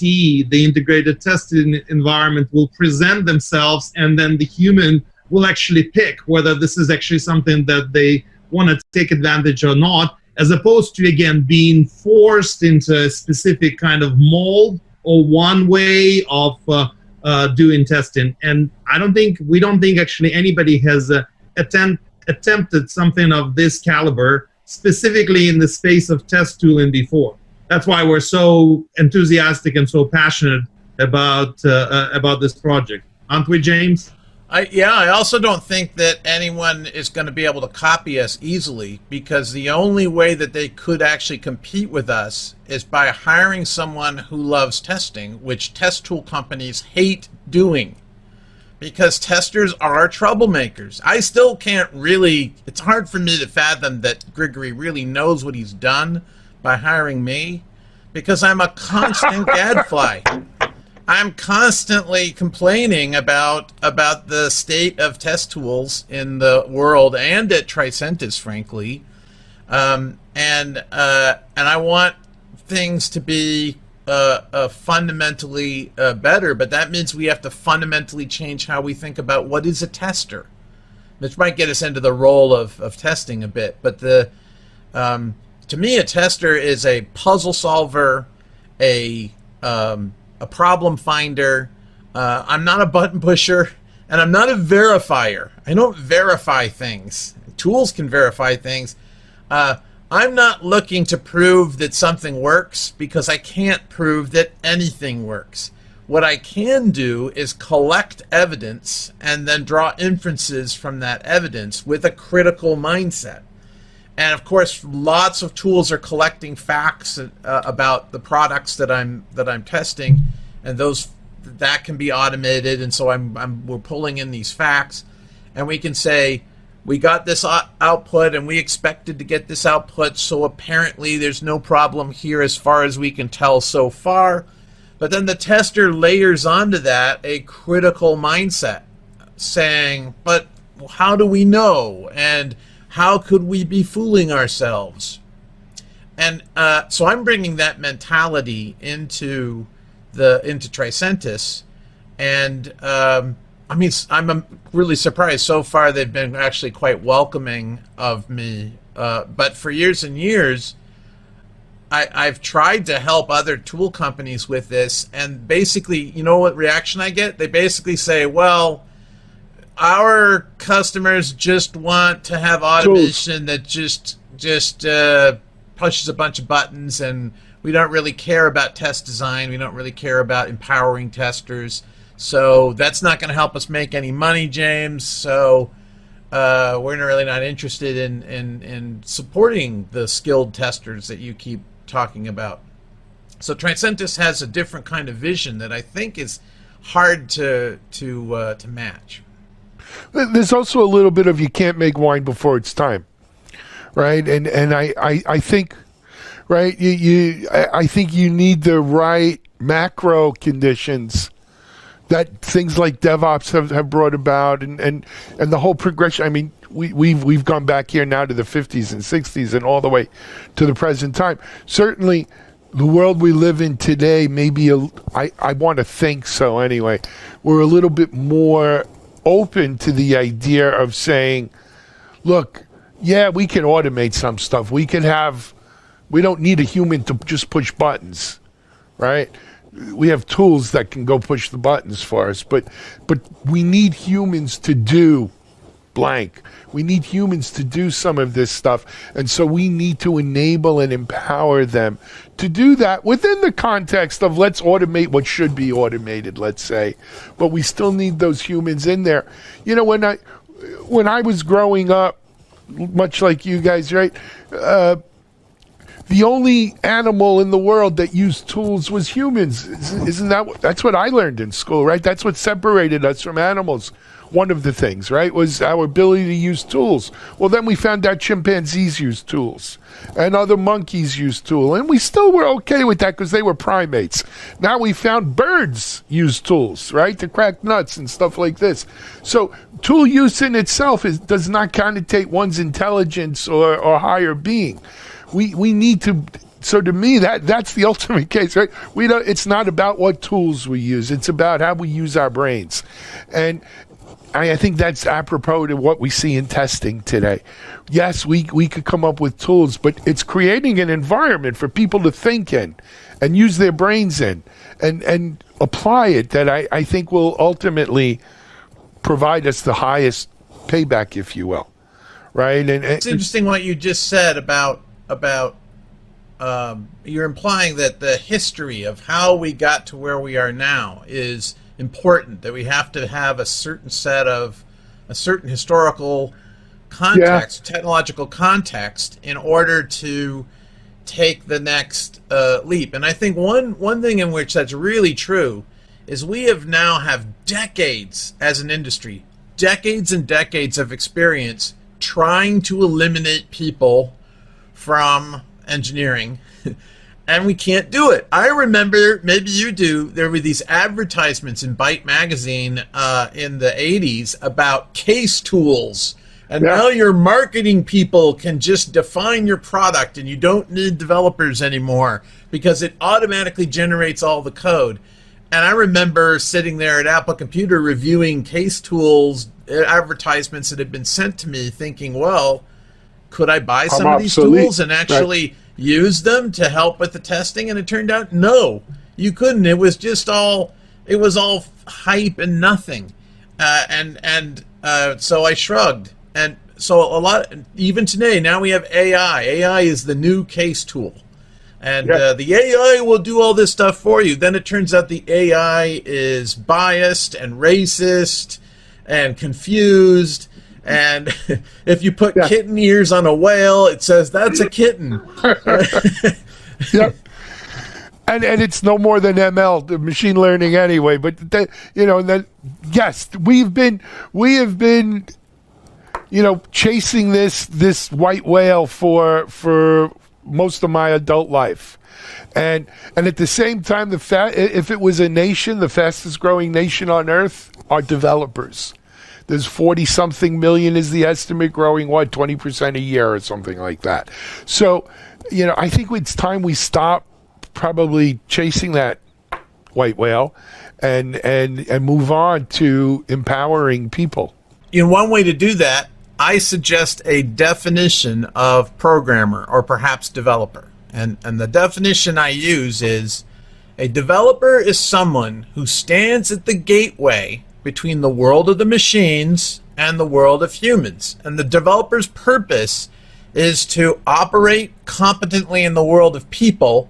the integrated testing environment, will present themselves, and then the human will actually pick whether this is actually something that they want to take advantage or not, as opposed to, again, being forced into a specific kind of mold or one way of doing testing. And we don't think actually anybody has attempted something of this caliber, specifically in the space of test tooling before. That's why we're so enthusiastic and so passionate about this project. Aren't we, James? I also don't think that anyone is going to be able to copy us easily, because the only way that they could actually compete with us is by hiring someone who loves testing, which test tool companies hate doing, because testers are troublemakers. I still can't really, it's hard for me to fathom that Grigory really knows what he's done by hiring me, because I'm a constant gadfly. I'm constantly complaining about the state of test tools in the world and at Tricentis, frankly, and I want things to be fundamentally better. But that means we have to fundamentally change how we think about what is a tester, which might get us into the role of testing a bit. But to me, a tester is a puzzle solver, a problem finder. I'm not a button pusher, and I'm not a verifier. I don't verify things. Tools can verify things. I'm not looking to prove that something works, because I can't prove that anything works. What I can do is collect evidence and then draw inferences from that evidence with a critical mindset. And of course, lots of tools are collecting facts about the products that I'm testing, and that can be automated. And so we're pulling in these facts, and we can say we got this output, and we expected to get this output. So apparently, there's no problem here as far as we can tell so far. But then the tester layers onto that a critical mindset, saying, "But how do we know?" and how could we be fooling ourselves? And so I'm bringing that mentality into Tricentis, and I'm really surprised. So far, they've been actually quite welcoming of me. But for years and years, I've tried to help other tool companies with this, and basically, you know what reaction I get? They basically say, "Well, our customers just want to have automation that just pushes a bunch of buttons, and we don't really care about test design. We don't really care about empowering testers. So that's not going to help us make any money, James. So we're really not interested in supporting the skilled testers that you keep talking about." So Tricentis has a different kind of vision that I think is hard to match. There's also a little bit of you can't make wine before it's time, right? And I think, right, I think you need the right macro conditions that things like DevOps have brought about, and the whole progression. I mean, we've gone back here now to the 50s and 60s and all the way to the present time. Certainly, the world we live in today, maybe I want to think so anyway. We're a little bit more open to the idea of saying, look, yeah, we can automate some stuff. We don't need a human to just push buttons, right? We have tools that can go push the buttons for us, but we need humans to do blank. We need humans to do some of this stuff. And so we need to enable and empower them to do that within the context of let's automate what should be automated, let's say. But we still need those humans in there. You know, when I was growing up, much like you guys, right? The only animal in the world that used tools was humans. Isn't that's what I learned in school, right? That's what separated us from animals. One of the things, right, was our ability to use tools. Well, then we found out chimpanzees use tools and other monkeys use tools. And we still were okay with that because they were primates. Now we found birds use tools, right, to crack nuts and stuff like this. So tool use in itself does not connotate one's intelligence or higher being. We need to. So to me, that's the ultimate case, right? It's not about what tools we use. It's about how we use our brains. And I think that's apropos to what we see in testing today. Yes, we could come up with tools, but it's creating an environment for people to think in and use their brains in and apply it that I think will ultimately provide us the highest payback, if you will. Right? And it's interesting what you just said about you're implying that the history of how we got to where we are now is important, that we have to have a certain historical context, technological context, in order to take the next leap. And I think one thing in which that's really true is we have decades as an industry, decades and decades of experience trying to eliminate people from engineering. And we can't do it. I remember, maybe you do, there were these advertisements in Byte magazine in the 80s about case tools. And now your marketing people can just define your product and you don't need developers anymore because it automatically generates all the code. And I remember sitting there at Apple Computer reviewing case tools advertisements that had been sent to me thinking, well, could I buy some of these tools and actually use them to help with the testing? And it turned out, no, you couldn't. It was just all hype and nothing. So I shrugged. And so even today, now we have AI. AI is the new case tool. And the AI will do all this stuff for you. Then it turns out the AI is biased and racist and confused. And if you put kitten ears on a whale, it says that's a kitten. Yep. And it's no more than ML, the machine learning anyway. But yes, we have been chasing this white whale for most of my adult life. And at the same time, if it was a nation, the fastest growing nation on earth are developers. There's 40-something million is the estimate, growing 20% a year or something like that. So, I think it's time we stop probably chasing that white whale and move on to empowering people. One way to do that, I suggest a definition of programmer or perhaps developer. And the definition I use is a developer is someone who stands at the gateway between the world of the machines and the world of humans. And the developer's purpose is to operate competently in the world of people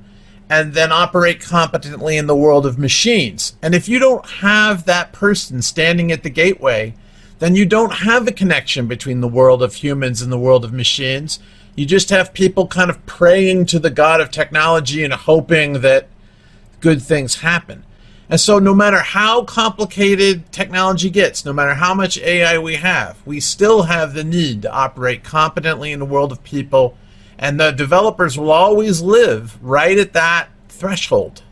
and then operate competently in the world of machines. And if you don't have that person standing at the gateway, then you don't have a connection between the world of humans and the world of machines. You just have people kind of praying to the god of technology and hoping that good things happen. And so no matter how complicated technology gets, no matter how much AI we have, we still have the need to operate competently in the world of people, and the developers will always live right at that threshold.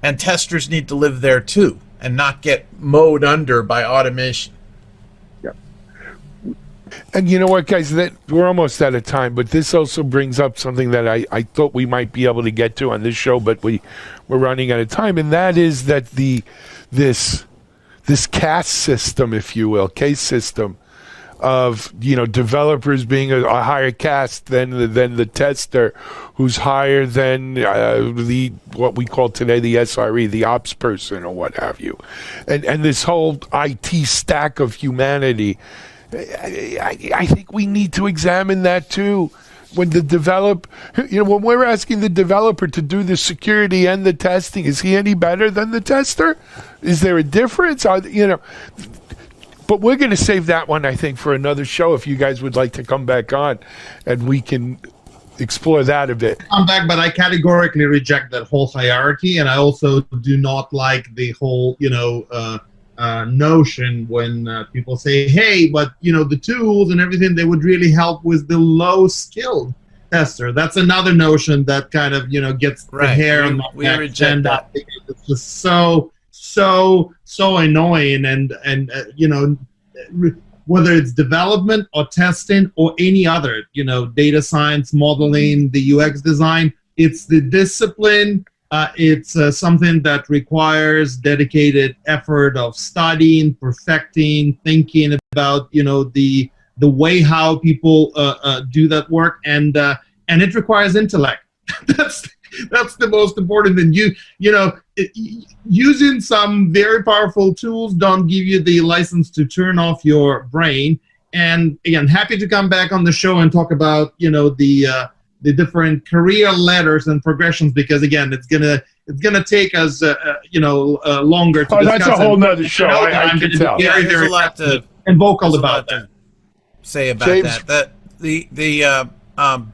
And testers need to live there too, and not get mowed under by automation. And you know what, guys, we're almost out of time, but this also brings up something that I thought we might be able to get to on this show, but we're running out of time, and that is that this caste system, if you will, case system of developers being a higher caste than the tester, who's higher than what we call today the SRE, the ops person, or what have you, and this whole IT stack of humanity I think we need to examine that too. When when we're asking the developer to do the security and the testing, is he any better than the tester? Is there a difference? But we're going to save that one, I think, for another show. If you guys would like to come back on, and we can explore that a bit. Come back, but I categorically reject that whole hierarchy, and I also do not like the whole, notion when people say, "Hey, but the tools and everything, they would really help with the low-skilled tester." That's another notion that kind of gets the hair on my neck. Reject that. It's just so annoying, and whether it's development or testing or any other, data science, modeling, the UX design, it's the discipline. It's something that requires dedicated effort of studying, perfecting, thinking about, the way how people do that work, and it requires intellect. That's the most important thing. Using some very powerful tools don't give you the license to turn off your brain. And again, happy to come back on the show and talk about the different career ladders and progressions, because again, it's gonna take us longer to discuss. That's a whole nother show. I can tell. There's a lot to and vocal about that. Say about James? that.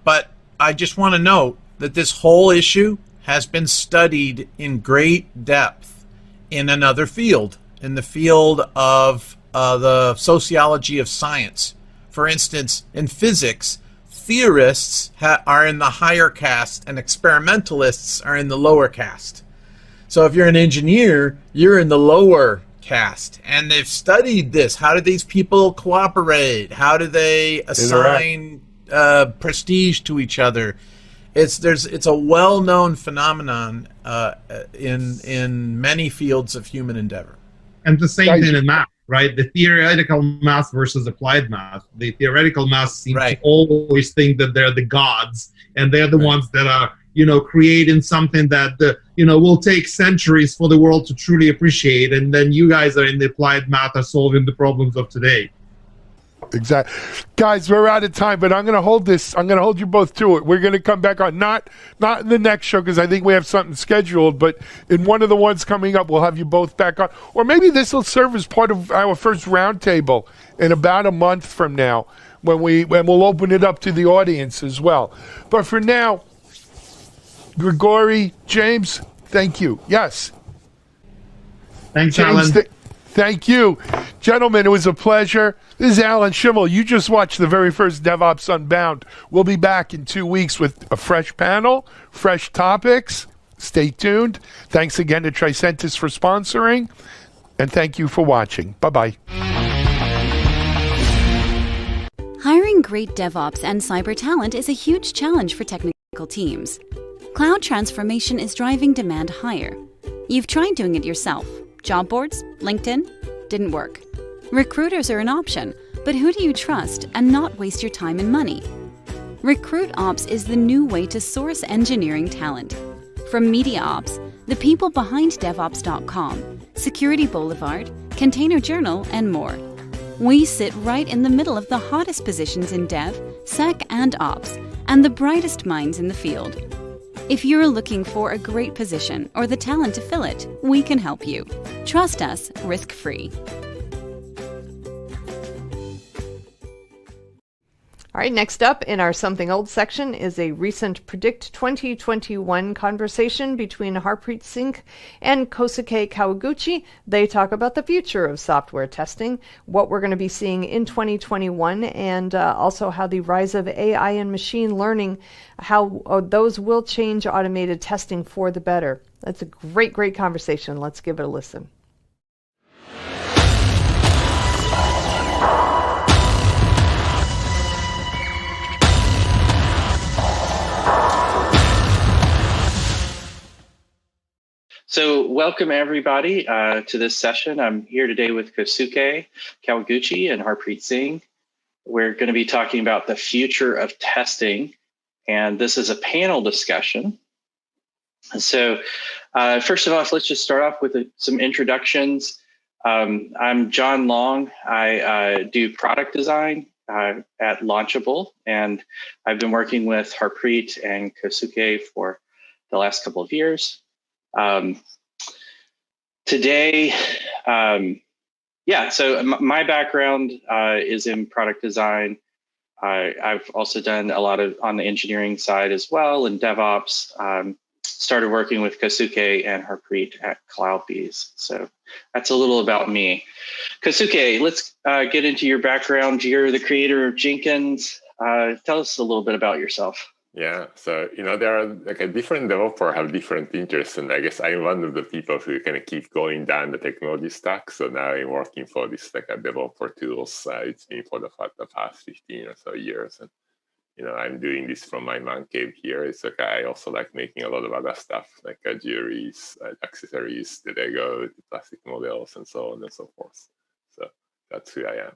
But I just want to note that this whole issue has been studied in great depth in another field, in the field of the sociology of science. For instance, in physics, theorists are in the higher caste and experimentalists are in the lower caste. So if you're an engineer, you're in the lower caste. And they've studied this. How do these people cooperate? How do they assign prestige to each other? It's a well-known phenomenon in many fields of human endeavor. And the same thing in math, right? The theoretical math versus applied math. The theoretical math seems to always think that they're the gods, and they're the ones that are, creating something that will take centuries for the world to truly appreciate. And then you guys are in the applied math are solving the problems of today. Exactly. Guys, we're out of time, but I'm going to hold this. I'm going to hold you both to it. We're going to come back on, not in the next show, because I think we have something scheduled, but in one of the ones coming up, we'll have you both back on. Or maybe this will serve as part of our first roundtable in about a month from now, when we'll open it up to the audience as well. But for now, Grigory, James, thank you. Yes. Thanks, James, Alan. Thank you. Gentlemen, it was a pleasure. This is Alan Schimmel. You just watched the very first DevOps Unbound. We'll be back in 2 weeks with a fresh panel, fresh topics. Stay tuned. Thanks again to Tricentis for sponsoring, and thank you for watching. Bye-bye. Hiring great DevOps and cyber talent is a huge challenge for technical teams. Cloud transformation is driving demand higher. You've tried doing it yourself. Job boards, LinkedIn, didn't work. Recruiters are an option, but who do you trust and not waste your time and money? Recruit Ops is the new way to source engineering talent. From Media Ops, the people behind DevOps.com, Security Boulevard, Container Journal, and more. We sit right in the middle of the hottest positions in Dev, Sec, and Ops, and the brightest minds in the field. If you're looking for a great position or the talent to fill it, we can help you. Trust us, risk-free. All right, next up in our Something Old section is a recent Predict 2021 conversation between Harpreet Singh and Kosuke Kawaguchi. They talk about the future of software testing, what we're going to be seeing in 2021, and also how the rise of AI and machine learning, how those will change automated testing for the better. That's a great conversation. Let's give it a listen. So welcome everybody to this session. I'm here today with Kosuke Kawaguchi and Harpreet Singh. We're going to be talking about the future of testing, and this is a panel discussion. So first of all, let's just start off with some introductions. I'm John Long. I do product design at Launchable, and I've been working with Harpreet and Kosuke for the last couple of years. Today, so my background is in product design. I've also done a lot on the engineering side as well, in DevOps. Started working with Kosuke and Harpreet at CloudBees. So that's a little about me. Kosuke, let's get into your background. You're the creator of Jenkins. Tell us a little bit about yourself. Yeah, so there are like a different developer have different interests, and I guess I'm one of the people who kind of keep going down the technology stack. So now I'm working for this like a developer tools. It's been for the past 15 or so years, and I'm doing this from my man cave here. It's like I also like making a lot of other stuff like jewelries, accessories, the Lego, the plastic models, and so on and so forth. So that's who I am.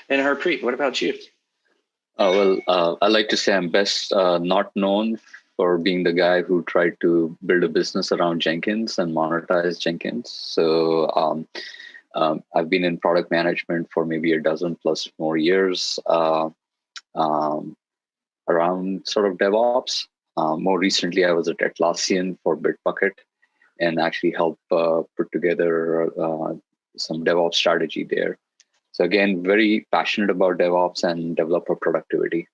And Harpreet, what about you? I like to say I'm best not known for being the guy who tried to build a business around Jenkins and monetize Jenkins. So I've been in product management for maybe a dozen plus more years around sort of DevOps. More recently, I was at Atlassian for Bitbucket and actually helped put together some DevOps strategy there. So again, very passionate about DevOps and developer productivity.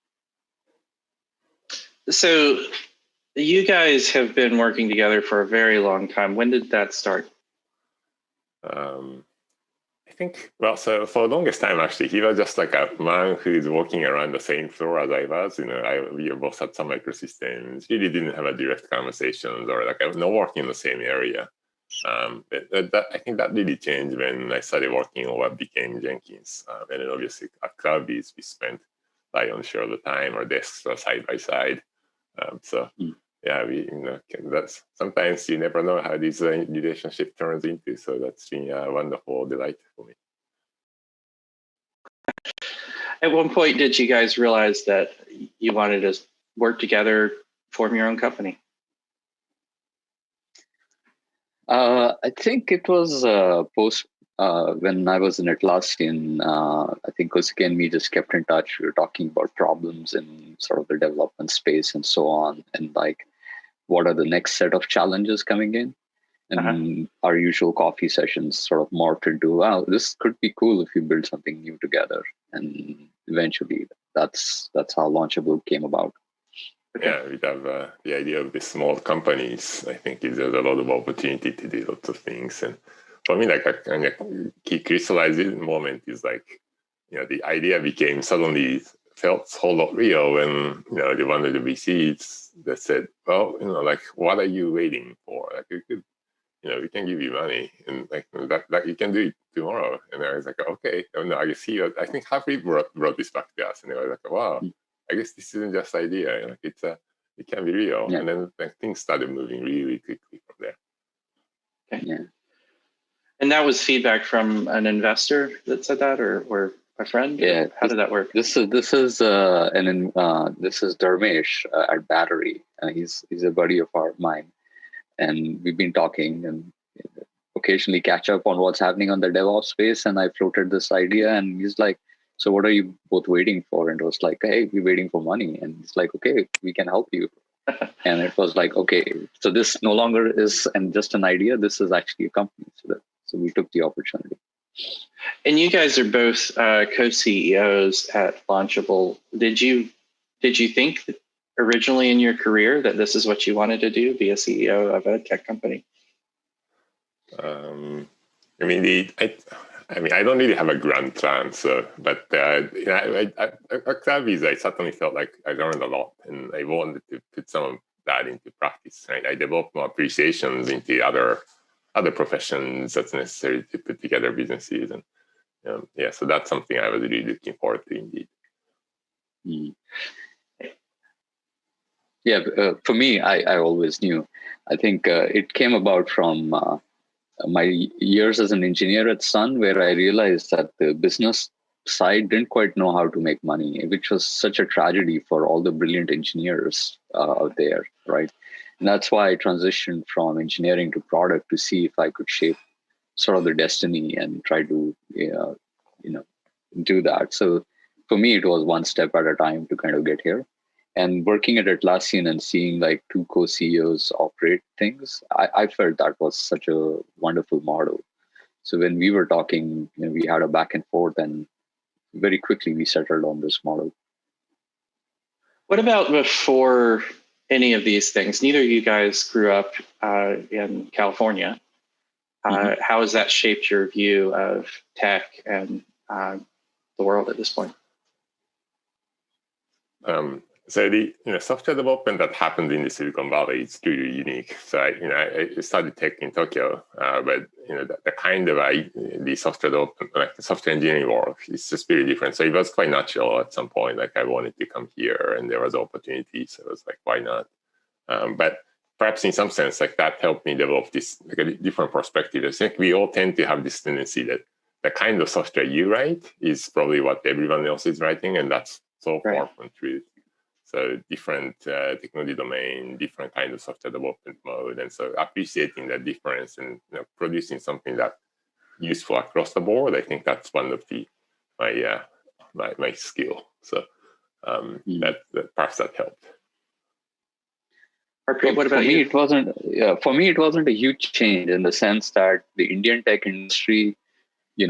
So you guys have been working together for a very long time. When did that start? I think, so for the longest time, actually, he was just like a man who's walking around the same floor as I was. We both had some microsystems, really didn't have a direct conversations or like no working in the same area. I think that really changed when I started working on what became Jenkins. And then obviously at CloudBees, we spent lion's share of the time, our desks were side by side. That's sometimes you never know how this relationship turns into. So that's been a wonderful delight for me. At one point, did you guys realize that you wanted to work together, form your own company? I think it was post when I was in Atlassian. I think Kosuke and me just kept in touch. We were talking about problems in sort of the development space and so on, and like what are the next set of challenges coming in. And our usual coffee sessions sort of morphed into, wow, this could be cool if you build something new together. And eventually, that's how Launchable came about. Yeah, we have the idea of the small companies. I think there's a lot of opportunity to do lots of things. And for me, like a kind of key crystallizing moment is like, the idea became suddenly felt a whole lot real when, the one of the VCs that said, well, like, what are you waiting for? Like, we could, we can give you money and like that you can do it tomorrow. And I was like, okay. I guess I think Harpreet brought this back to us, and they were like, wow. I guess this isn't just idea, like it can be real. Yeah. And then like, things started moving really quickly from there. Okay. Yeah. And that was feedback from an investor that said that, or a friend? Yeah. How did that work? This is Dharmesh at Battery. He's a buddy of mine, and we've been talking and occasionally catch up on what's happening on the DevOps space. And I floated this idea, and he's like, so what are you both waiting for? And it was like, hey, we're waiting for money. And it's like, okay, we can help you. And it was like, okay, so this no longer is just an idea. This is actually a company. So we took the opportunity. And you guys are both co-CEOs at Launchable. Did you think that originally in your career that this is what you wanted to do, be a CEO of a tech company? I don't really have a grand plan, but at CloudBees, I certainly felt like I learned a lot, and I wanted to put some of that into practice. Right? I developed more appreciations into other professions that's necessary to put together businesses, and so that's something I was really looking forward to, indeed. Yeah, for me, I always knew. I think it came about from my years as an engineer at Sun, where I realized that the business side didn't quite know how to make money, which was such a tragedy for all the brilliant engineers out there, right? And that's why I transitioned from engineering to product to see if I could shape sort of the destiny and try to do that. So for me, it was one step at a time to kind of get here. And working at Atlassian and seeing like two co-CEOs operate things, I felt that was such a wonderful model. So when we were talking, we had a back and forth, and very quickly we settled on this model. What about before any of these things? Neither of you guys grew up in California. How has that shaped your view of tech and the world at this point? So the software development that happened in the Silicon Valley is really unique. So I studied tech in Tokyo, but the kind of the software development, like the software engineering work, is just very different. So it was quite natural at some point. Like I wanted to come here, and there was opportunity, so I was like, why not? But perhaps in some sense, like that helped me develop this like a different perspective. I think we all tend to have this tendency that the kind of software you write is probably what everyone else is writing, and that's so far from truth. So different technology domain, different kind of software development mode, and so appreciating that difference and producing something that's useful across the board. I think that's one of my skill. So that perhaps that helped. What about you? For me, it wasn't a huge change in the sense that the Indian tech industry,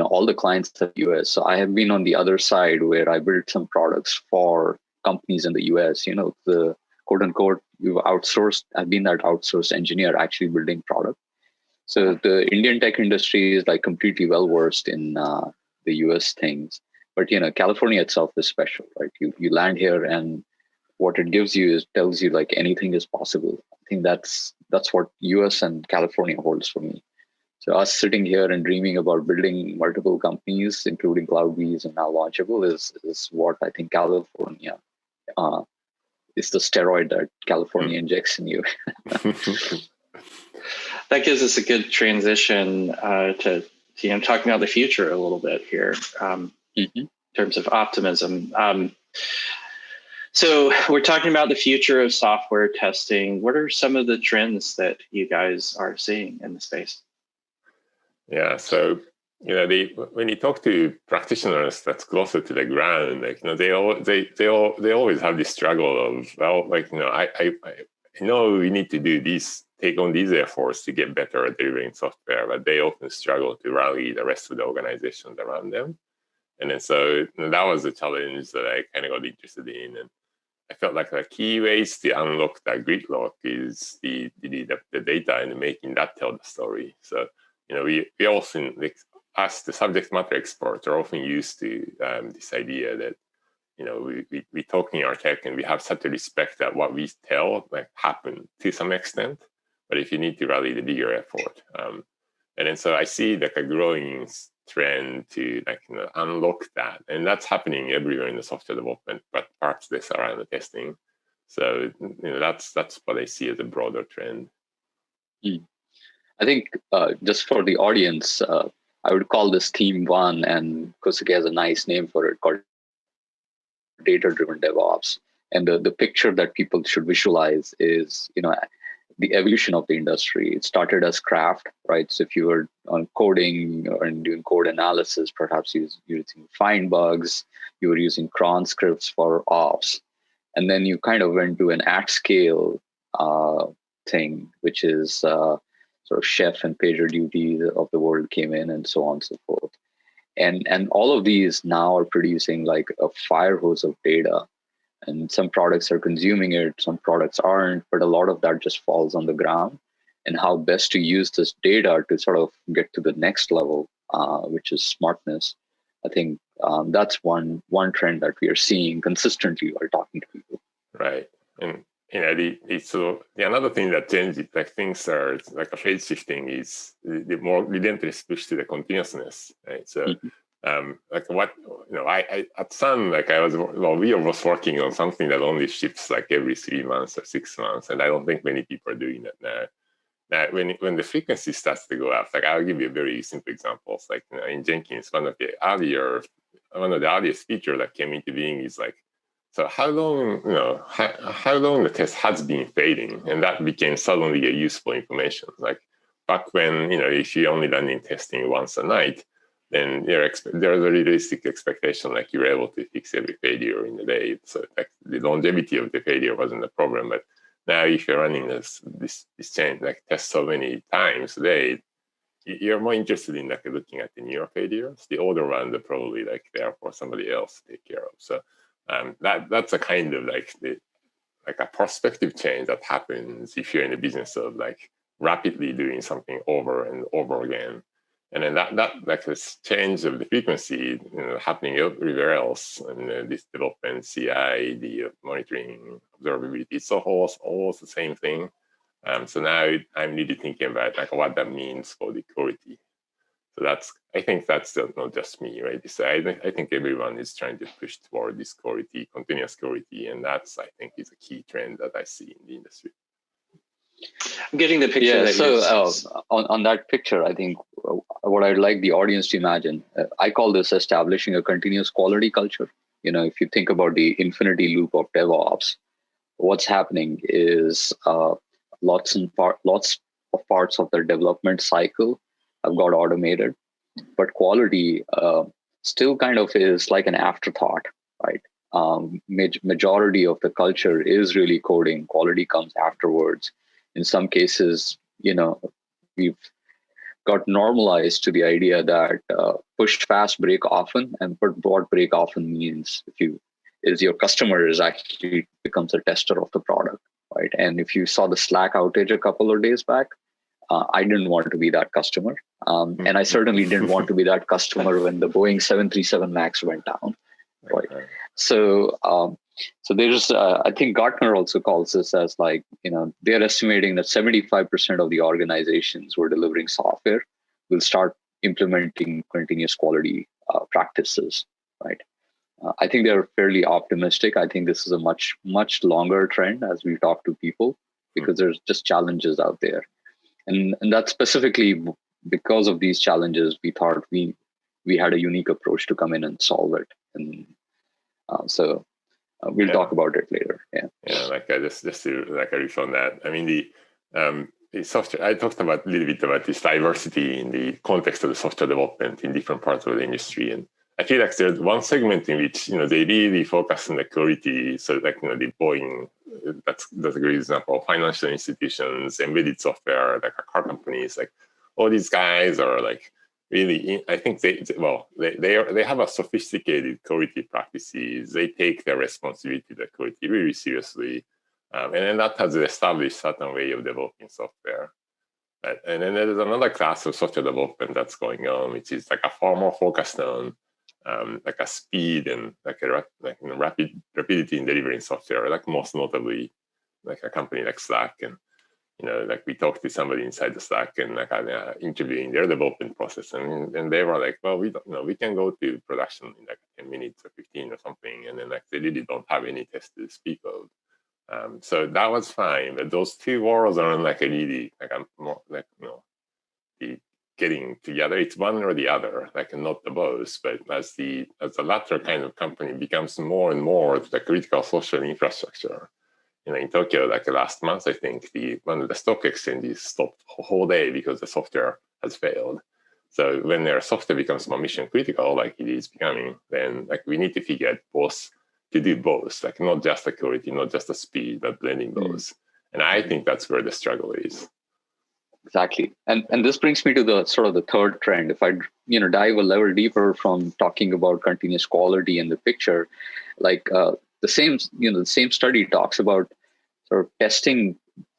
all the clients are US. So I have been on the other side where I built some products for companies in the US, the quote unquote, I've been that outsourced engineer actually building product. So the Indian tech industry is like completely well versed in the US things. But, California itself is special, right? You land here, and what it gives you is tells you like anything is possible. I think that's what US and California holds for me. So us sitting here and dreaming about building multiple companies, including CloudBees and now Launchable, is what I think California is the steroid that California injects in you. That gives us a good transition to talking about the future a little bit here in terms of optimism. So we're talking about the future of software testing. What are some of the trends that you guys are seeing in the space? Yeah, so when you talk to practitioners that's closer to the ground, like they always have this struggle of, well, like I know we need to do this, take on these efforts to get better at delivering software, but they often struggle to rally the rest of the organizations around them. And then so that was the challenge that I kind of got interested in, and I felt like the key ways to unlock that gridlock is the data and making that tell the story. So we often, like, us, the subject matter experts, are often used to this idea that we talk in our tech and we have such a respect that what we tell like happen to some extent, but if you need to rally the bigger effort, and then so I see like a growing trend to unlock that, and that's happening everywhere in the software development, but perhaps less around the testing. So that's what I see as a broader trend. I think just for the audience, I would call this Theme 1, and Kosuke has a nice name for it called Data-Driven DevOps. And the picture that people should visualize is, the evolution of the industry. It started as craft, right? So if you were on coding and doing code analysis, perhaps you're using find bugs, you were using cron scripts for ops. And then you kind of went to an at-scale thing, which is sort of Chef and PagerDuty of the world came in, and so on and so forth. And all of these now are producing like a fire hose of data. And some products are consuming it, some products aren't, but a lot of that just falls on the ground. And how best to use this data to sort of get to the next level, which is smartness. I think that's one trend that we are seeing consistently while talking to people. Right. And so another thing that changes, like things are like a phase shifting, is the more relentless push to the continuousness, right? So like what I at Sun, like we were working on something that only ships like every 3 months or 6 months, and I don't think many people are doing that now. Now, when the frequency starts to go up, like I'll give you a very simple example. Like in Jenkins, one of the earliest features that came into being is like, so how long the test has been failing, and that became suddenly a useful information. Like back when, if you're only running testing once a night, then there's a realistic expectation like you're able to fix every failure in a day. So like the longevity of the failure wasn't a problem. But now if you're running this chain, like test so many times a day, you're more interested in like looking at the newer failures. The older ones are probably like there for somebody else to take care of. So that's a kind of like a perspective change that happens if you're in the business of like rapidly doing something over and over again. And then that like this change of the frequency happening everywhere else, and this development, CI, the monitoring, observability, it's all the same thing. So now I'm really thinking about like what that means for the quality. So I think that's not just me, right? I think everyone is trying to push toward this quality, continuous quality, and that's, I think, is a key trend that I see in the industry. I'm getting the picture. Yeah, so on that picture, I think what I'd like the audience to imagine, I call this establishing a continuous quality culture. If you think about the infinity loop of DevOps, what's happening is lots of parts of the development cycle have got automated, but quality still kind of is like an afterthought, right? Majority of the culture is really coding. Quality comes afterwards. In some cases, we've got normalized to the idea that push fast, break often, and what break often means is your customer is actually becomes a tester of the product, right? And if you saw the Slack outage a couple of days back, I didn't want to be that customer. And I certainly didn't want to be that customer when the Boeing 737 MAX went down, right? So there's, I think Gartner also calls this as like, they're estimating that 75% of the organizations who are delivering software will start implementing continuous quality practices, right? I think they're fairly optimistic. I think this is a much, much longer trend as we talk to people, because there's just challenges out there. And that's specifically because of these challenges, we thought we had a unique approach to come in and solve it. And so we'll talk about it later. Yeah. Like just to like a riff on that. I mean the software. I talked about a little bit about this diversity in the context of the software development in different parts of the industry, and I feel like there's one segment in which they really focus on the quality. So like the Boeing, that's a great example. Financial institutions, embedded software, like car companies, like all these guys are like really. I think they have a sophisticated quality practices. They take their responsibility to the quality really seriously, and then that has established certain way of developing software. And then there's another class of software development that's going on, which is like a far more focused on like a speed and like rapidity in delivering software, like most notably like a company like Slack. And like we talked to somebody inside the Slack and like interviewing their development process, and they were like, well, we don't we can go to production in like 10 minutes or 15 or something, and then like they really don't have any tests to speak of. So that was fine, but those two worlds are like a really like more like the getting together. It's one or the other, like not the both. But as the latter kind of company becomes more and more the critical social infrastructure. In Tokyo, like last month, I think one of the stock exchanges stopped a whole day because the software has failed. So when their software becomes more mission critical, like it is becoming, then like we need to figure out to do both, like not just the quality, not just the speed, but blending both. And I think that's where the struggle is. Exactly. And this brings me to the sort of the third trend. If I dive a level deeper from talking about continuous quality in the picture, like the same study talks about sort of testing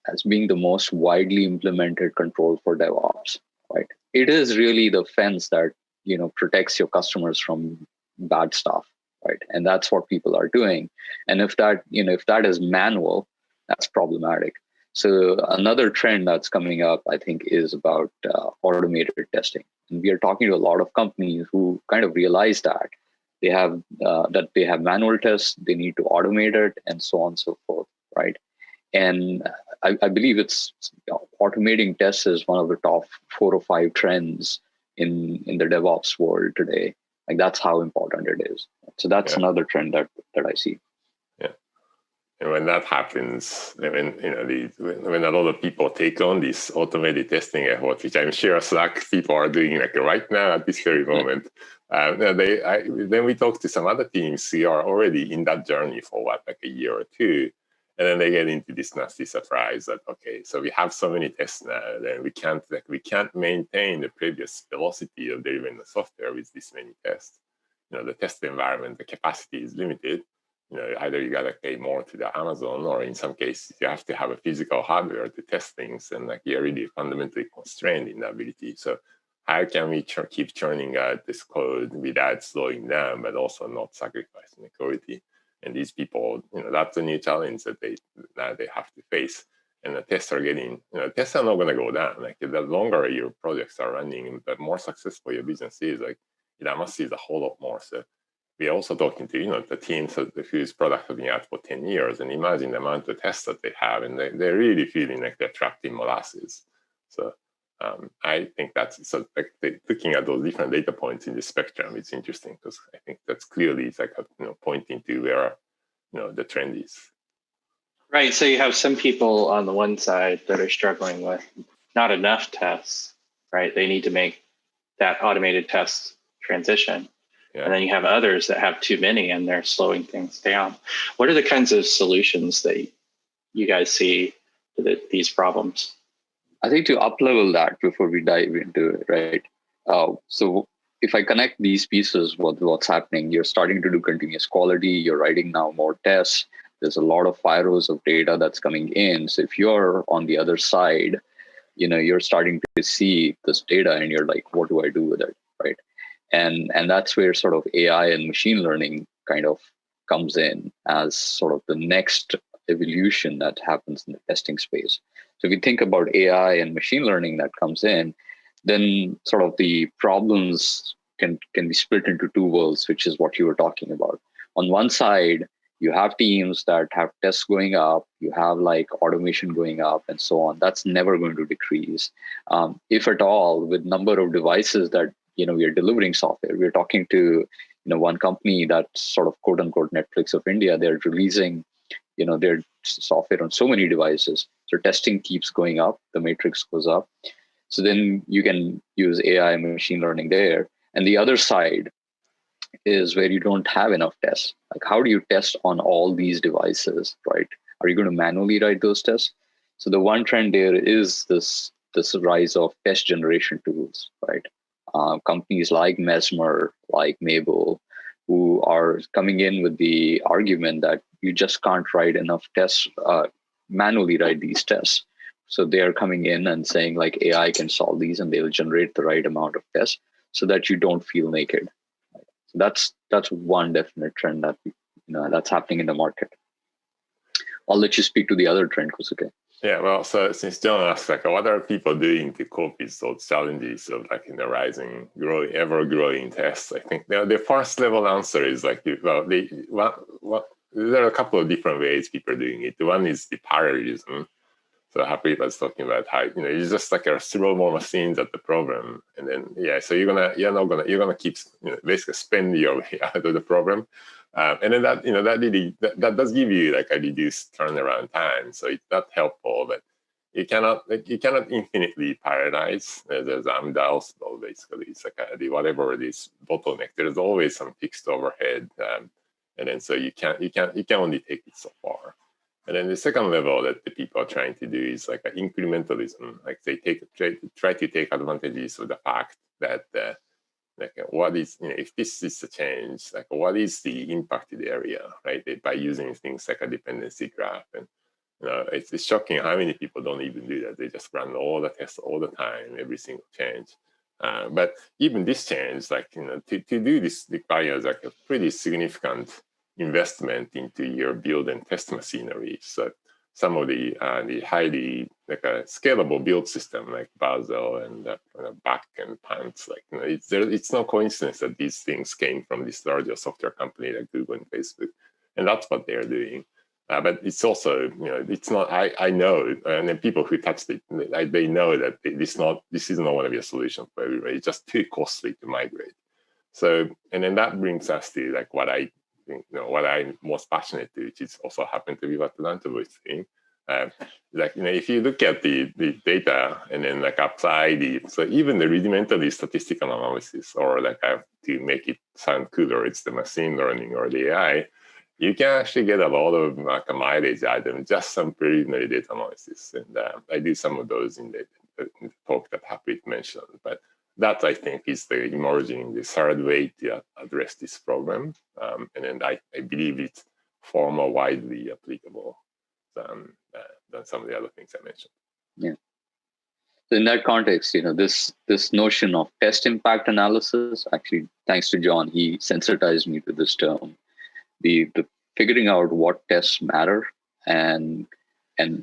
as being the most widely implemented control for DevOps, right? It is really the fence that protects your customers from bad stuff, right? And that's what people are doing. And if that is manual, that's problematic. So another trend that's coming up, I think, is about automated testing. And we are talking to a lot of companies who kind of realize that they have manual tests, they need to automate it, and so on and so forth, right? And I believe it's automating tests is one of the top 4 or 5 trends in the DevOps world today. Like that's how important it is. So that's another trend that I see. And when that happens, when a lot of people take on this automated testing effort, which I'm sure Slack people are doing like right now at this very moment, then we talk to some other teams who are already in that journey for like a year or two, and then they get into this nasty surprise that okay, so we have so many tests now, then we can't maintain the previous velocity of delivering the software with this many tests. The test environment, the capacity is limited. Either you gotta pay more to the Amazon, or in some cases you have to have a physical hardware to test things, and like you're really fundamentally constrained in the ability. So how can we keep churning out this code without slowing down, but also not sacrificing the quality? And these people, that's a new challenge that they have to face. And the tests are tests are not going to go down. Like the longer your projects are running, the more successful your business is. Like it must is a whole lot more. So we're also talking to the teams whose product have been out for 10 years, and imagine the amount of tests that they have, and they're really feeling like they're trapped in molasses. So I think that's like looking at those different data points in the spectrum. It's interesting because I think that's clearly it's like pointing to where the trend is. Right. So you have some people on the one side that are struggling with not enough tests. Right. They need to make that automated test transition. Yeah. And then you have others that have too many and they're slowing things down. What are the kinds of solutions that you guys see to these problems? I think to up-level that before we dive into it, right? So if I connect these pieces, what's happening, you're starting to do continuous quality, you're writing now more tests, there's a lot of fire hose of data that's coming in. So if you're on the other side, you're starting to see this data and you're like, what do I do with it, right? And that's where sort of AI and machine learning kind of comes in as sort of the next evolution that happens in the testing space. So if you think about AI and machine learning that comes in, then sort of the problems can be split into two worlds, which is what you were talking about. On one side, you have teams that have tests going up, you have like automation going up and so on. That's never going to decrease. If at all, with number of devices that we are delivering software. We're talking to one company that's sort of quote unquote Netflix of India. They're releasing their software on so many devices. So testing keeps going up, the matrix goes up. So then you can use AI and machine learning there. And the other side is where you don't have enough tests. Like how do you test on all these devices, right? Are you going to manually write those tests? So the one trend there is this rise of test generation tools, right? Companies like Mesmer, like Mabel, who are coming in with the argument that you just can't write enough tests, manually write these tests. So they are coming in and saying like AI can solve these and they'll generate the right amount of tests so that you don't feel naked. So that's one definite trend that that's happening in the market. I'll let you speak to the other trend, Kosuke. Yeah, well, so since John asked, like, what are people doing to cope with those challenges of like in the rising, ever-growing tests? I think the first level answer is like, well, there are a couple of different ways people are doing it. One is the parallelism. So Happy was talking about how you just like throw more machines at the problem, and then so you're gonna keep basically spend your way out of the problem. And then that does give you like a reduced turnaround time, so it's not helpful. But you cannot infinitely parallelize. There's Amdahl's law basically. It's like whatever it is bottleneck. There's always some fixed overhead, and then so you can only take it so far. And then the second level that the people are trying to do is like an incrementalism. Like they try to take advantages of the fact that. Like what is if this is a change, like what is the impacted area, right? By using things like a dependency graph, and it's shocking how many people don't even do that. They just run all the tests all the time, every single change. But even this change, like to do this requires like a pretty significant investment into your build and test machinery. So some of the highly like a scalable build system like Basel and Back and Pants, like it's no coincidence that these things came from this larger software company like Google and Facebook, and that's what they're doing. But it's also it's not. I know, and then people who touched it, they know that this is not going to be a solution for everybody. It's just too costly to migrate. So, and then that brings us to like what I think, what I'm most passionate to, which is also happened to be what Launchable is doing. If you look at the data and then apply so even the rudimentary statistical analysis, or to make it sound cooler, it's the machine learning or the AI, you can actually get a lot of mileage out of just some preliminary data analysis. And I do some of those in the talk that Harpreet mentioned. But that, I think, is the emerging, the third way to address this problem. And then I believe it's far more widely applicable than some of the other things I mentioned. Yeah. So in that context, this notion of test impact analysis, actually, thanks to John, he sensitized me to this term. The figuring out what tests matter and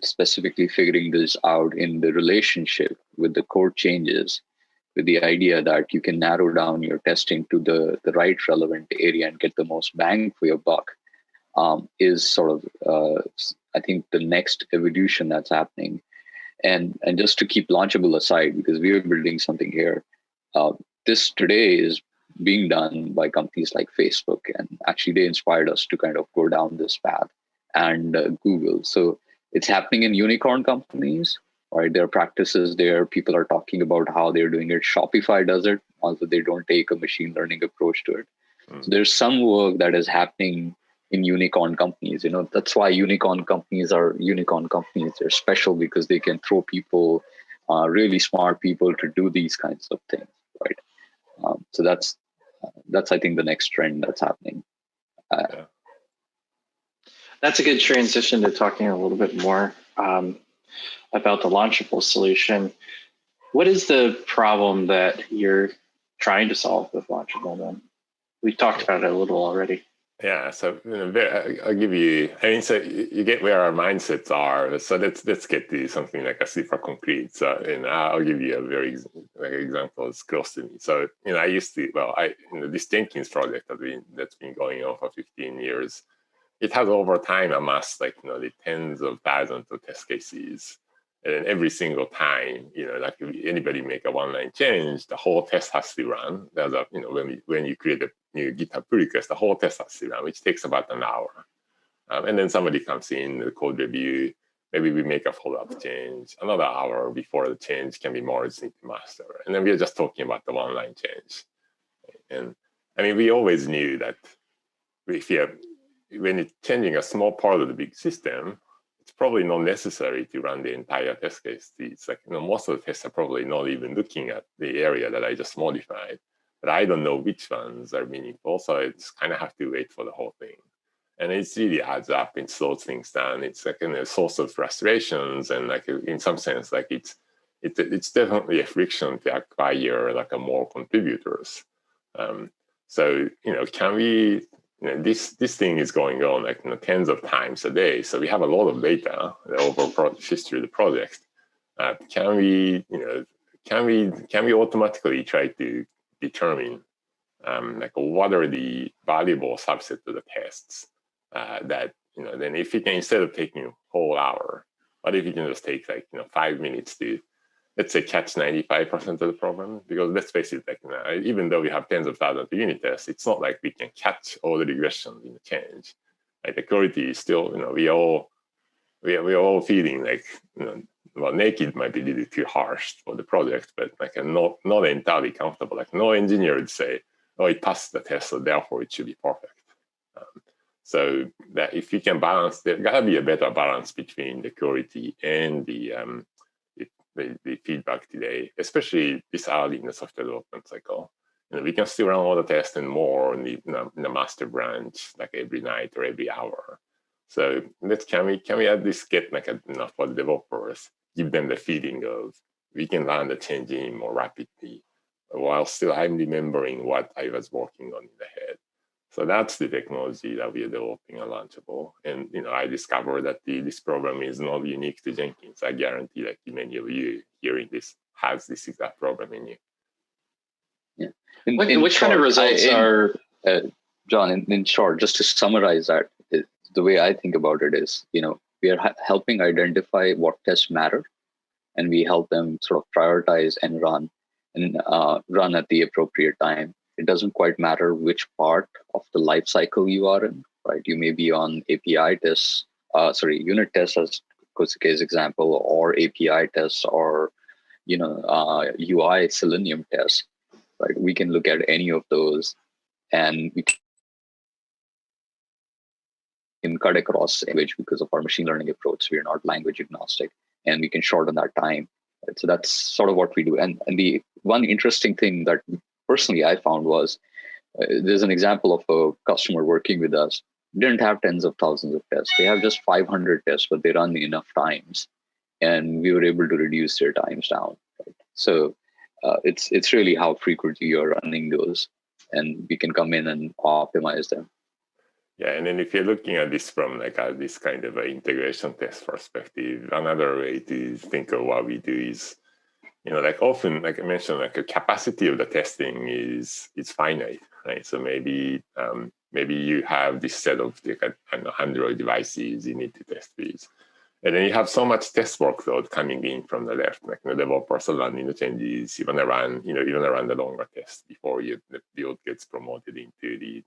specifically figuring this out in the relationship with the code changes, with the idea that you can narrow down your testing to the right relevant area and get the most bang for your buck, is sort of, I think, the next evolution that's happening. And just to keep Launchable aside, because we are building something here, this today is being done by companies like Facebook, and actually they inspired us to kind of go down this path, and Google. So it's happening in unicorn companies, right? There are practices there. People are talking about how they're doing it. Shopify does it, although they don't take a machine learning approach to it. So there's some work that is happening in unicorn companies. That's why unicorn companies are unicorn companies. They're special because they can throw people, really smart people, to do these kinds of things, right? So that's I think the next trend that's happening. That's a good transition to talking a little bit more about the Launchable solution. What is the problem that you're trying to solve with Launchable then? We talked about it a little already. Yeah, so I'll give you. So you get where our mindsets are. So let's get to something like a super concrete. So, and I'll give you a very example that's close to me. So, I used to. This Jenkins project that's been going on for 15 years. It has over time amassed the tens of thousands of test cases, and every single time, if anybody make a one-line change, the whole test has to run. There's a, when you create a new GitHub pull request, the whole test has to run, which takes about an hour. And then somebody comes in, the code review, maybe we make a follow-up change, another hour before the change can be merged into master. And then we are just talking about the one-line change. And we always knew that when you're changing a small part of the big system, it's probably not necessary to run the entire test case. It's most of the tests are probably not even looking at the area that I just modified, but I don't know which ones are meaningful, so it's kind of have to wait for the whole thing. And it really adds up and slows things down. It's a source of frustrations, and in some sense, it's definitely a friction to acquire more contributors. So can we? This thing is going on tens of times a day. So we have a lot of data over history of the project. Can we automatically try to determine what are the valuable subset of the tests that then if you can, instead of taking a whole hour, what if you can just take 5 minutes to, let's say, catch 95% of the problem? Because let's face it, even though we have tens of thousands of unit tests, it's not like we can catch all the regressions in the change. The quality is still, we are all feeling naked might be a little too harsh for the project, but not entirely comfortable. No engineer would say, oh, it passed the test, so therefore it should be perfect. So that if you can balance, there gotta be a better balance between the quality and the feedback today, especially this early in the software development cycle. We can still run all the tests and more in the master branch, every night or every hour. So can we at least get enough for the developers, give them the feeling of we can learn the changing more rapidly, while still I'm remembering what I was working on in the head. So that's the technology that we are developing at Launchable. And I discovered that this problem is not unique to Jenkins. I guarantee that many of you hearing this has this exact problem in you. Yeah. Which kind of results are... John, in short, just to summarize that, the way I think about it is, we are helping identify what tests matter, and we help them sort of prioritize and run at the appropriate time. It doesn't quite matter which part of the life cycle you are in, right? You may be on API tests, unit tests as Kosuke's example, or API tests, or UI Selenium tests, right? We can look at any of those, and we can cut across language because of our machine learning approach. We are not language agnostic, and we can shorten that time. Right? So that's sort of what we do. And the one interesting thing that personally I found was there's an example of a customer working with us, didn't have tens of thousands of tests. They have just 500 tests, but they run enough times, and we were able to reduce their times down. Right? So it's really how frequently you're running those, and we can come in and optimize them. Yeah, and then if you're looking at this from this kind of an integration test perspective, another way to think of what we do is, often, like I mentioned, a capacity of the testing is finite, right? So maybe you have this set of Android devices you need to test with. And then you have so much test workload coming in from the left, like the developers are running the changes, you want to run the longer test before the build gets promoted into the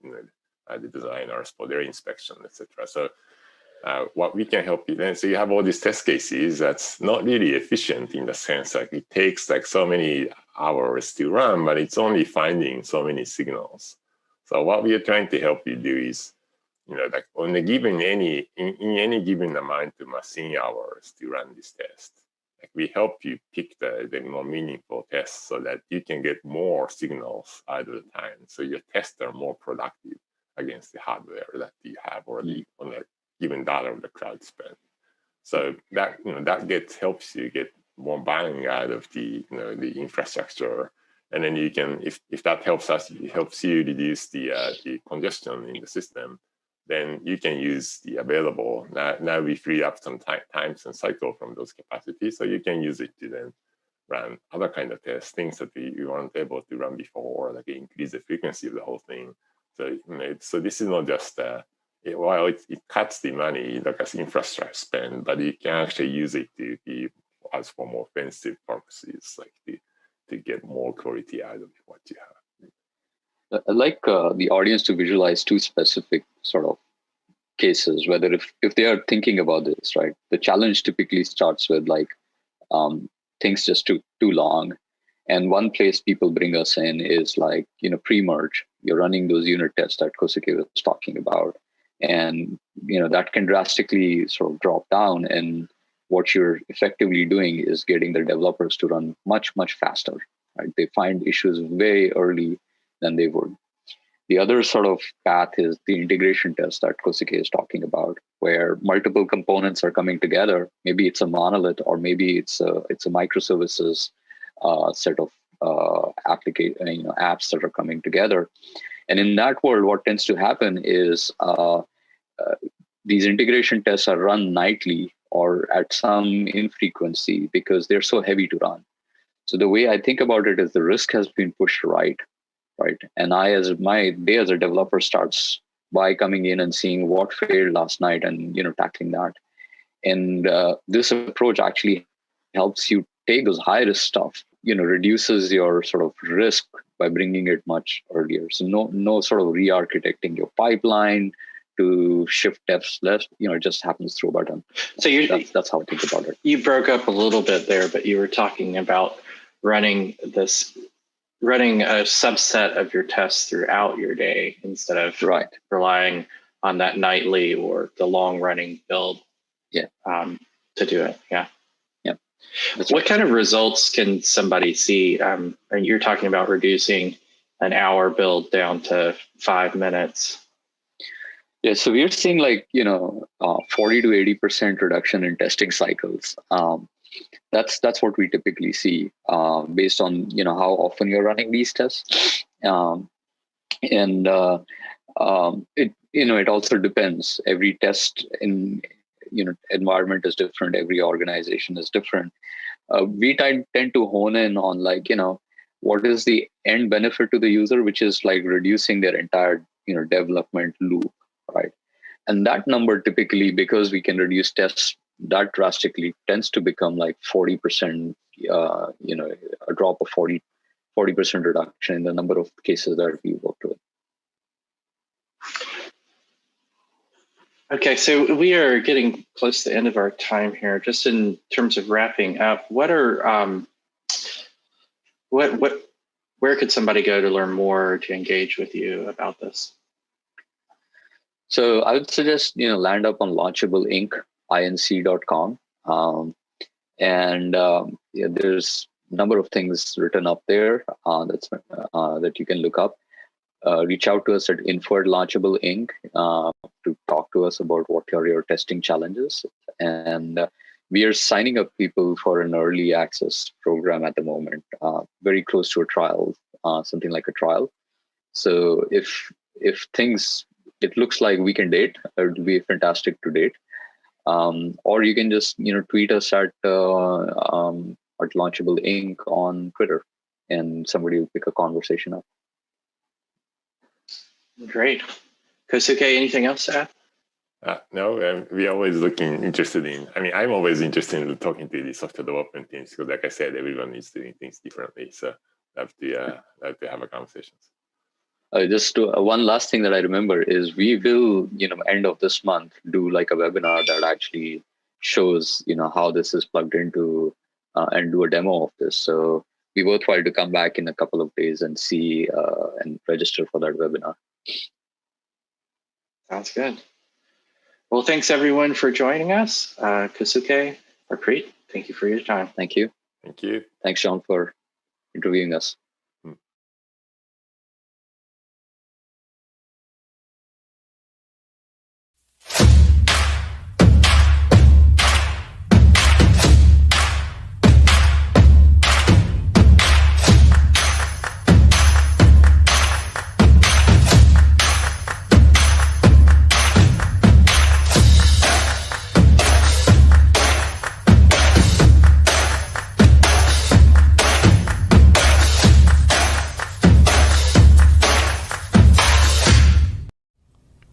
designers for their inspection, etc. So what we can help you then, so you have all these test cases that's not really efficient in the sense like it takes so many hours to run, but it's only finding so many signals. So what we are trying to help you do is, on in any given amount of machine hours to run this test, we help you pick the more meaningful tests so that you can get more signals out of the time. So your tests are more productive against the hardware that you have already on a given dollar of the cloud spend. So that helps you get more bang out of the infrastructure, and then you can, if that helps you reduce the congestion in the system, then you can use the available. Now we free up some times and cycle from those capacities, so you can use it to then run other kind of tests, things that we weren't able to run before, like increase the frequency of the whole thing. So, so this is not just while it cuts the money, like as infrastructure spend, but you can actually use it to be as for more offensive purposes, like to get more quality out of what you have. I'd like the audience to visualize two specific sort of cases, whether if they are thinking about this, right? The challenge typically starts with things just took too long. And one place people bring us in is pre-merge. You're running those unit tests that Kosuke was talking about. And, that can drastically sort of drop down. And what you're effectively doing is getting the developers to run much, much faster, right? They find issues way early than they would. The other sort of path is the integration test that Kosuke is talking about, where multiple components are coming together. Maybe it's a monolith, or maybe it's a microservices set of apps that are coming together. And in that world, what tends to happen is these integration tests are run nightly or at some infrequency because they're so heavy to run. So the way I think about it is the risk has been pushed right? And my day as a developer starts by coming in and seeing what failed last night and tackling that. And this approach actually helps you take those high risk stuff, reduces your sort of risk by bringing it much earlier. So no sort of re-architecting your pipeline to shift devs less, it just happens through a button. So that's how I think about it. You broke up a little bit there, but you were talking about running a subset of your tests throughout your day instead of relying on that nightly or the long running build to do it. Yeah. What kind of results can somebody see? And you're talking about reducing an hour build down to 5 minutes. Yeah, so we're seeing 40 to 80% reduction in testing cycles. That's what we typically see based on how often you're running these tests, it also depends. Every test in environment is different. Every organization is different. We tend to hone in on what is the end benefit to the user, which is reducing their entire development loop, right? And that number typically, because we can reduce tests that drastically, tends to become 40%, a drop of 40% reduction in the number of cases that we worked with. Okay, so we are getting close to the end of our time here. Just in terms of wrapping up, what are where could somebody go to learn more or to engage with you about this? So I would suggest land up on Launchable Inc. inc.com, there's a number of things written up there that you can look up. Reach out to us at info@Launchable Inc. To talk to us about what are your testing challenges. And we are signing up people for an early access program at the moment, very close to a trial, something like a trial. So if it looks like we can date, it would be fantastic to date. Or you can just tweet us at Launchable Inc. on Twitter, and somebody will pick a conversation up. Great. Kosuke, anything else to add? No, we're always interested in, I'm always interested in talking to the software development teams because, like I said, everyone is doing things differently. So I have to have a conversation. Just one last thing that I remember is we will, end of this month, do like a webinar that actually shows, how this is plugged into and do a demo of this. So be worthwhile to come back in a couple of days and see and register for that webinar. Sounds good. Well, thanks everyone for joining us. Kosuke, Harpreet, thank you for your time. Thank you. Thank you. Thanks, Sean, for interviewing us.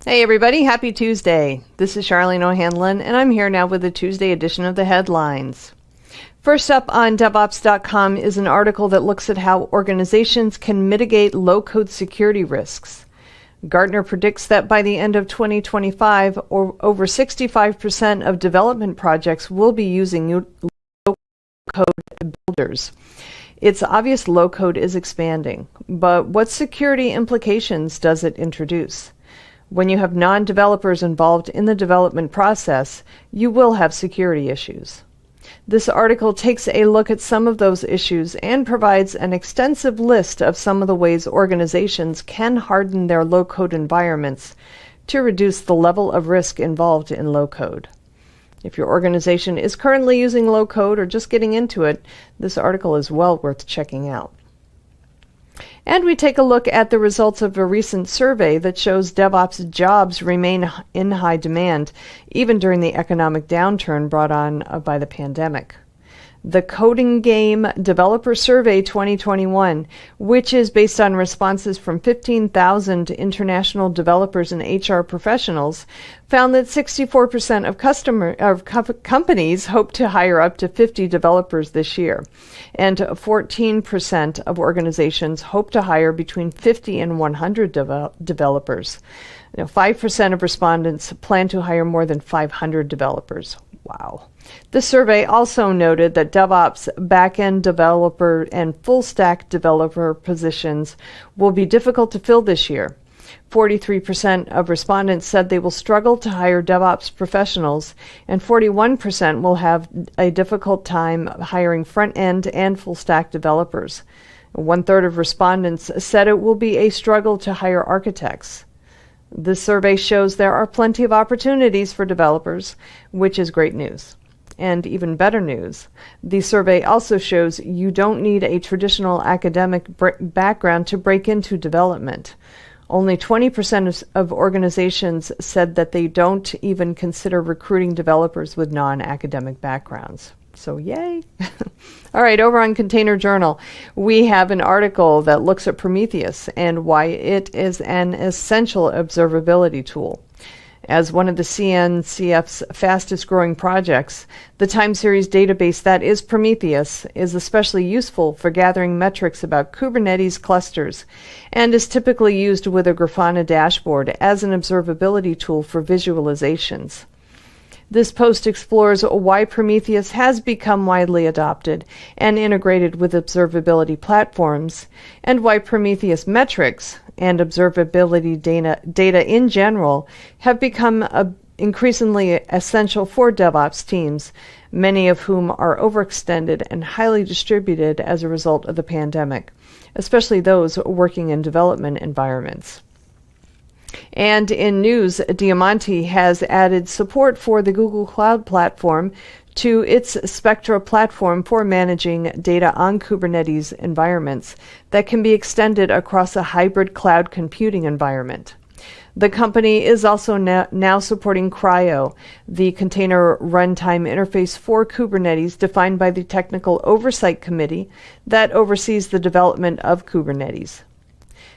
Hey everybody, happy Tuesday. This is Charlene O'Hanlon, and I'm here now with the Tuesday edition of the headlines. First up on DevOps.com is an article that looks at how organizations can mitigate low-code security risks. Gartner predicts that by the end of 2025, over 65% of development projects will be using low-code builders. It's obvious low-code is expanding, but what security implications does it introduce? When you have non-developers involved in the development process, you will have security issues. This article takes a look at some of those issues and provides an extensive list of some of the ways organizations can harden their low-code environments to reduce the level of risk involved in low-code. If your organization is currently using low-code or just getting into it, this article is well worth checking out. And we take a look at the results of a recent survey that shows DevOps jobs remain in high demand, even during the economic downturn brought on by the pandemic. The Coding Game Developer Survey 2021, which is based on responses from 15,000 international developers and HR professionals, found that 64% of companies hope to hire up to 50 developers this year, and 14% of organizations hope to hire between 50 and 100 developers. 5% of respondents plan to hire more than 500 developers. Wow. The survey also noted that DevOps, back-end developer, and full-stack developer positions will be difficult to fill this year. 43% of respondents said they will struggle to hire DevOps professionals, and 41% will have a difficult time hiring front-end and full-stack developers. 1/3 of respondents said it will be a struggle to hire architects. This survey shows there are plenty of opportunities for developers, which is great news. And even better news, the survey also shows you don't need a traditional academic background to break into development. Only 20% of organizations said that they don't even consider recruiting developers with non-academic backgrounds. So yay. All right, over on Container Journal, we have an article that looks at Prometheus and why it is an essential observability tool. As one of the CNCF's fastest growing projects, the time series database that is Prometheus is especially useful for gathering metrics about Kubernetes clusters and is typically used with a Grafana dashboard as an observability tool for visualizations. This post explores why Prometheus has become widely adopted and integrated with observability platforms, and why Prometheus metrics and observability data in general have become increasingly essential for DevOps teams, many of whom are overextended and highly distributed as a result of the pandemic, especially those working in development environments. And in news, Diamante has added support for the Google Cloud Platform to its Spectra platform for managing data on Kubernetes environments that can be extended across a hybrid cloud computing environment. The company is also now supporting CRI-O, the container runtime interface for Kubernetes defined by the Technical Oversight Committee that oversees the development of Kubernetes.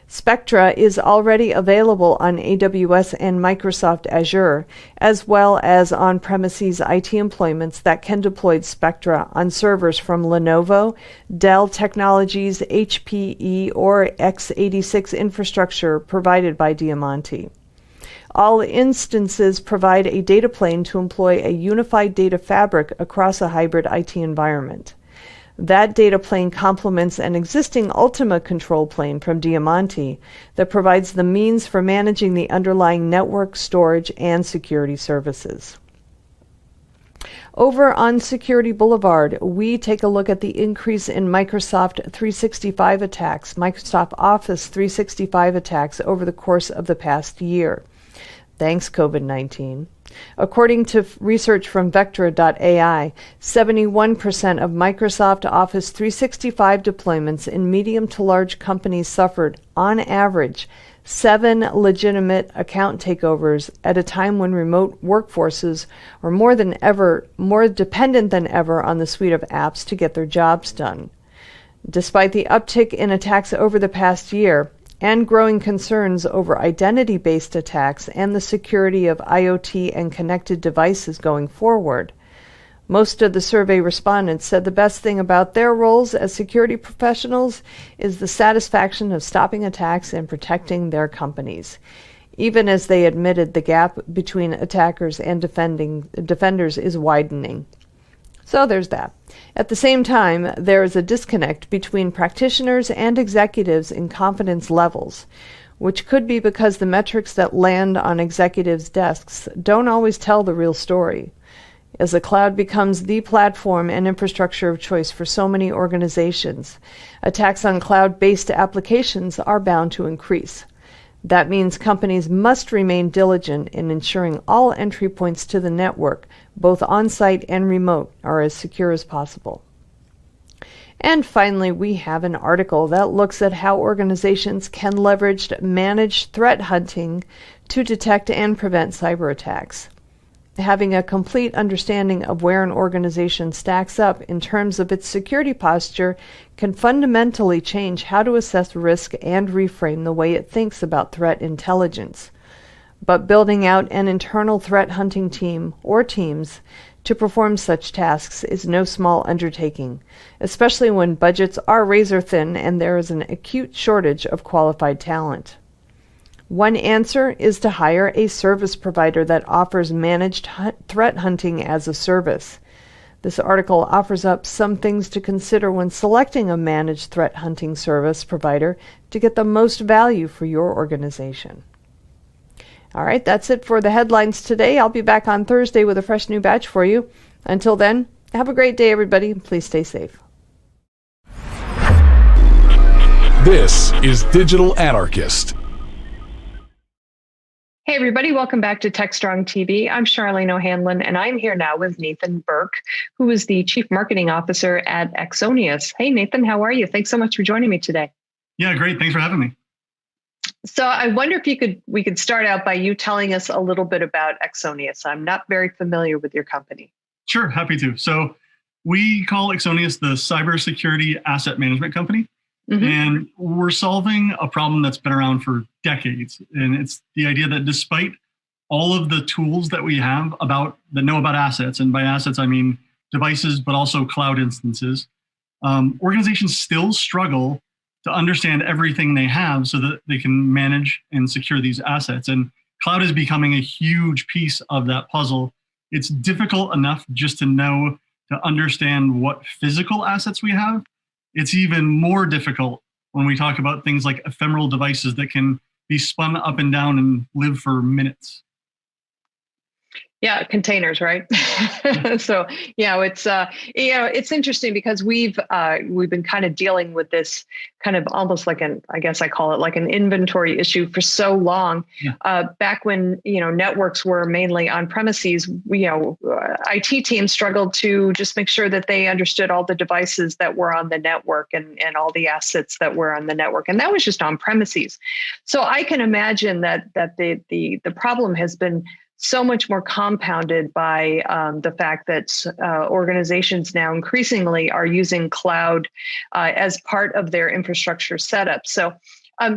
Spectra is already available on AWS and Microsoft Azure, as well as on-premises IT employments that can deploy Spectra on servers from Lenovo, Dell Technologies, HPE, or x86 infrastructure provided by Diamante. All instances provide a data plane to employ a unified data fabric across a hybrid IT environment. That data plane complements an existing Ultima control plane from Diamante that provides the means for managing the underlying network, storage, and security services. Over on Security Boulevard, we take a look at the increase in Microsoft 365 attacks, Microsoft Office 365 attacks over the course of the past year. Thanks, COVID-19. According to research from Vectra.ai, 71% of Microsoft Office 365 deployments in medium to large companies suffered, on average, 7 legitimate account takeovers at a time when remote workforces are more dependent than ever on the suite of apps to get their jobs done. Despite the uptick in attacks over the past year, and growing concerns over identity-based attacks and the security of IoT and connected devices going forward, most of the survey respondents said the best thing about their roles as security professionals is the satisfaction of stopping attacks and protecting their companies, even as they admitted the gap between attackers and defenders is widening. So there's that. At the same time, there is a disconnect between practitioners and executives in confidence levels, which could be because the metrics that land on executives' desks don't always tell the real story. As the cloud becomes the platform and infrastructure of choice for so many organizations, attacks on cloud-based applications are bound to increase. That means companies must remain diligent in ensuring all entry points to the network, both on-site and remote, are as secure as possible. And finally, we have an article that looks at how organizations can leverage managed threat hunting to detect and prevent cyber attacks. Having a complete understanding of where an organization stacks up in terms of its security posture can fundamentally change how to assess risk and reframe the way it thinks about threat intelligence. But building out an internal threat hunting team or teams to perform such tasks is no small undertaking, especially when budgets are razor thin and there is an acute shortage of qualified talent. One answer is to hire a service provider that offers managed threat hunting as a service. This article offers up some things to consider when selecting a managed threat hunting service provider to get the most value for your organization. All right, that's it for the headlines today. I'll be back on Thursday with a fresh new batch for you. Until then, have a great day, everybody. Please stay safe. This is Digital Anarchist. Hey, everybody. Welcome back to TechStrong TV. I'm Charlene O'Hanlon, and I'm here now with Nathan Burke, who is the Chief Marketing Officer at Exonius. Hey, Nathan, how are you? Thanks so much for joining me today. Yeah, great. Thanks for having me. So I wonder if we could start out by you telling us a little bit about Exonius. I'm not very familiar with your company. Sure, happy to. So we call Exonius the Cybersecurity Asset Management Company. Mm-hmm. And we're solving a problem that's been around for decades. And it's the idea that despite all of the tools that we have that know about assets, and by assets I mean devices, but also cloud instances, organizations still struggle to understand everything they have so that they can manage and secure these assets. And cloud is becoming a huge piece of that puzzle. It's difficult enough just to know, to understand what physical assets we have. It's even more difficult when we talk about things like ephemeral devices that can be spun up and down and live for minutes. Yeah, containers, right? So, it's interesting because we've been kind of dealing with this kind of almost like I guess I call it like an inventory issue for so long. Yeah. Back when, networks were mainly on premises, IT teams struggled to just make sure that they understood all the devices that were on the network and all the assets that were on the network. And that was just on premises. So I can imagine that the problem has been so much more compounded by the fact that organizations now increasingly are using cloud as part of their infrastructure setup. So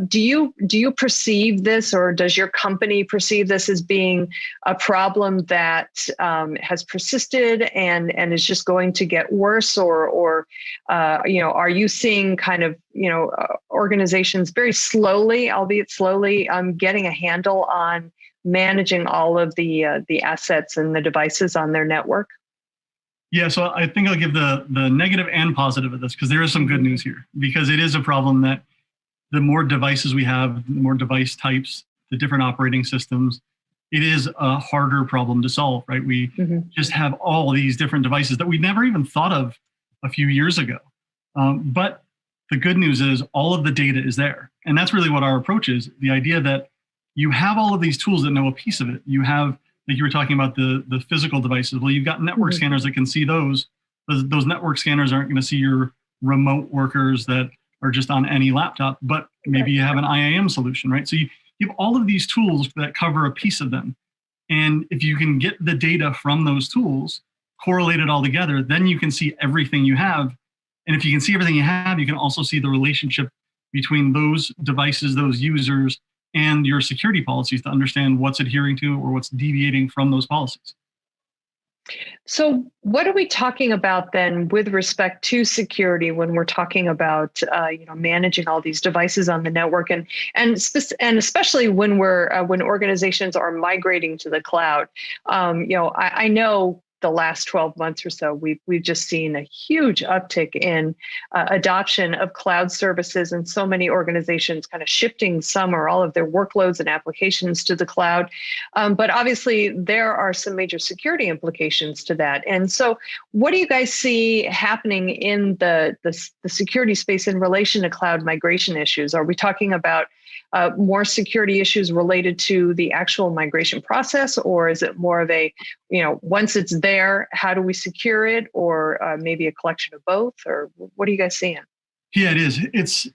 do you perceive this, or does your company perceive this as being a problem that has persisted and is just going to get worse, or are you seeing kind of organizations very slowly, albeit slowly, getting a handle on managing all of the assets and the devices on their network? Yeah, so I think I'll give the negative and positive of this, because there is some good news here, because it is a problem that the more devices we have, the more device types, the different operating systems, it is a harder problem to solve, right? We just have all these different devices that we never even thought of a few years ago. But the good news is all of the data is there. And that's really what our approach is. The idea that you have all of these tools that know a piece of it. You have, like you were talking about, the physical devices. Well, you've got network scanners that can see those. Those network scanners aren't going to see your remote workers that are just on any laptop, but maybe you have an IAM solution, right? So you have all of these tools that cover a piece of them. And if you can get the data from those tools, correlate it all together, then you can see everything you have. And if you can see everything you have, you can also see the relationship between those devices, those users, and your security policies to understand what's adhering to or what's deviating from those policies. So what are we talking about then with respect to security when we're talking about managing all these devices on the network, and especially when when organizations are migrating to the cloud? I know the last 12 months or so, we've just seen a huge uptick in adoption of cloud services, and so many organizations kind of shifting some or all of their workloads and applications to the cloud. But obviously, there are some major security implications to that. And so what do you guys see happening in the security space in relation to cloud migration issues? Are we talking about more security issues related to the actual migration process, or is it more of a, once it's there, how do we secure it, or maybe a collection of both, or what are you guys seeing? Yeah, it is.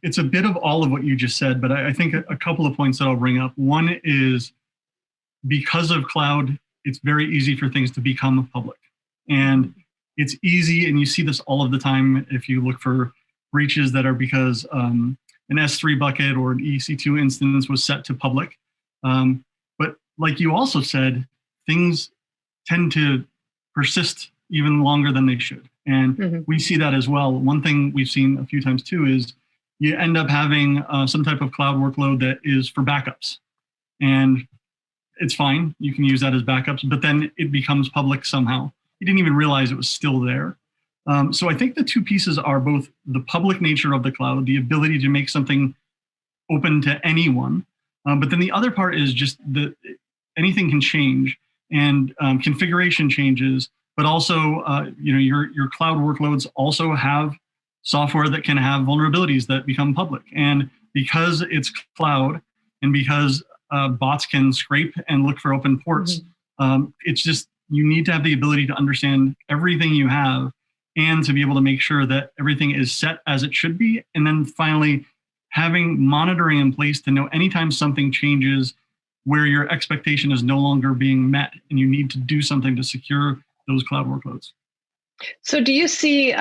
It's a bit of all of what you just said, but I think a couple of points that I'll bring up. One is, because of cloud, it's very easy for things to become public, and it's easy, and you see this all of the time if you look for breaches that are because an S3 bucket or an EC2 instance was set to public. But like you also said, things tend to persist even longer than they should. And we see that as well. One thing we've seen a few times too is you end up having some type of cloud workload that is for backups. And it's fine, you can use that as backups, but then it becomes public somehow. You didn't even realize it was still there. So I think the two pieces are both the public nature of the cloud, the ability to make something open to anyone, but then the other part is just that anything can change, and configuration changes, but also your cloud workloads also have software that can have vulnerabilities that become public. And because it's cloud, and because bots can scrape and look for open ports, it's just, you need to have the ability to understand everything you have, and to be able to make sure that everything is set as it should be. And then finally, having monitoring in place to know anytime something changes where your expectation is no longer being met and you need to do something to secure those cloud workloads. So do you see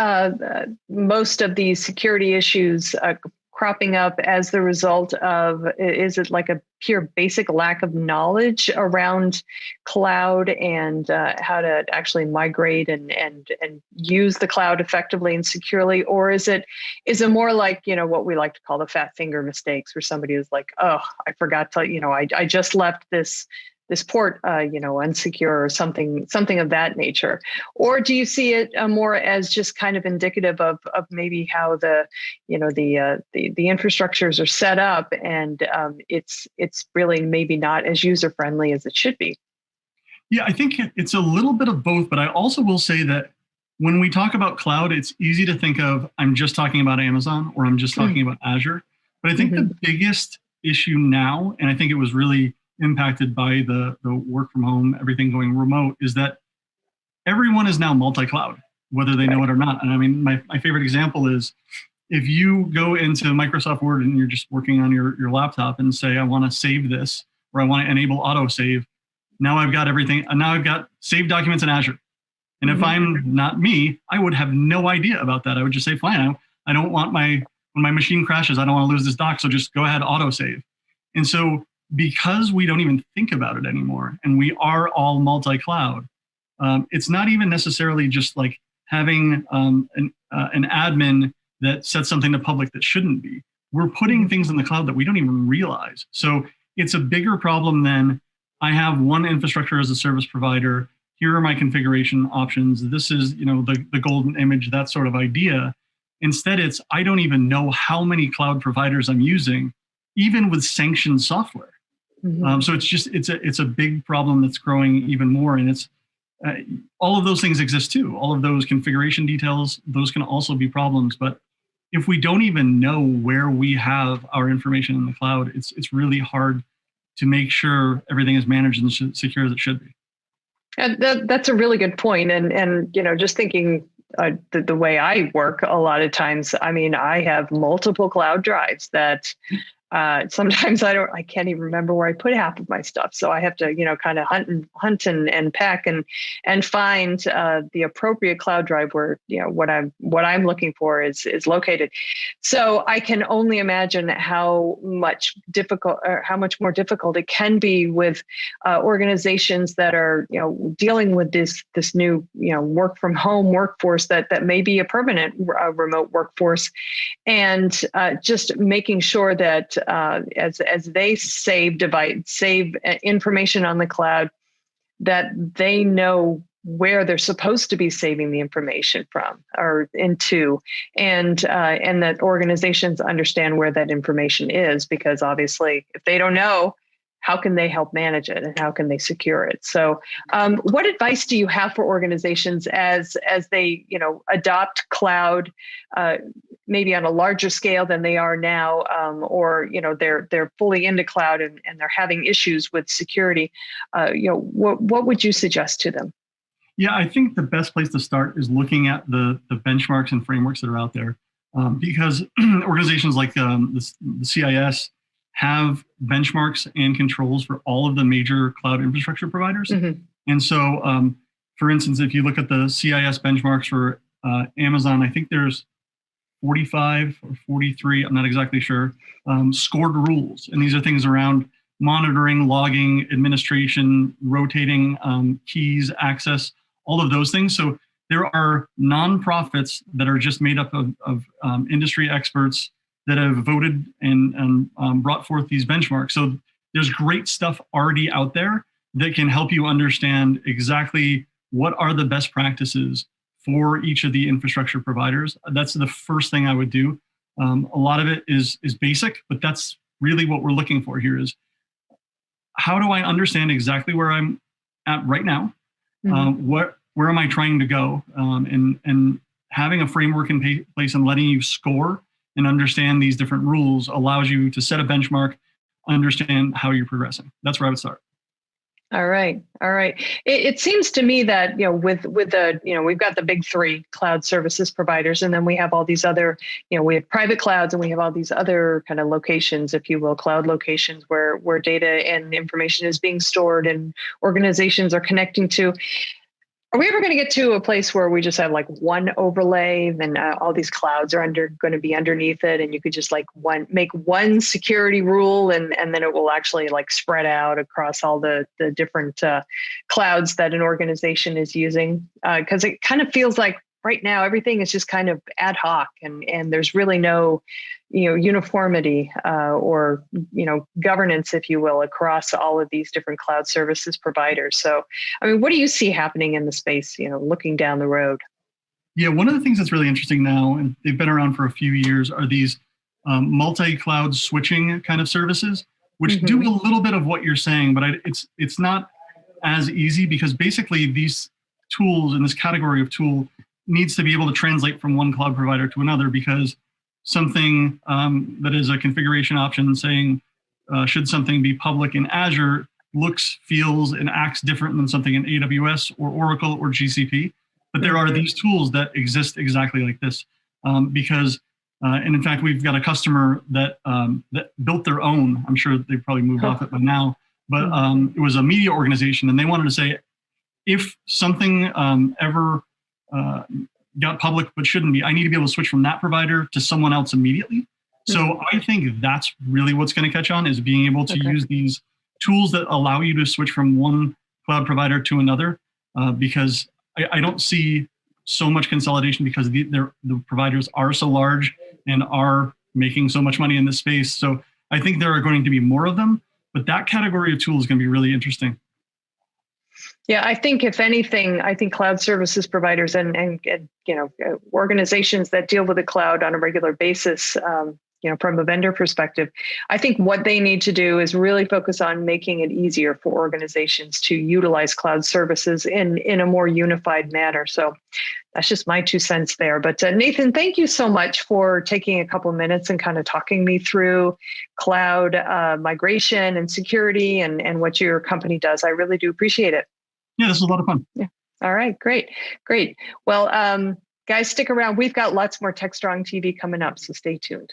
most of these security issues cropping up as the result of, is it like a pure basic lack of knowledge around cloud and how to actually migrate and use the cloud effectively and securely? Or is it more like, what we like to call the fat finger mistakes, where somebody is like, oh, I forgot to, I just left this port, unsecure, or something of that nature? Or do you see it more as just kind of indicative of maybe how the infrastructures are set up, and it's really maybe not as user friendly as it should be? Yeah, I think it's a little bit of both, but I also will say that when we talk about cloud, it's easy to think of, I'm just talking about Amazon or I'm just talking about Azure. But I think the biggest issue now, and I think it was really impacted by the work from home, everything going remote, is that everyone is now multi-cloud, whether they know it or not. And I mean, my favorite example is if you go into Microsoft Word and you're just working on your laptop and say, I want to save this, or I want to enable autosave. Now I've got everything. And now I've got saved documents in Azure. And if I'm not me, I would have no idea about that. I would just say, fine, I don't want when my machine crashes, I don't want to lose this doc. So just go ahead, autosave. And so because we don't even think about it anymore, and we are all multi-cloud, it's not even necessarily just like having an admin that sets something to public that shouldn't be. We're putting things in the cloud that we don't even realize. So it's a bigger problem than I have one infrastructure as a service provider. Here are my configuration options. This is, the golden image, that sort of idea. Instead, it's I don't even know how many cloud providers I'm using, even with sanctioned software. So it's a big problem that's growing even more, and it's all of those things exist too. All of those configuration details, those can also be problems. But if we don't even know where we have our information in the cloud, it's really hard to make sure everything is managed and secure as it should be. And that's a really good point. And just thinking the way I work, a lot of times, I mean, I have multiple cloud drives that sometimes I can't even remember where I put half of my stuff. So I have to, kind of hunt and pack and find the appropriate cloud drive where, what I'm looking for is located. So I can only imagine how much more difficult it can be with organizations that are, dealing with this new, work from home workforce that may be a permanent remote workforce, and just making sure that as they save information on the cloud, that they know where they're supposed to be saving the information from or into, and that organizations understand where that information is, because obviously if they don't know, how can they help manage it and how can they secure it? So what advice do you have for organizations as they, adopt cloud, maybe on a larger scale than they are now, or, they're fully into cloud and they're having issues with security? What would you suggest to them? Yeah, I think the best place to start is looking at the benchmarks and frameworks that are out there, because organizations like the CIS have benchmarks and controls for all of the major cloud infrastructure providers. And so, for instance, if you look at the CIS benchmarks for Amazon, I think there's 45 or 43, I'm not exactly sure, scored rules. And these are things around monitoring, logging, administration, rotating keys, access, all of those things. So there are nonprofits that are just made up of industry experts that have voted and brought forth these benchmarks. So there's great stuff already out there that can help you understand exactly what are the best practices for each of the infrastructure providers. That's the first thing I would do. A lot of it is basic, but that's really what we're looking for here is how do I understand exactly where I'm at right now? Where am I trying to go? And having a framework in place and letting you score and understand these different rules allows you to set a benchmark, understand how you're progressing. That's where I would start. All right. It seems to me that, with the, we've got the big three cloud services providers, and then we have all these other, we have private clouds, and we have all these other kind of locations, if you will, cloud locations where data and information is being stored and organizations are connecting to. Are we ever going to get to a place where we just have like one overlay, then all these clouds are going to be underneath it, and you could just like make one security rule, and then it will actually like spread out across all the different clouds that an organization is using? Because it kind of feels like right now everything is just kind of ad hoc, and there's really no uniformity or governance, if you will, across all of these different cloud services providers. So, I mean, what do you see happening in the space, looking down the road? Yeah, one of the things that's really interesting now, and they've been around for a few years, are these multi-cloud switching kind of services, which do a little bit of what you're saying, but it's not as easy, because basically these tools in this category of tool needs to be able to translate from one cloud provider to another, because something that is a configuration option saying, should something be public in Azure, looks, feels, and acts different than something in AWS or Oracle or GCP. But there are these tools that exist exactly like this, because, and in fact, we've got a customer that built their own. I'm sure they've probably moved off it by now, but it was a media organization, and they wanted to say, if something ever got public but shouldn't be, I need to be able to switch from that provider to someone else immediately. So I think that's really what's going to catch on, is being able to use these tools that allow you to switch from one cloud provider to another, because I don't see so much consolidation, because the providers are so large and are making so much money in this space. So I think there are going to be more of them, but that category of tool is going to be really interesting. Yeah, I think if anything, I think cloud services providers and organizations that deal with the cloud on a regular basis, from a vendor perspective, I think what they need to do is really focus on making it easier for organizations to utilize cloud services in a more unified manner. So that's just my 2 cents there. But Nathan, thank you so much for taking a couple minutes and kind of talking me through cloud migration and security and what your company does. I really do appreciate it. Yeah, this was a lot of fun. Yeah. All right, great. Well, guys, stick around. We've got lots more TechStrong TV coming up, so stay tuned.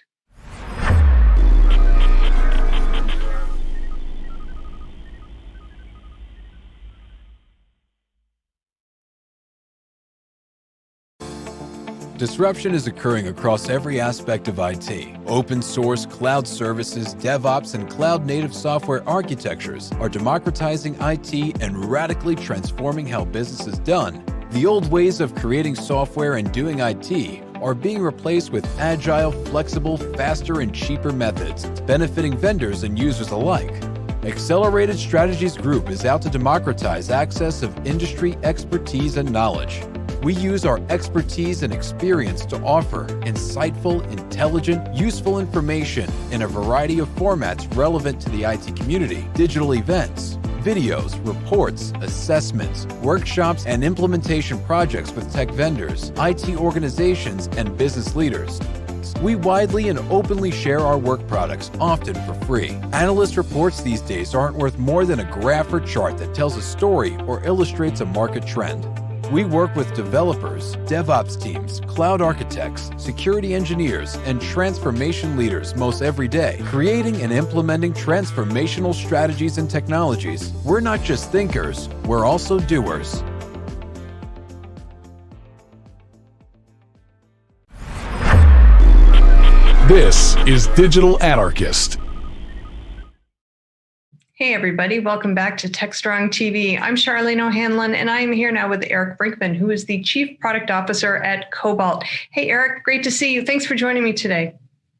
Disruption is occurring across every aspect of IT. Open source, cloud services, DevOps, and cloud-native software architectures are democratizing IT and radically transforming how business is done. The old ways of creating software and doing IT are being replaced with agile, flexible, faster, and cheaper methods, benefiting vendors and users alike. Accelerated Strategies Group is out to democratize access of industry expertise and knowledge. We use our expertise and experience to offer insightful, intelligent, useful information in a variety of formats relevant to the IT community: digital events, videos, reports, assessments, workshops, and implementation projects with tech vendors, IT organizations, and business leaders. We widely and openly share our work products, often for free. Analyst reports these days aren't worth more than a graph or chart that tells a story or illustrates a market trend. We work with developers, DevOps teams, cloud architects, security engineers, and transformation leaders most every day, creating and implementing transformational strategies and technologies. We're not just thinkers, we're also doers. This is Digital Anarchist. Hey, everybody. Welcome back to TechStrong TV. I'm Charlene O'Hanlon, and I'm here now with Eric Brinkman, who is the Chief Product Officer at Cobalt. Hey, Eric, great to see you. Thanks for joining me today.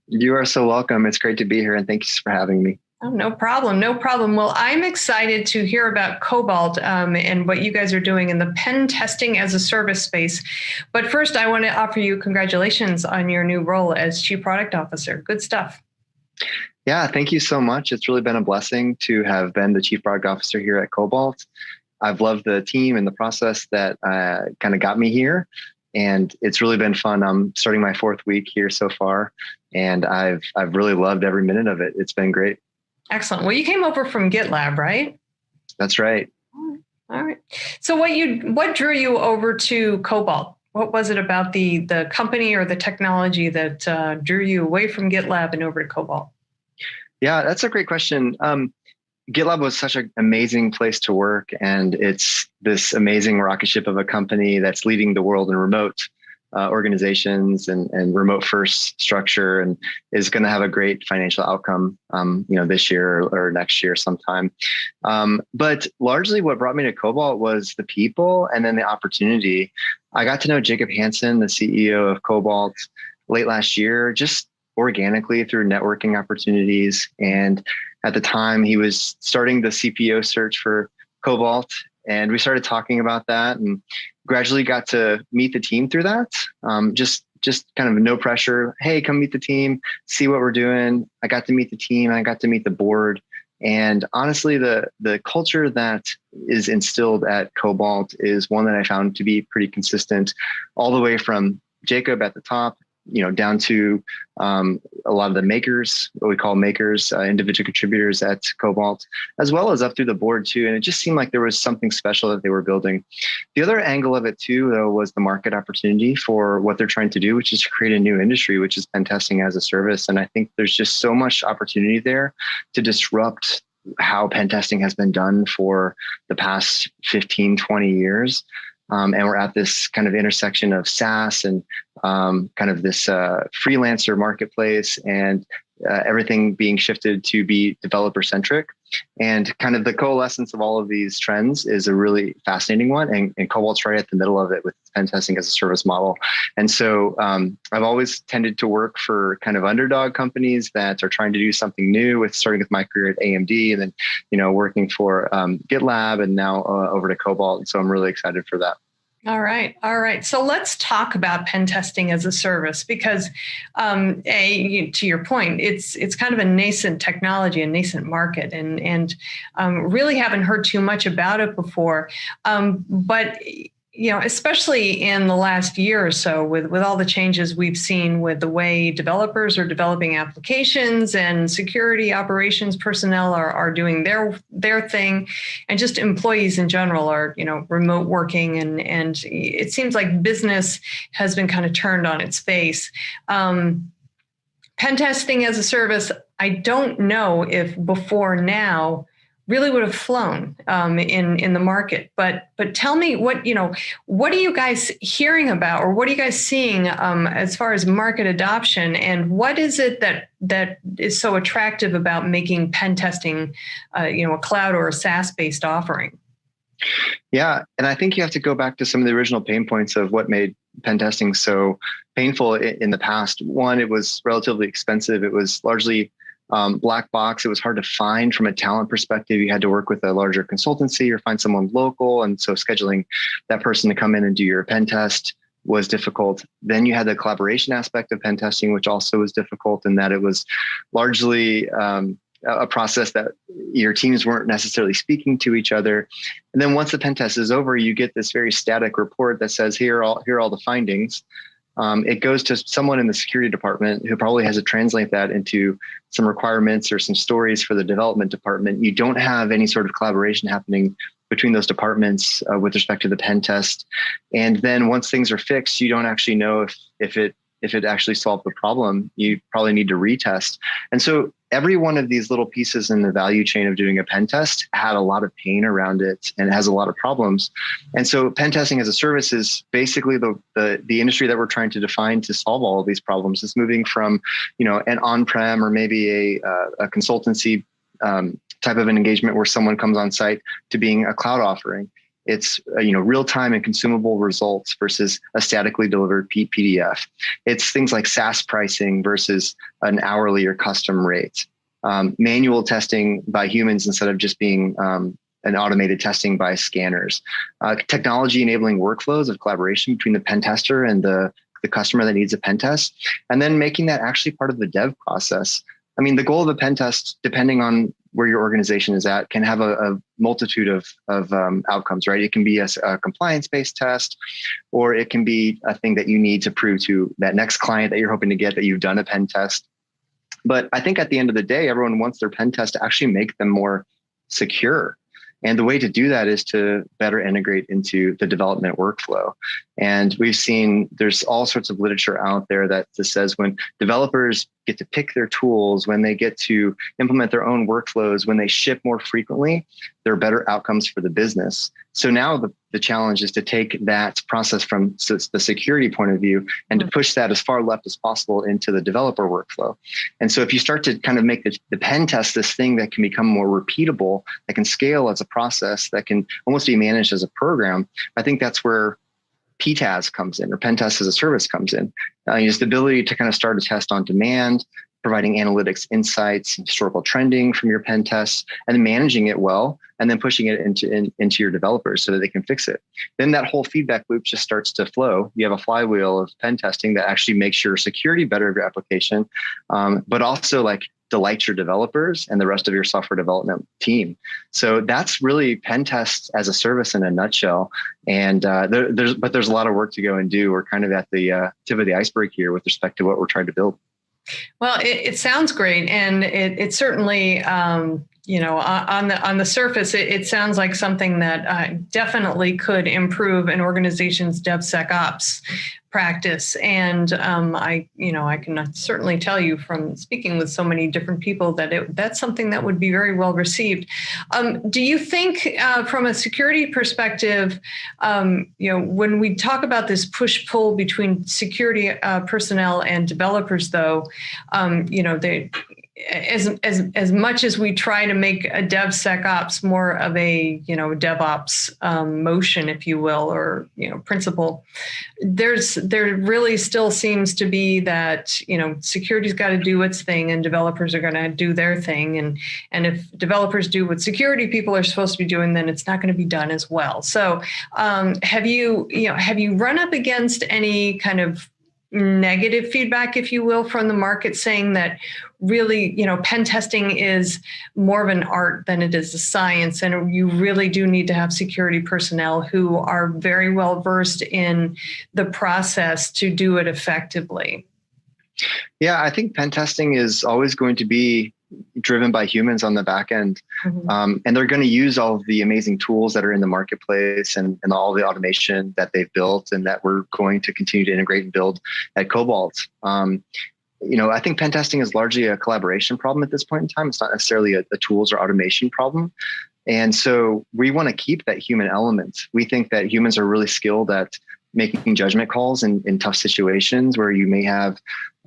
You are so welcome. It's great to be here, and thanks for having me. Oh, no problem. No problem. Well, I'm excited to hear about Cobalt and what you guys are doing in the pen testing as a service space. But first, I want to offer you congratulations on your new role as Chief Product Officer. Good stuff. Yeah, thank you so much. It's really been a blessing to have been the Chief Product Officer here at Cobalt. I've loved the team and the process that kind of got me here, and it's really been fun. I'm starting my 4th week here so far, and I've really loved every minute of it. It's been great. Excellent. Well, you came over from GitLab, right? That's right. All right. So what drew you over to Cobalt? What was it about the company or the technology that drew you away from GitLab and over to Cobalt? Yeah, that's a great question. GitLab was such an amazing place to work, and it's this amazing rocket ship of a company that's leading the world in remote organizations and remote first structure, and is going to have a great financial outcome, this year or next year sometime. But largely what brought me to Cobalt was the people and then the opportunity. I got to know Jacob Hansen, the CEO of Cobalt, late last year, just organically through networking opportunities. And at the time he was starting the CPO search for Cobalt, and we started talking about that and gradually got to meet the team through that. Just kind of no pressure. Hey, come meet the team, see what we're doing. I got to meet the team. I got to meet the board. And honestly, the culture that is instilled at Cobalt is one that I found to be pretty consistent all the way from Jacob at the top, down to a lot of the makers, what we call makers, individual contributors at Cobalt, as well as up through the board too. And it just seemed like there was something special that they were building. The other angle of it too, though, was the market opportunity for what they're trying to do, which is to create a new industry, which is pen testing as a service. And I think there's just so much opportunity there to disrupt how pen testing has been done for the past 15, 20 years. And we're at this kind of intersection of SaaS and kind of this freelancer marketplace, and everything being shifted to be developer centric. And kind of the coalescence of all of these trends is a really fascinating one. And Cobalt's right at the middle of it with pen testing as a service model. And so I've always tended to work for kind of underdog companies that are trying to do something new, starting with my career at AMD, and then, working for GitLab, and now over to Cobalt. And so I'm really excited for that. All right. So let's talk about pen testing as a service, because to your point, it's kind of a nascent technology, a nascent market, and really haven't heard too much about it before. But especially in the last year or so, with all the changes we've seen with the way developers are developing applications and security operations personnel are doing their thing, and just employees in general are, remote working, and it seems like business has been kind of turned on its face. Pen testing as a service, I don't know if before now really would have flown in the market. But tell me what are you guys hearing about, or what are you guys seeing as far as market adoption, and what is it that is so attractive about making pen testing a cloud or a SaaS-based offering? Yeah, and I think you have to go back to some of the original pain points of what made pen testing so painful in the past. One, it was relatively expensive. It was largely black box. It was hard to find from a talent perspective. You had to work with a larger consultancy or find someone local. And so scheduling that person to come in and do your pen test was difficult. Then you had the collaboration aspect of pen testing, which also was difficult in that it was largely a process that your teams weren't necessarily speaking to each other. And then once the pen test is over, you get this very static report that says, here are all the findings. It goes to someone in the security department who probably has to translate that into some requirements or some stories for the development department. You don't have any sort of collaboration happening between those departments with respect to the pen test. And then once things are fixed, you don't actually know if it actually solved the problem. You probably need to retest. And so every one of these little pieces in the value chain of doing a pen test had a lot of pain around it, and it has a lot of problems. And so pen testing as a service is basically the industry that we're trying to define to solve all of these problems. It's moving from, an on-prem or maybe a consultancy type of an engagement where someone comes on site to being a cloud offering. It's real-time and consumable results versus a statically delivered PDF. It's things like SaaS pricing versus an hourly or custom rate. Manual testing by humans instead of just being an automated testing by scanners. Technology enabling workflows of collaboration between the pen tester and the customer that needs a pen test, and then making that actually part of the dev process. I mean, the goal of a pen test, depending on where your organization is at, can have a multitude of outcomes, right? It can be a compliance-based test, or it can be a thing that you need to prove to that next client that you're hoping to get that you've done a pen test. But I think at the end of the day, everyone wants their pen test to actually make them more secure. And the way to do that is to better integrate into the development workflow. And we've seen there's all sorts of literature out there that says when developers get to pick their tools, when they get to implement their own workflows, when they ship more frequently, there are better outcomes for the business. So now the challenge is to take that process from the security point of view and to push that as far left as possible into the developer workflow. And so if you start to kind of make the pen test this thing that can become more repeatable, that can scale as a process, that can almost be managed as a program, I think that's where PTAS comes in, or pen test as a service comes in. Just the ability to kind of start a test on demand, providing analytics, insights, historical trending from your pen tests, and then managing it well, and then pushing it into your developers so that they can fix it. Then that whole feedback loop just starts to flow. You have a flywheel of pen testing that actually makes your security better of your application, but also like delight your developers and the rest of your software development team. So that's really pen tests as a service in a nutshell. And there's a lot of work to go and do. We're kind of at the tip of the iceberg here with respect to what we're trying to build. Well, it sounds great, and it certainly, on the surface, it sounds like something that definitely could improve an organization's DevSecOps practice. And I can certainly tell you from speaking with so many different people that that's something that would be very well received. Do you think, from a security perspective, when we talk about this push-pull between security personnel and developers, though, as much as we try to make a DevSecOps more of a DevOps motion, if you will, or principle, there really still seems to be that security's got to do its thing and developers are going to do their thing, and if developers do what security people are supposed to be doing, then it's not going to be done as well. So have you run up against any kind of negative feedback, if you will, from the market saying that really, pen testing is more of an art than it is a science, and you really do need to have security personnel who are very well versed in the process to do it effectively? Yeah, I think pen testing is always going to be driven by humans on the back end. And they're going to use all of the amazing tools that are in the marketplace and all the automation that they've built and that we're going to continue to integrate and build at Cobalt. I think pen testing is largely a collaboration problem at this point in time. It's not necessarily a tools or automation problem. And so we want to keep that human element. We think that humans are really skilled at making judgment calls in tough situations where you may have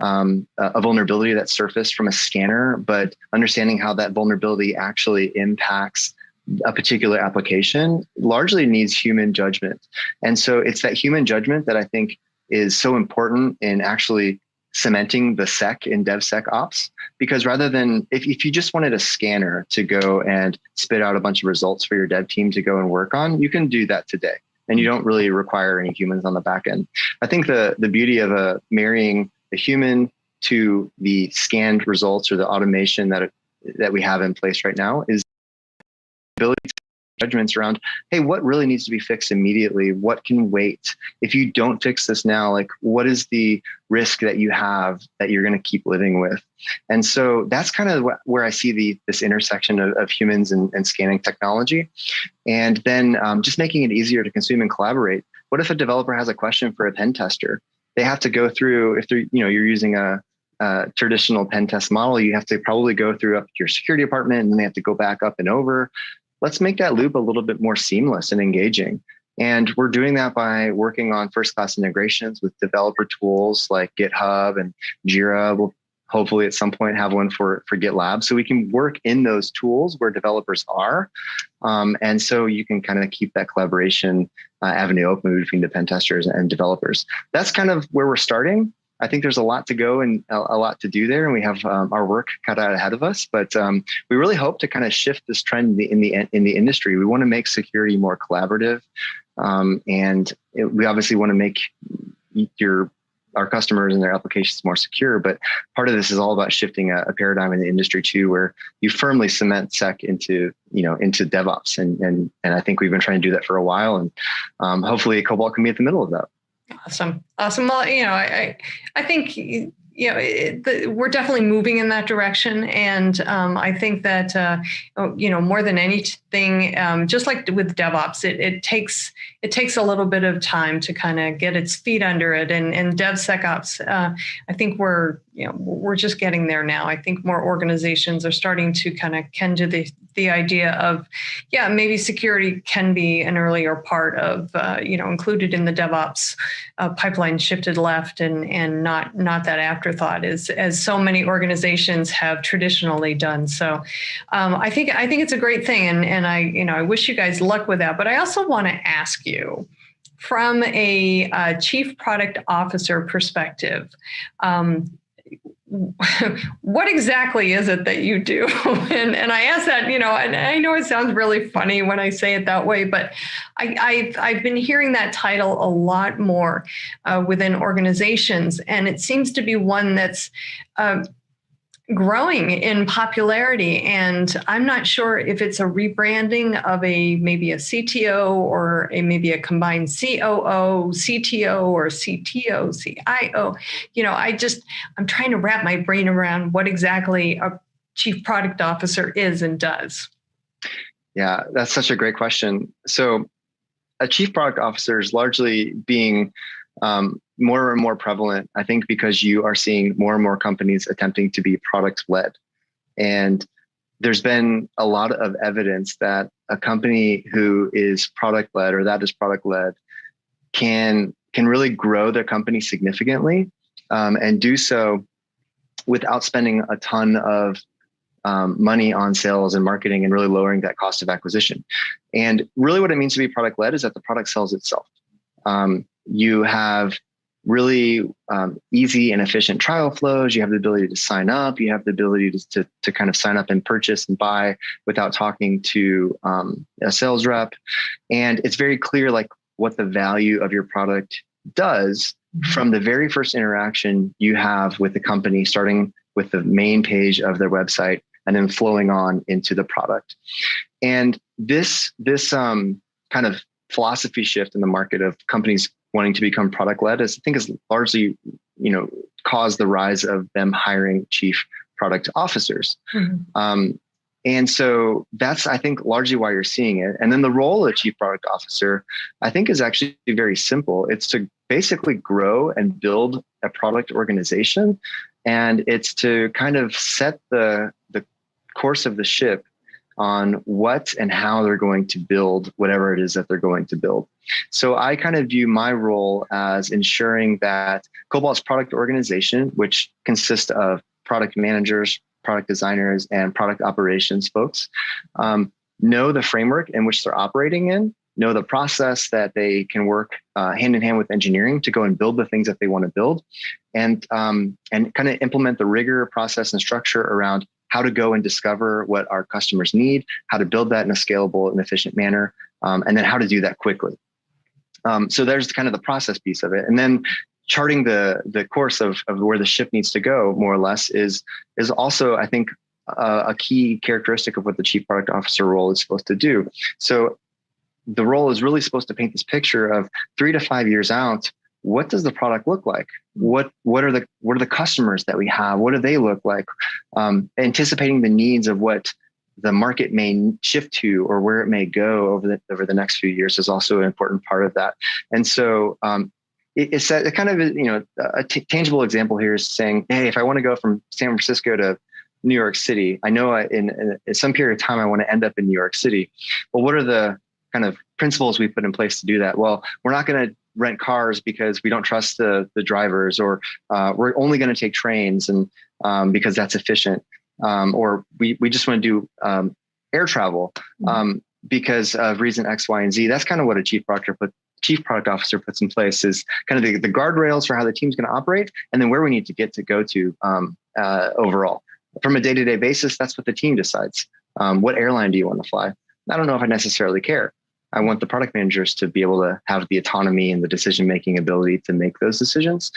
a vulnerability that surfaced from a scanner, but understanding how that vulnerability actually impacts a particular application largely needs human judgment. And so it's that human judgment that I think is so important in actually cementing the sec in DevSecOps, because rather than if you just wanted a scanner to go and spit out a bunch of results for your dev team to go and work on, you can do that today. And you don't really require any humans on the back end. I think the beauty of marrying the human to the scanned results or the automation that we have in place right now is the ability to make judgments around, hey, what really needs to be fixed immediately? What can wait? If you don't fix this now, like what is the risk that you have that you're going to keep living with? And so that's kind of where I see this intersection of humans and scanning technology. And then just making it easier to consume and collaborate. What if a developer has a question for a pen tester? They have to go through, if you're using a traditional pen test model, you have to probably go through up your security department and then they have to go back up and over. Let's make that loop a little bit more seamless and engaging. And we're doing that by working on first-class integrations with developer tools like GitHub and Jira. We'll hopefully at some point have one for GitLab. So we can work in those tools where developers are. And so you can kind of keep that collaboration avenue open between the pen testers and developers. That's kind of where we're starting. I think there's a lot to go and a lot to do there, and we have our work cut out ahead of us. But we really hope to kind of shift this trend in the industry. We want to make security more collaborative, we obviously want to make our customers and their applications more secure. But part of this is all about shifting a paradigm in the industry too, where you firmly cement sec into DevOps, and I think we've been trying to do that for a while, and hopefully Cobalt can be at the middle of that. Awesome. Well, I think we're definitely moving in that direction. And I think that, more than anything, just like with DevOps, it takes a little bit of time to kind of get its feet under it. And DevSecOps, I think we're just getting there now. I think more organizations are starting to kind of ken to the idea of, maybe security can be an earlier part of, included in the DevOps pipeline, shifted left and not that afterthought as so many organizations have traditionally done. So I think it's a great thing. And I wish you guys luck with that. But I also want to ask you, from a chief product officer perspective, what exactly is it that you do? And I ask that, and I know it sounds really funny when I say it that way, but I've been hearing that title a lot more within organizations, and it seems to be one that's growing in popularity. And I'm not sure if it's a rebranding of maybe a CTO or maybe a combined COO, CTO, or CTO, CIO. I'm trying to wrap my brain around what exactly a chief product officer is and does. Yeah, that's such a great question. So a chief product officer is largely being more and more prevalent, I think, because you are seeing more and more companies attempting to be product-led. And there's been a lot of evidence that a company who is product-led or that is product-led can really grow their company significantly and do so without spending a ton of money on sales and marketing and really lowering that cost of acquisition. And really what it means to be product-led is that the product sells itself. You have really easy and efficient trial flows. You have the ability to sign up. You have the ability to kind of sign up and purchase and buy without talking to a sales rep. And it's very clear like what the value of your product does from the very first interaction you have with the company, starting with the main page of their website and then flowing on into the product. And this kind of philosophy shift in the market of companies wanting to become product-led is largely, caused the rise of them hiring chief product officers. Mm-hmm. And so that's, I think, largely why you're seeing it. And then the role of chief product officer, I think, is actually very simple. It's to basically grow and build a product organization. And it's to kind of set the course of the ship on what and how they're going to build whatever it is that they're going to build. So I kind of view my role as ensuring that Cobalt's product organization, which consists of product managers, product designers, and product operations folks, know the framework in which they're operating in, know the process that they can work hand in hand with engineering to go and build the things that they want to build, and kind of implement the rigor, process, and structure around how to go and discover what our customers need, how to build that in a scalable and efficient manner, and then how to do that quickly. So there's kind of the process piece of it. And then charting the course of where the ship needs to go, more or less, is also, I think, a key characteristic of what the chief product officer role is supposed to do. So the role is really supposed to paint this picture of 3 to 5 years out. What does the product look like? What are the customers that we have? What do they look like? Anticipating the needs of what the market may shift to or where it may go over the next few years is also an important part of that. And so it's a kind of a tangible example here is saying, hey, if I want to go from San Francisco to New York City, I know in some period of time I want to end up in New York City. Well, what are the kind of principles we put in place to do that? Well, we're not going to rent cars because we don't trust the drivers, or we're only going to take trains and because that's efficient, or we just want to do air travel because of reason X, Y, and Z. That's kind of what a chief product officer puts in place, is kind of the guardrails for how the team's going to operate, and then where we need to go to overall. From a day-to-day basis, that's what the team decides. What airline do you want to fly? I don't know if I necessarily care. I want the product managers to be able to have the autonomy and the decision-making ability to make those decisions.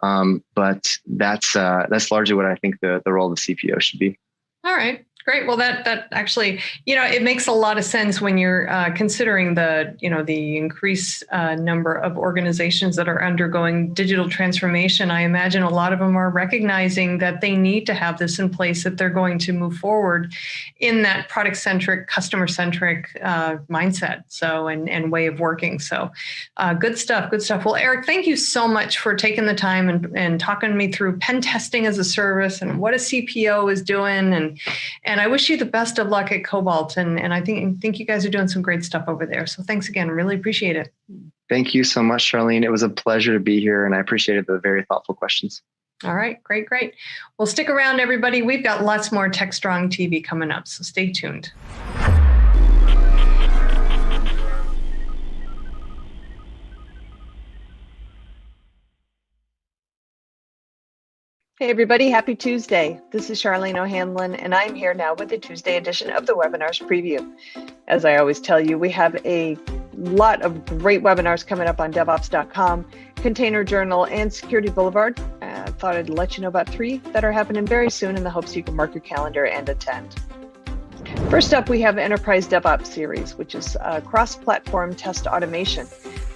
But that's largely what I think the role of the CPO should be. All right, Great. Well, that actually, it makes a lot of sense when you're considering the increased number of organizations that are undergoing digital transformation. I imagine a lot of them are recognizing that they need to have this in place if they're going to move forward in that product-centric, customer-centric mindset. So, and way of working. So, good stuff. Good stuff. Well, Eric, thank you so much for taking the time and talking me through pen testing as a service and what a CPO is doing and I wish you the best of luck at Cobalt. And I think you guys are doing some great stuff over there. So thanks again. Really appreciate it. Thank you so much, Charlene. It was a pleasure to be here, and I appreciated the very thoughtful questions. All right. Great. Well, stick around, everybody. We've got lots more TechStrong TV coming up, so stay tuned. Hey everybody, happy Tuesday. This is Charlene O'Hanlon, and I'm here now with the Tuesday edition of the Webinars Preview. As I always tell you, we have a lot of great webinars coming up on DevOps.com, Container Journal, and Security Boulevard. I thought I'd let you know about 3 that are happening very soon in the hopes you can mark your calendar and attend. First up, we have Enterprise DevOps Series, which is cross-platform test automation.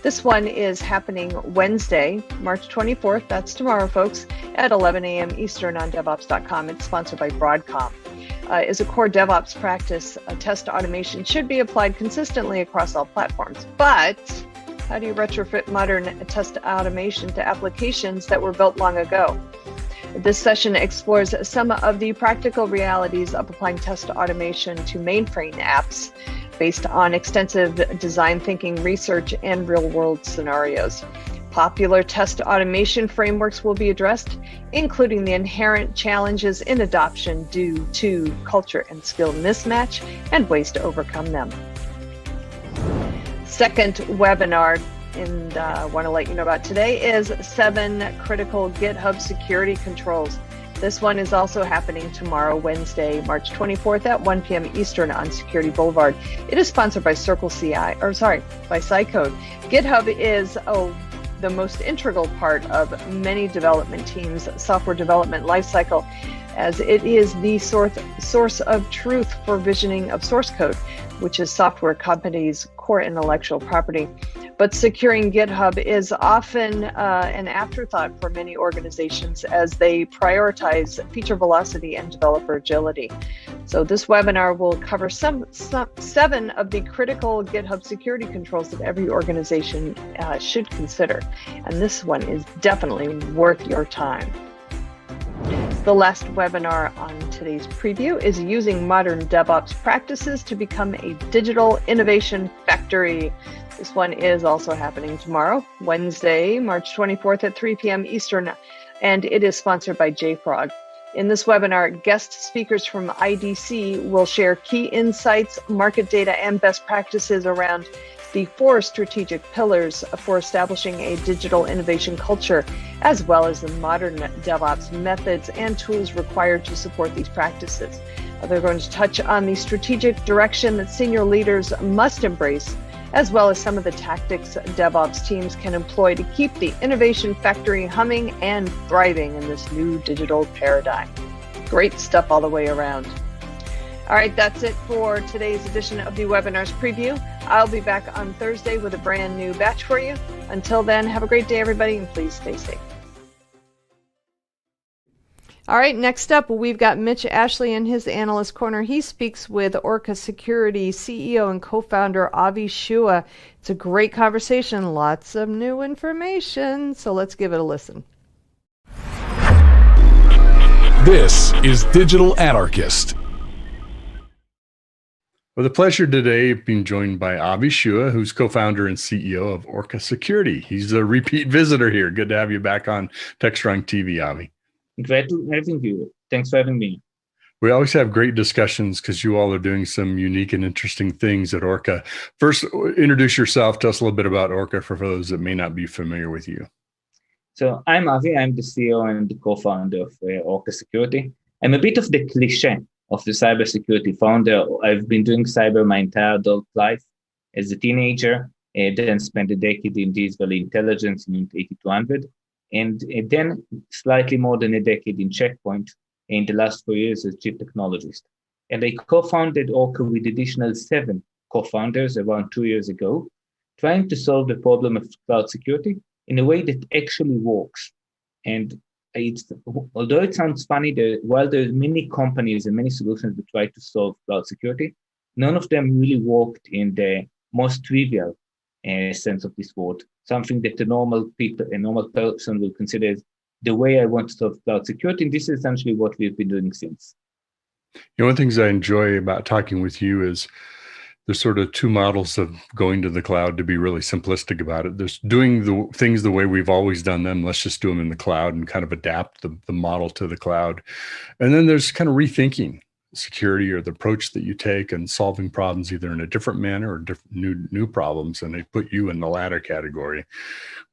This one is happening Wednesday, March 24th. That's tomorrow, folks, at 11 a.m. Eastern on DevOps.com. It's sponsored by Broadcom. As a core DevOps practice, test automation should be applied consistently across all platforms. But how do you retrofit modern test automation to applications that were built long ago? This session explores some of the practical realities of applying test automation to mainframe apps based on extensive design thinking, research, and real-world scenarios. Popular test automation frameworks will be addressed, including the inherent challenges in adoption due to culture and skill mismatch and ways to overcome them. Second webinar and I want to let you know about today is 7 critical GitHub security controls. This one is also happening tomorrow, Wednesday, March 24th at 1 p.m. Eastern on Security Boulevard. It is sponsored by by Cycode. GitHub is the most integral part of many development teams' software development lifecycle, as it is the source of truth for visioning of source code, which is software companies' core intellectual property. But securing GitHub is often an afterthought for many organizations as they prioritize feature velocity and developer agility. So this webinar will cover 7 of the critical GitHub security controls that every organization should consider. And this one is definitely worth your time. The last webinar on today's preview is using modern DevOps practices to become a digital innovation factory. This one is also happening tomorrow, Wednesday, March 24th at 3 p.m. Eastern, and it is sponsored by JFrog. In this webinar, guest speakers from IDC will share key insights, market data, and best practices around the 4 strategic pillars for establishing a digital innovation culture, as well as the modern DevOps methods and tools required to support these practices. They're going to touch on the strategic direction that senior leaders must embrace, as well as some of the tactics DevOps teams can employ to keep the innovation factory humming and thriving in this new digital paradigm. Great stuff all the way around. All right, that's it for today's edition of the Webinars Preview. I'll be back on Thursday with a brand new batch for you. Until then, have a great day, everybody, and please stay safe. All right, next up, we've got Mitch Ashley in his Analyst Corner. He speaks with Orca Security CEO and co-founder Avi Shua. It's a great conversation, lots of new information, so let's give it a listen. This is Digital Anarchist. With a pleasure today being joined by Avi Shua, who's co-founder and CEO of Orca Security. He's a repeat visitor here. Good to have you back on TechStrong TV, Avi. Glad to having you. Thanks for having me. We always have great discussions because you all are doing some unique and interesting things at Orca. First, introduce yourself. Tell us a little bit about Orca for those that may not be familiar with you. So I'm Avi. I'm the CEO and the co-founder of Orca Security. I'm a bit of the cliche of the cybersecurity founder. I've been doing cyber my entire adult life as a teenager, then spent a decade in digital intelligence in 8200, and then slightly more than a decade in Checkpoint, in the last 4 years as chief technologist. And I co-founded Orca with additional 7 co-founders around 2 years ago, trying to solve the problem of cloud security in a way that actually works. And although it sounds funny, while there are many companies and many solutions that try to solve cloud security, none of them really worked in the most trivial sense of this word, something that a normal person will consider as the way I want to solve cloud security. And this is essentially what we've been doing since. One of the things I enjoy about talking with you is there's sort of 2 models of going to the cloud, to be really simplistic about it. There's doing the things the way we've always done them. Let's just do them in the cloud and kind of adapt the model to the cloud. And then there's kind of rethinking security or the approach that you take and solving problems either in a different manner or different new problems. And they put you in the latter category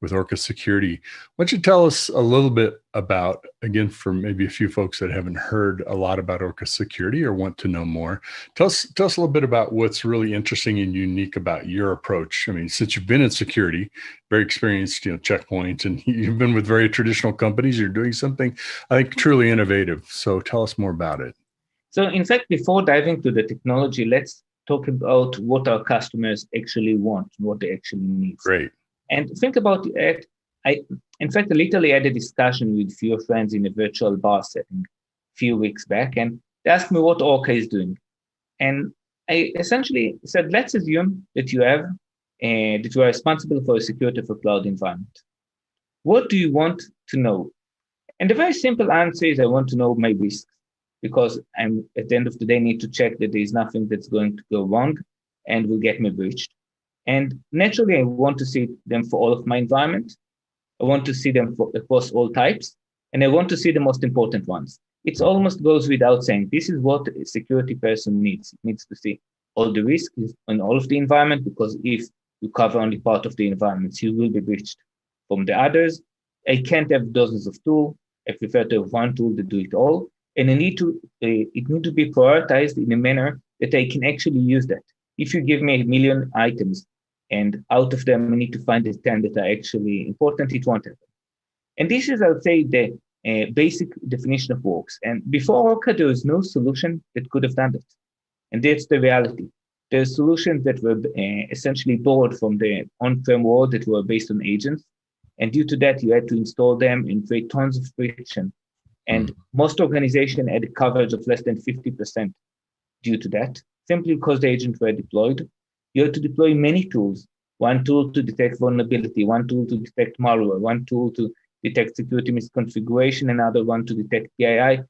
with Orca Security. Why don't you tell us a little bit about, again, for maybe a few folks that haven't heard a lot about Orca Security or want to know more, tell us a little bit about what's really interesting and unique about your approach. I mean, since you've been in security, very experienced, Checkpoint, and you've been with very traditional companies, you're doing something, I think, truly innovative. So tell us more about it. So in fact, before diving to the technology, let's talk about what our customers actually want, what they actually need. Great. And think about it. I literally had a discussion with a few friends in a virtual bar setting a few weeks back, and they asked me what Orca is doing. And I essentially said, let's assume that you are responsible for security of a cloud environment. What do you want to know? And the very simple answer is I want to know my risks, because I'm at the end of the day need to check that there is nothing that's going to go wrong and will get me breached. And naturally, I want to see them for all of my environment. I want to see them across all types, and I want to see the most important ones. It almost goes without saying, this is what a security person needs. It needs to see all the risks in all of the environment, because if you cover only part of the environments, you will be breached. From the others, I can't have dozens of tools. I prefer to have one tool to do it all. And it needs to be prioritized in a manner that I can actually use that. If you give me 1 million items, and out of them, I need to find the 10 that are actually important, it won't happen. And this is, I would say, the basic definition of works. And before Orca, there was no solution that could have done that. And that's the reality. There are solutions that were essentially borrowed from the on-prem world that were based on agents. And due to that, you had to install them and create tons of friction. And most organizations had a coverage of less than 50% due to that, simply because the agents were deployed. You had to deploy many tools, one tool to detect vulnerability, one tool to detect malware, one tool to detect security misconfiguration, another one to detect PII.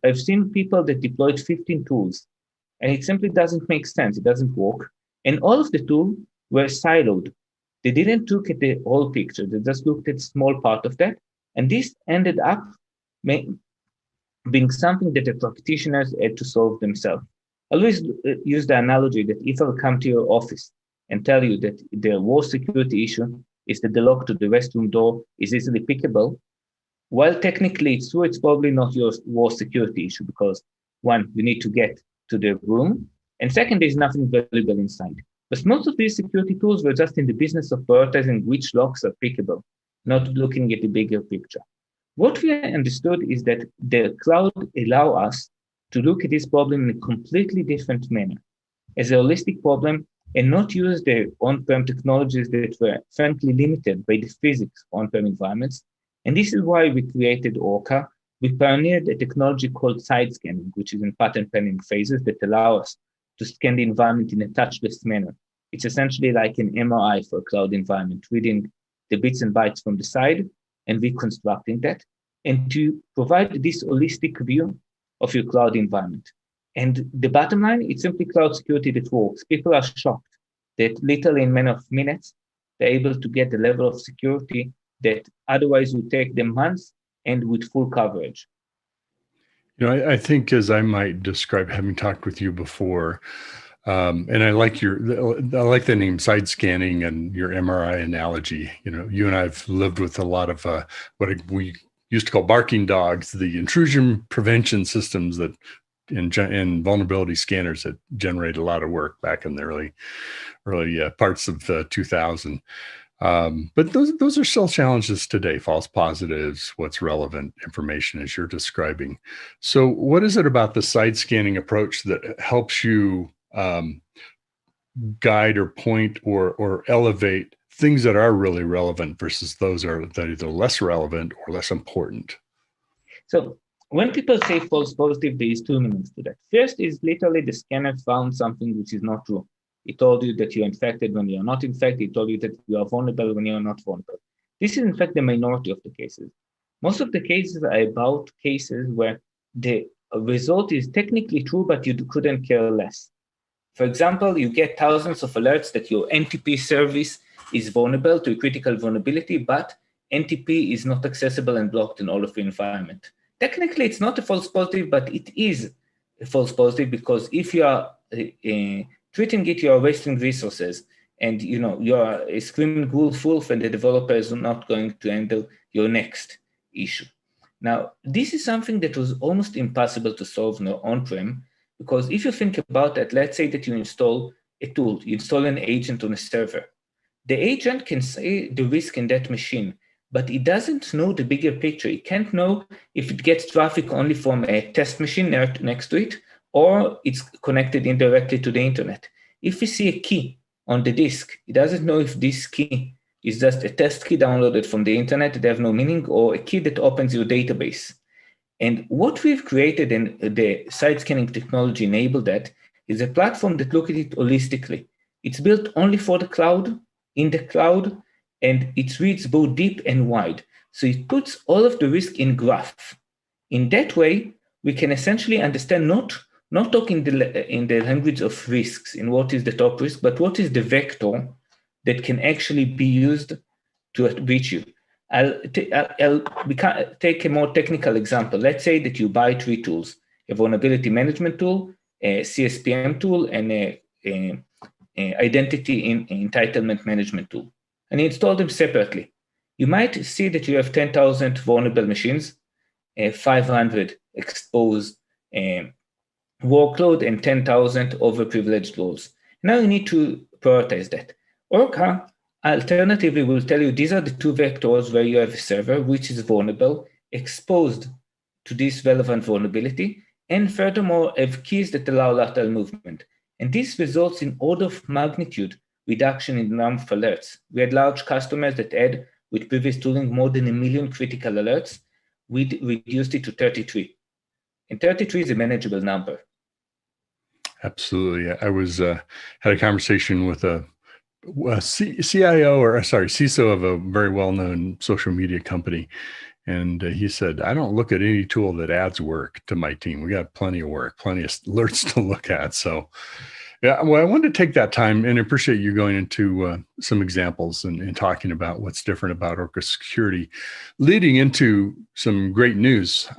I've seen people that deployed 15 tools, and it simply doesn't make sense. It doesn't work. And all of the tools were siloed. They didn't look at the whole picture. They just looked at a small part of that. And this ended up being something that the practitioners had to solve themselves. I always use the analogy that if I'll come to your office and tell you that the worst security issue is that the lock to the restroom door is easily pickable, while technically it's true, it's probably not your worst security issue, because one, you need to get to the room, and second, there's nothing valuable inside. But most of these security tools were just in the business of prioritizing which locks are pickable, not looking at the bigger picture. What we understood is that the cloud allow us to look at this problem in a completely different manner, as a holistic problem, and not use the on-prem technologies that were frankly limited by the physics of on-prem environments. And this is why we created Orca. We pioneered a technology called side scanning, which is in patent pending phases, that allow us to scan the environment in a touchless manner. It's essentially like an MRI for a cloud environment, reading the bits and bytes from the side and reconstructing that, and to provide this holistic view of your cloud environment. And the bottom line, it's simply cloud security that works. People are shocked that literally in a matter of minutes, they're able to get the level of security that otherwise would take them months and with full coverage. I think, as I might describe, having talked with you before, and I like the name side scanning and your MRI analogy. You and I've lived with a lot of what we used to call barking dogs, the intrusion prevention systems that and vulnerability scanners that generate a lot of work back in the early parts of 2000. But those are still challenges today, false positives, what's relevant information as you're describing. So what is it about the side scanning approach that helps you guide or point or elevate things that are really relevant versus those that are either less relevant or less important? So when people say false positive, there is two meanings to that. First is literally the scanner found something which is not true. It told you that you're infected when you're not infected. It told you that you are vulnerable when you're not vulnerable. This is in fact the minority of the cases. Most of the cases are about cases where the result is technically true, but you couldn't care less. For example, you get thousands of alerts that your NTP service is vulnerable to a critical vulnerability, but NTP is not accessible and blocked in all of your environment. Technically, it's not a false positive, but it is a false positive because if you are treating it, you are wasting resources, and you are a screaming wolf, and the developer is not going to handle your next issue. Now, this is something that was almost impossible to solve on-prem, because if you think about it, let's say that you install a tool, you install an agent on a server. The agent can see the risk in that machine, but it doesn't know the bigger picture. It can't know if it gets traffic only from a test machine next to it, or it's connected indirectly to the internet. If you see a key on the disk, it doesn't know if this key is just a test key downloaded from the internet that have no meaning, or a key that opens your database. And what we've created, and the side scanning technology enabled that, is a platform that looks at it holistically. It's built only for the cloud, in the cloud, and it reads both deep and wide. So it puts all of the risk in graph. In that way, we can essentially understand not talking in the language of risks, in what is the top risk, but what is the vector that can actually be used to reach you. I'll take a more technical example. Let's say that you buy 3 tools: a vulnerability management tool, a CSPM tool, and a identity entitlement management tool, and you install them separately. You might see that you have 10,000 vulnerable machines, 500 exposed workload, and 10,000 overprivileged roles. Now you need to prioritize that. Orca alternatively will tell you these are the 2 vectors where you have a server which is vulnerable, exposed to this relevant vulnerability, and furthermore have keys that allow lateral movement. And this results in order of magnitude reduction in the number of alerts. We had large customers that had, with previous tooling, more than 1 million critical alerts. We reduced it to 33. And 33 is a manageable number. Absolutely. I was had a conversation with a CISO of a very well-known social media company. And he said, I don't look at any tool that adds work to my team. We got plenty of work, plenty of alerts to look at. So yeah, well, I wanted to take that time and appreciate you going into some examples and talking about what's different about Orca Security, leading into some great news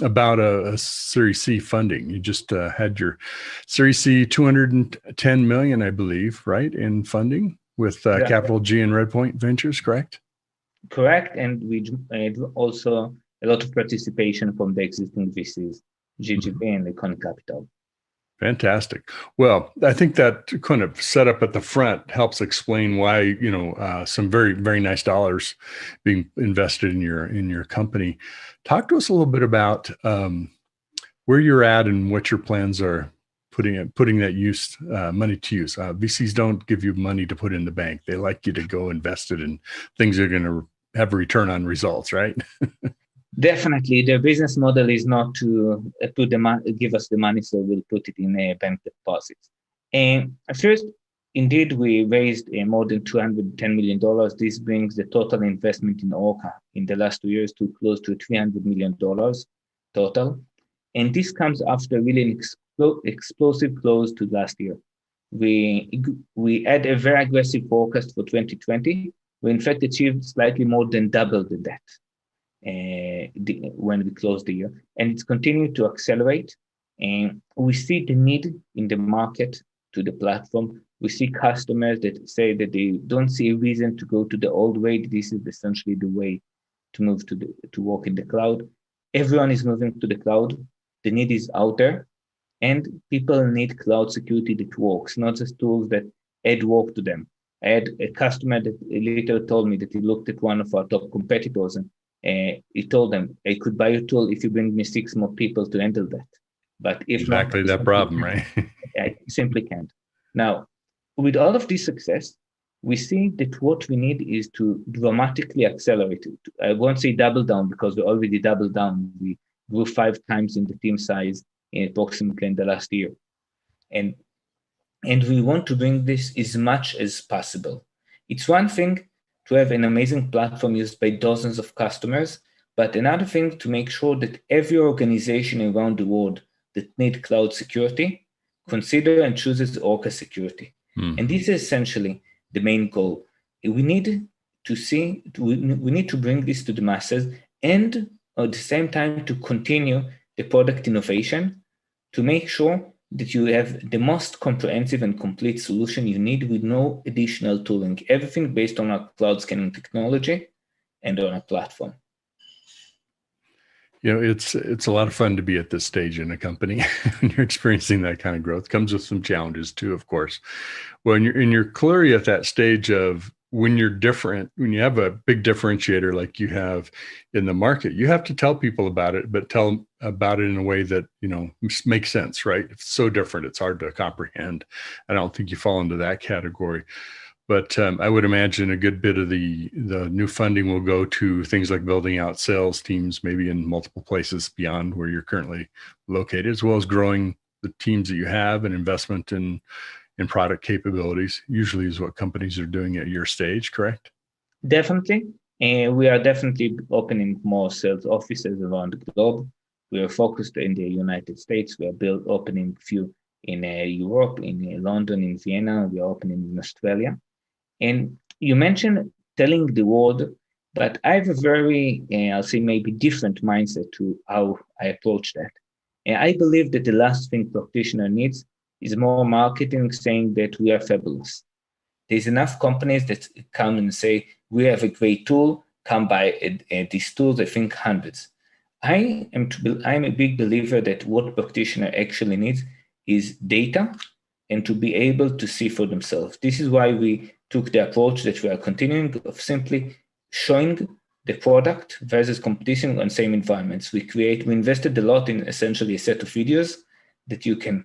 about a Series C funding. You just had your Series C 210 million, I believe, right, in funding with Capital G and Redpoint Ventures, correct? Correct, and we had also a lot of participation from the existing VCs, GGP and Icon Capital. Fantastic. Well, I think that kind of setup at the front helps explain why, some very, very nice dollars being invested in your company. Talk to us a little bit about where you're at and what your plans are putting that money to use. VCs don't give you money to put in the bank. They like you to go invest it in things that are going to have a return on results, right? Definitely, the business model is not to give us the money, so we'll put it in a bank deposits. And first, indeed, we raised more than $210 million. This brings the total investment in Orca in the last 2 years to close to $300 million total. And this comes after really an explosive close to last year. We had a very aggressive forecast for 2020. We in fact achieved slightly more than double that. When we closed the year, and it's continued to accelerate. And we see the need in the market to the platform. We see customers that say that they don't see a reason to go to the old way. This is essentially the way to move to work in the cloud. Everyone is moving to the cloud. The need is out there, and people need cloud security that works, not just tools that add work to them. I had a customer that later told me that he looked at one of our top competitors and he told them, I could buy a tool if you bring me 6 more people to handle that. But if exactly not, that problem, right? I simply can't. Now, with all of this success, we see that what we need is to dramatically accelerate it. I won't say double down because we already doubled down. We grew 5 times in the team size approximately in the last year. And we want to bring this as much as possible. It's one thing to have an amazing platform used by dozens of customers, but another thing to make sure that every organization around the world that need cloud security consider and chooses Orca security. And this is essentially the main goal. We need to bring this to the masses and at the same time to continue the product innovation to make sure that you have the most comprehensive and complete solution you need with no additional tooling, everything based on our cloud scanning technology and on our platform. You know, it's a lot of fun to be at this stage in a company when you're experiencing that kind of growth. Comes with some challenges too, of course. When you're clearly at that stage of when you're different, when you have a big differentiator like you have in the market, you have to tell people about it, but tell them about it in a way that, you know, makes sense, right? If it's so different, it's hard to comprehend. I don't think you fall into that category. But I would imagine a good bit of the new funding will go to things like building out sales teams, maybe in multiple places beyond where you're currently located, as well as growing the teams that you have and investment in product capabilities, usually is what companies are doing at your stage, correct? Definitely. And we are definitely opening more sales offices around the globe. We are focused in the United States. We are opening a few in Europe, in London, in Vienna. We are opening in Australia. And you mentioned telling the world, but I have a very, I'll say maybe different mindset to how I approach that. And I believe that the last thing practitioner needs is more marketing saying that we are fabulous. There's enough companies that come and say, we have a great tool, come buy these tools, I think hundreds. I'm a big believer that what practitioner actually needs is data and to be able to see for themselves. This is why we took the approach that we are continuing of simply showing the product versus competition on same environments. We invested a lot in essentially a set of videos that you can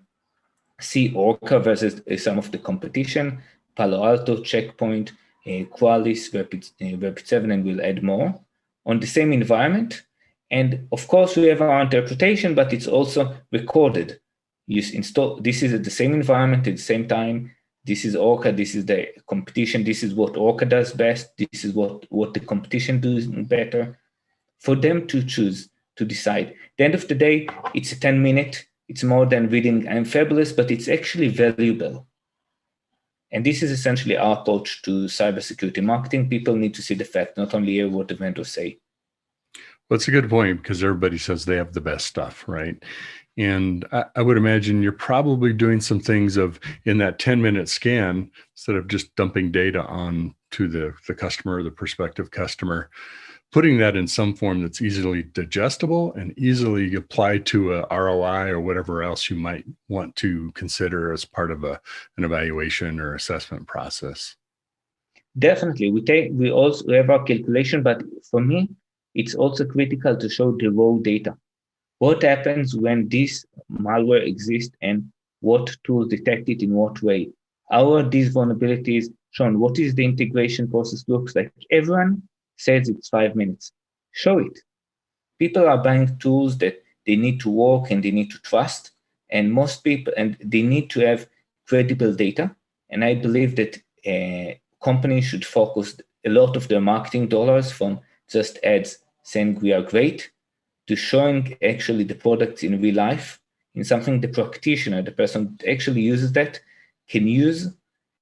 see Orca versus some of the competition, Palo Alto, Checkpoint, Qualys, Rapid7, and we'll add more on the same environment. And of course, we have our interpretation, but it's also recorded. You install, this is at the same environment at the same time. This is Orca, this is the competition, this is what Orca does best, this is what the competition does better. For them to choose, to decide. At the end of the day, it's a 10-minute, it's more than reading I'm fabulous, but it's actually valuable. And this is essentially our approach to cybersecurity marketing. People need to see the fact, not only hear what the vendors say. Well, it's a good point because everybody says they have the best stuff, right? And I would imagine you're probably doing some things in that 10-minute scan, instead of just dumping data on to the customer or the prospective customer, putting that in some form that's easily digestible and easily applied to a ROI or whatever else you might want to consider as part of an evaluation or assessment process. Definitely. We also have our calculation, but for me, it's also critical to show the raw data. What happens when this malware exists and what tools detect it in what way? How are these vulnerabilities shown? What is the integration process looks like? Everyone says it's 5 minutes. Show it. People are buying tools that they need to work and they need to trust. And most people, and they need to have credible data. And I believe that companies should focus a lot of their marketing dollars from just ads saying we are great to showing actually the products in real life, in something the practitioner, the person that actually uses that, can use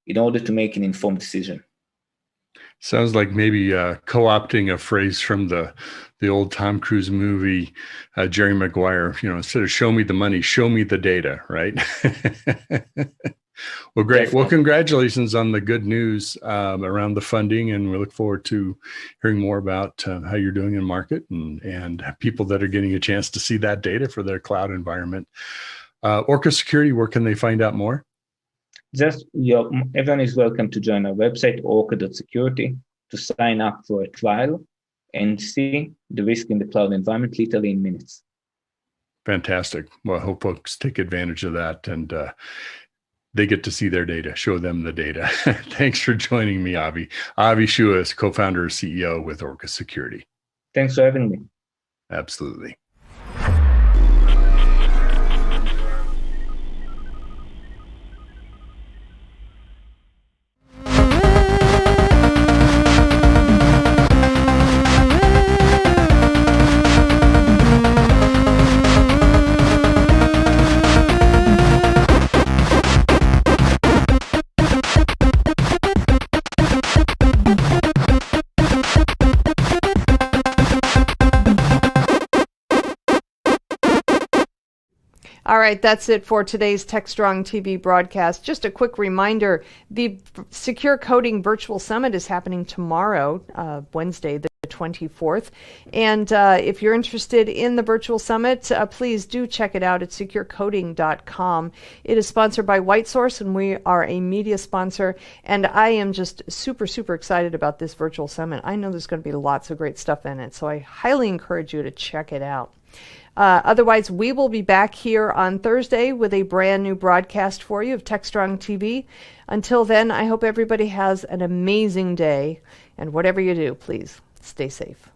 in order to make an informed decision. Sounds like maybe co-opting a phrase from the old Tom Cruise movie, Jerry Maguire, instead of show me the money, show me the data, right? Well, great. Definitely. Well, congratulations on the good news around the funding, and we look forward to hearing more about how you're doing in market and people that are getting a chance to see that data for their cloud environment. Orca Security, where can they find out more? everyone is welcome to join our website, orca.security, to sign up for a trial and see the risk in the cloud environment literally in minutes. Fantastic. Well, I hope folks take advantage of that and they get to see their data, show them the data. Thanks for joining me, Avi. Avi Shua is co-founder and CEO with Orca Security. Thanks for having me. Absolutely. All right, that's it for today's TechStrong TV broadcast. Just a quick reminder, the Secure Coding Virtual Summit is happening tomorrow, Wednesday, the 24th. And if you're interested in the virtual summit, please do check it out at securecoding.com. It is sponsored by WhiteSource, and we are a media sponsor. And I am just super, super excited about this virtual summit. I know there's going to be lots of great stuff in it, so I highly encourage you to check it out. Otherwise, we will be back here on Thursday with a brand new broadcast for you of TechStrong TV. Until then, I hope everybody has an amazing day. And whatever you do, please stay safe.